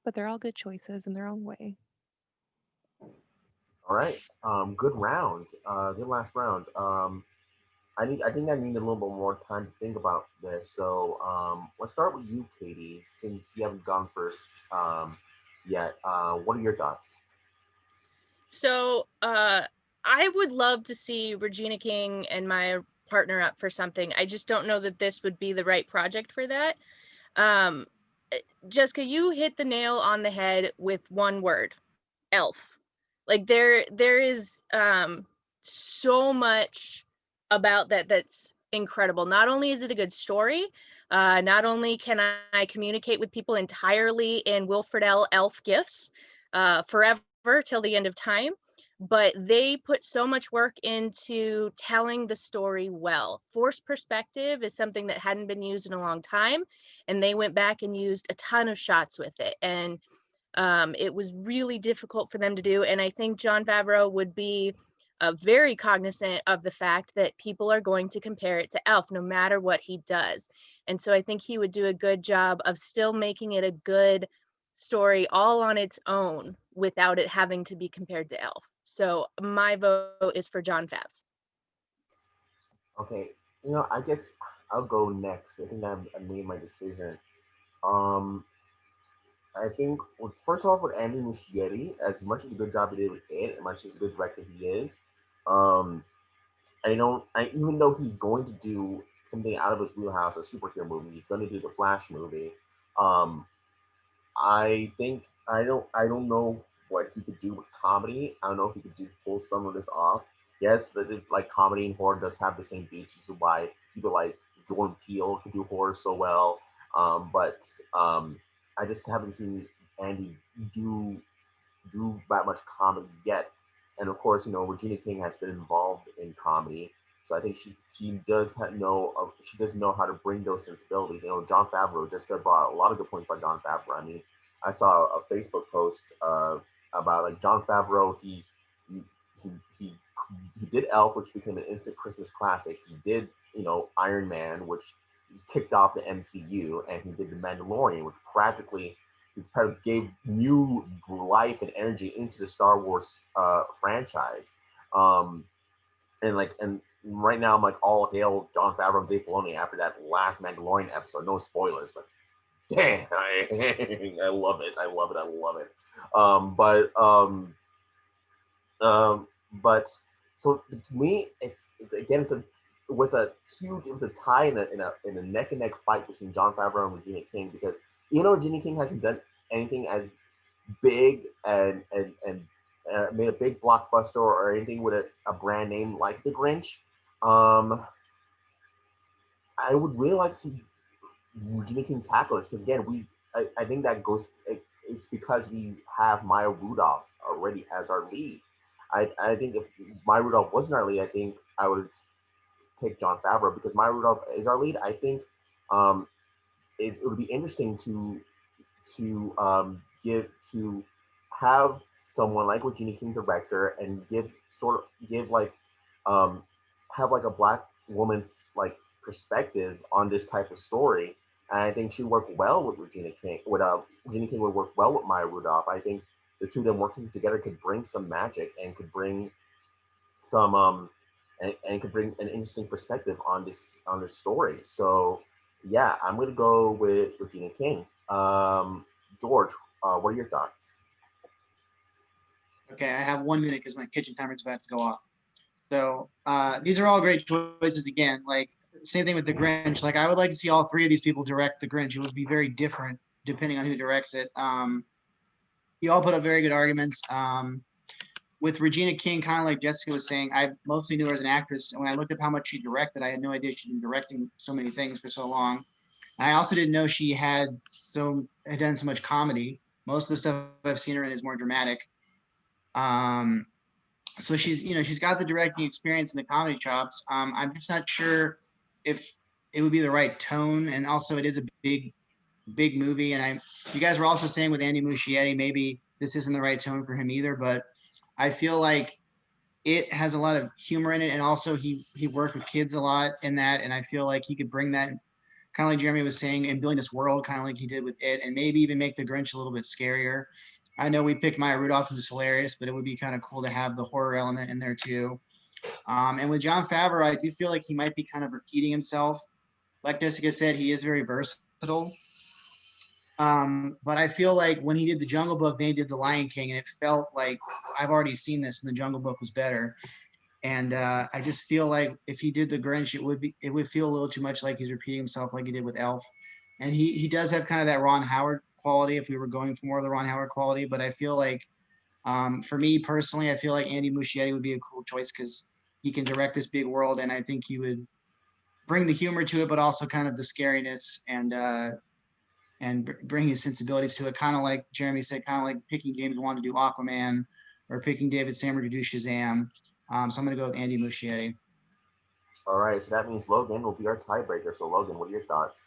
But they're all good choices in their own way. All right. Good round. Good last round. I think I need a little bit more time to think about this. So let's start with you, Katie, since you haven't gone first yet. What are your thoughts? So I would love to see Regina King and my partner up for something. I just don't know that this would be the right project for that. Jessica, you hit the nail on the head with one word: elf. Like there is so much about that that's incredible. Not only is it a good story, not only can I communicate with people entirely in Wilfred L. Elf gifts forever till the end of time, but they put so much work into telling the story well. Forced perspective is something that hadn't been used in a long time, and they went back and used a ton of shots with it. And it was really difficult for them to do. And I think Jon Favreau would be very cognizant of the fact that people are going to compare it to Elf no matter what he does. And so I think he would do a good job of still making it a good story all on its own without it having to be compared to Elf. So my vote is for Jon Favs. Okay, I guess I'll go next. I think I made my decision. I think, well, first off, with Andy Muschietti, as much as a good job he did with it, as much as a good director he is, even though he's going to do something out of his wheelhouse, a superhero movie, he's going to do the Flash movie. I think I don't know what he could do with comedy. I don't know if he could pull some of this off. Yes, like comedy and horror does have the same beats, which is why people like Jordan Peele could do horror so well. But I just haven't seen Andy do that much comedy yet. And of course, Regina King has been involved in comedy, so I think she does know how to bring those sensibilities. Jon Favreau just brought a lot of good points by Jon Favreau. I mean, I saw a Facebook post about like Jon Favreau. He did Elf, which became an instant Christmas classic. He did Iron Man, which kicked off the MCU, and he did The Mandalorian, which practically gave new life and energy into the Star Wars franchise. And right now I'm like, all hail Jon Favreau and Dave Filoni after that last Mandalorian episode. No spoilers, but damn, I love it. I love it. But so to me, it was a tie in a neck and neck fight between Jon Favreau and Regina King, because even though Regina King hasn't done anything as big and made a big blockbuster or anything with a brand name like The Grinch, I would really like to see Regina King tackle this, because again, I think that it's because we have Maya Rudolph already as our lead. I think if Maya Rudolph wasn't our lead, I think I would pick Jon Favreau, because Maya Rudolph is our lead. I think it would be interesting to have someone like Regina King director and have like a Black woman's like perspective on this type of story. And I think she worked well with Regina King. Regina King would work well with Maya Rudolph. I think the two of them working together could bring some magic and could bring some and could bring an interesting perspective on this story. So yeah, I'm gonna go with Regina King. George, what are your thoughts? Okay, I have 1 minute because my kitchen timer is about to go off. So these are all great choices. Again, like same thing with The Grinch. Like I would like to see all three of these people direct The Grinch. It would be very different depending on who directs it. You all put up very good arguments. With Regina King, kind of like Jessica was saying, I mostly knew her as an actress. And when I looked up how much she directed, I had no idea she'd been directing so many things for so long. And I also didn't know she had done so much comedy. Most of the stuff I've seen her in is more dramatic. So she's got the directing experience and the comedy chops. I'm just not sure if it would be the right tone, and also it is a big movie. And you guys were also saying with Andy Muschietti, maybe this isn't the right tone for him either, but I feel like it has a lot of humor in it, and also he worked with kids a lot in that, and I feel like he could bring that, kind of like Jeremy was saying, and building this world kind of like he did with it, and maybe even make the Grinch a little bit scarier. I know we picked Maya Rudolph, who's hilarious, but it would be kind of cool to have the horror element in there too. And with Jon Favreau, I do feel like he might be kind of repeating himself. Like Jessica said, he is very versatile. But I feel like when he did the Jungle Book, they did the Lion King, and it felt like I've already seen this, and the Jungle Book was better. And I just feel like if he did the Grinch, it would feel a little too much like he's repeating himself, like he did with Elf. And he does have kind of that Ron Howard quality if we were going for more of the Ron Howard quality. But I feel like for me personally, I feel like Andy Muschietti would be a cool choice because he can direct this big world, and I think he would bring the humor to it, but also kind of the scariness and bring his sensibilities to it. Kind of like Jeremy said, kind of like picking James Wan to do Aquaman or picking David Samberg to do Shazam. So I'm going to go with Andy Muschietti. All right, so that means Logan will be our tiebreaker. So Logan, what are your thoughts?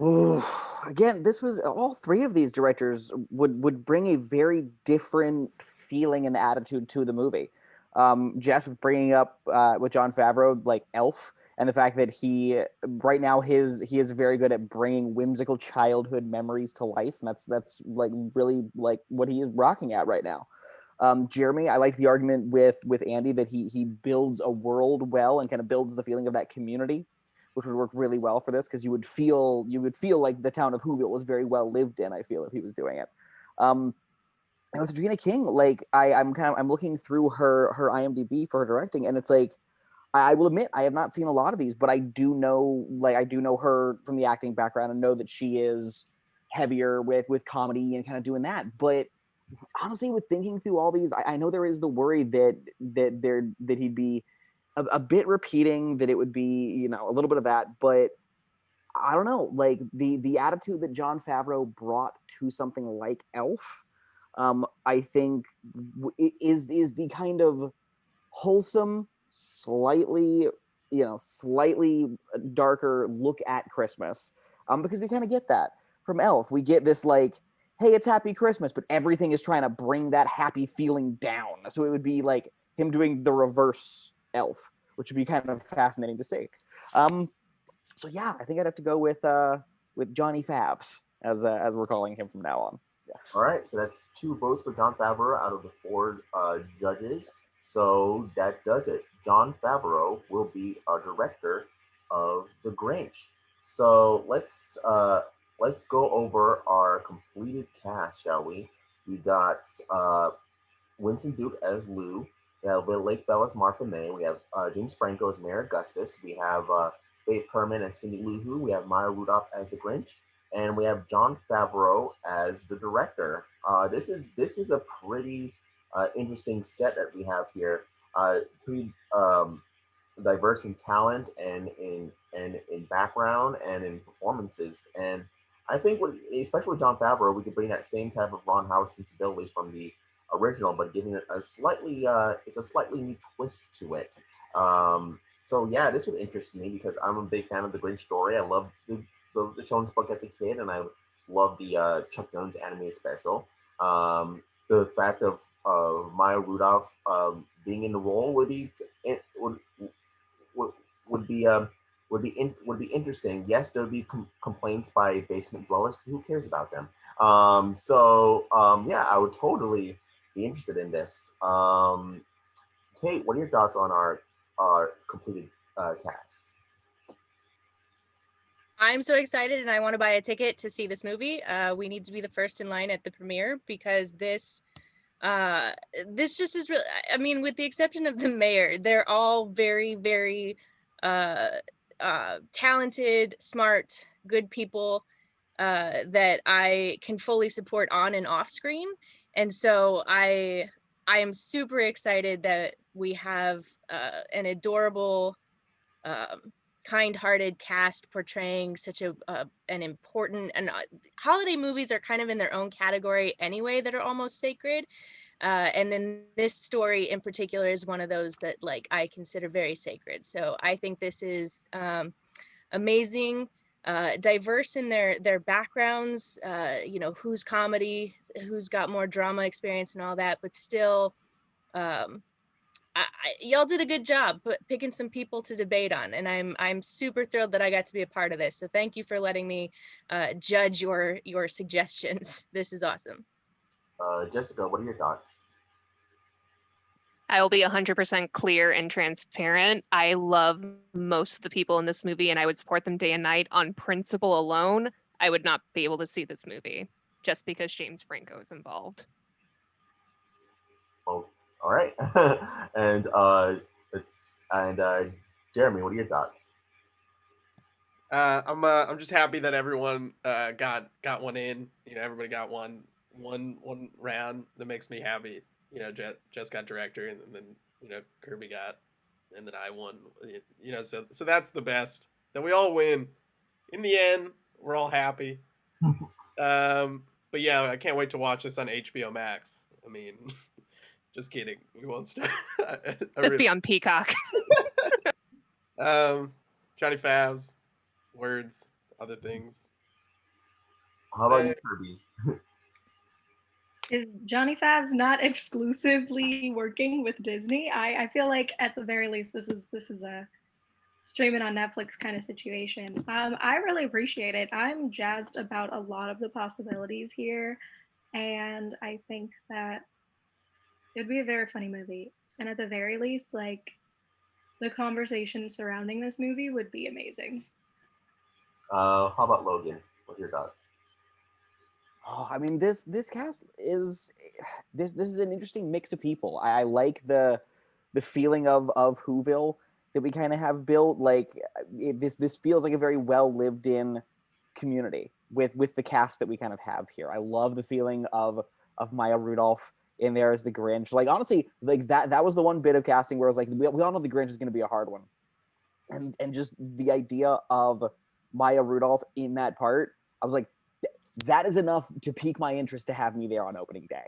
Ooh, again, this was all three of these directors would bring a very different feeling and attitude to the movie. Jess was bringing up with Jon Favreau like Elf, and the fact that he right now he is very good at bringing whimsical childhood memories to life, and that's like really like what he is rocking at right now. Jeremy, I like the argument with Andy that he builds a world well and kind of builds the feeling of that community, which would work really well for this because you would feel like the town of Whoville was very well lived in. I feel if he was doing it. And with Regina King, like I'm looking through her IMDb for her directing, and it's like I will admit I have not seen a lot of these, but I do know her from the acting background and know that she is heavier with comedy and kind of doing that. But honestly, with thinking through all these, I know there is the worry that he'd be a bit repeating, that it would be a little bit of that, but I don't know, like the attitude that Jon Favreau brought to something like Elf, I think is the kind of wholesome, slightly darker look at Christmas, because we kind of get that from Elf. We get this like, hey, it's happy Christmas, but everything is trying to bring that happy feeling down. So it would be like him doing the reverse Elf, which would be kind of fascinating to see. So yeah, I think I'd have to go with Johnny Favs as we're calling him from now on. Yeah. All right, so that's 2 votes for Jon Favreau out of the 4 judges. So that does it. Jon Favreau will be our director of The Grinch. So let's go over our completed cast, shall we? We got Winston Duke as Lou. We have Lake Bell as Martha May. We have James Franco as Mayor Augustus. We have Faith Herman as Cindy Lou Who. We have Maya Rudolph as the Grinch. And we have Jon Favreau as the director. This is a pretty interesting set that we have here. Pretty diverse in talent and in background and in performances. And I think, especially with Jon Favreau, we could bring that same type of Ron Howard sensibilities from the original, but giving it a slightly new twist to it. So yeah, this would interest me because I'm a big fan of the Grinch story. I love the children's book as a kid, and I love the Chuck Jones animated special. The fact of Maya Rudolph being in the role would be interesting. Yes, there would be complaints by basement dwellers. Who cares about them? Yeah, I would totally be interested in this. Kate, what are your thoughts on our completed cast? I'm so excited and I want to buy a ticket to see this movie. We need to be the first in line at the premiere because this just is really, I mean, with the exception of the mayor, they're all very, very talented, smart, good people that I can fully support on and off screen. And so I am super excited that we have an adorable, kind-hearted cast portraying such an important, and holiday movies are kind of in their own category anyway that are almost sacred. And then this story in particular is one of those that like I consider very sacred. So I think this is amazing, diverse in their backgrounds, you know, who's comedy, who's got more drama experience and all that, but still, y'all did a good job picking some people to debate on, and I'm super thrilled that I got to be a part of this. So thank you for letting me judge your suggestions. This is awesome. Jessica, what are your thoughts? I will be 100% clear and transparent. I love most of the people in this movie, and I would support them day and night. On principle alone, I would not be able to see this movie just because James Franco is involved. Oh, all right. and Jeremy, what are your thoughts? I'm just happy that everyone got one in. You know, everybody got one round. That makes me happy. You know, Jess got director, and then you know Kirby got, and then I won. You know, so that's the best. That we all win. In the end, we're all happy. But yeah, I can't wait to watch this on HBO Max. I mean, just kidding. We won't stop. Let's be on Peacock. Johnny Favs, words, other things. How about you, Kirby? Is Johnny Favs not exclusively working with Disney? I feel like at the very least this is a streaming on Netflix kind of situation. I really appreciate it. I'm jazzed about a lot of the possibilities here, and I think that it'd be a very funny movie. And at the very least, like the conversation surrounding this movie would be amazing. How about Logan? What are your thoughts? Oh, I mean, this cast is this is an interesting mix of people. I like the feeling of Whoville that we kind of have built. Like this feels like a very well lived in community with the cast that we kind of have here. I love the feeling of Maya Rudolph in there as the Grinch. Like honestly, like that was the one bit of casting where I was like, we all know the Grinch is going to be a hard one, and just the idea of Maya Rudolph in that part, I was like, that is enough to pique my interest to have me there on opening day.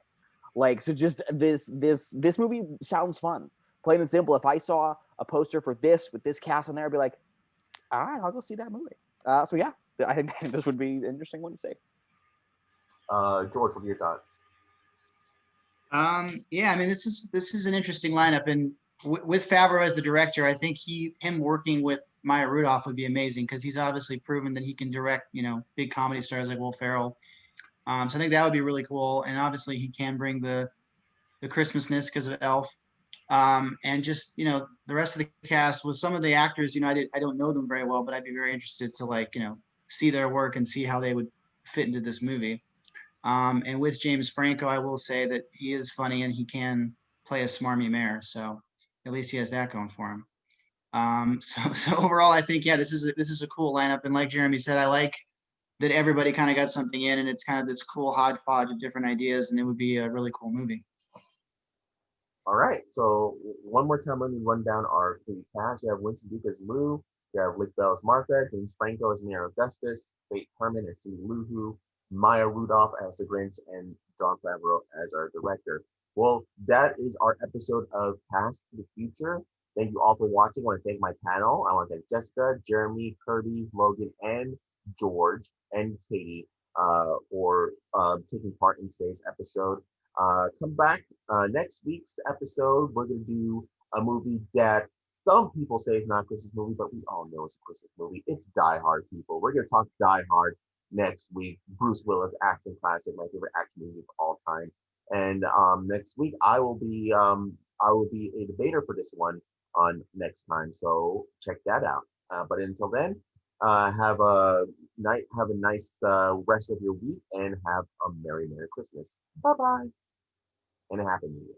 Like, so just this movie sounds fun. Plain and simple. If I saw a poster for this with this cast on there, I'd be like, all right, I'll go see that movie. So yeah, I think this would be an interesting one to see. George, what are your thoughts? Yeah, I mean, this is an interesting lineup, and with Favreau as the director, I think him working with Maya Rudolph would be amazing because he's obviously proven that he can direct, you know, big comedy stars like Will Ferrell. So I think that would be really cool, and obviously he can bring the Christmasness because of Elf, and just you know the rest of the cast with some of the actors. You know, I don't know them very well, but I'd be very interested to like you know see their work and see how they would fit into this movie. And with James Franco, I will say that he is funny and he can play a smarmy mayor. So at least he has that going for him. So overall, I think, yeah, this is a cool lineup. And like Jeremy said, I like that everybody kind of got something in and it's kind of this cool hodgepodge of different ideas and it would be a really cool movie. All right. So one more time, let me run down our cast. You have Winston Duke as Lou. You have Lick Bell as Martha. James Franco as Mayor Augustus. Faith Herman as Cindy Lou Who. Maya Rudolph as the Grinch, and Jon Favreau as our director. Well, that is our episode of Past the Future. Thank you all for watching. I want to thank my panel. I want to thank Jessica, Jeremy, Kirby, Logan, and George, and Cate for taking part in today's episode. Come back next week's episode. We're going to do a movie that some people say is not a Christmas movie, but we all know it's a Christmas movie. It's Die Hard, people. We're going to talk Die Hard next week. Bruce Willis action classic, my favorite action movie of all time. And next week I will be a debater for this one on next time. So check that out. But until then, have a nice rest of your week and have a Merry Christmas. Bye bye, and a Happy New Year.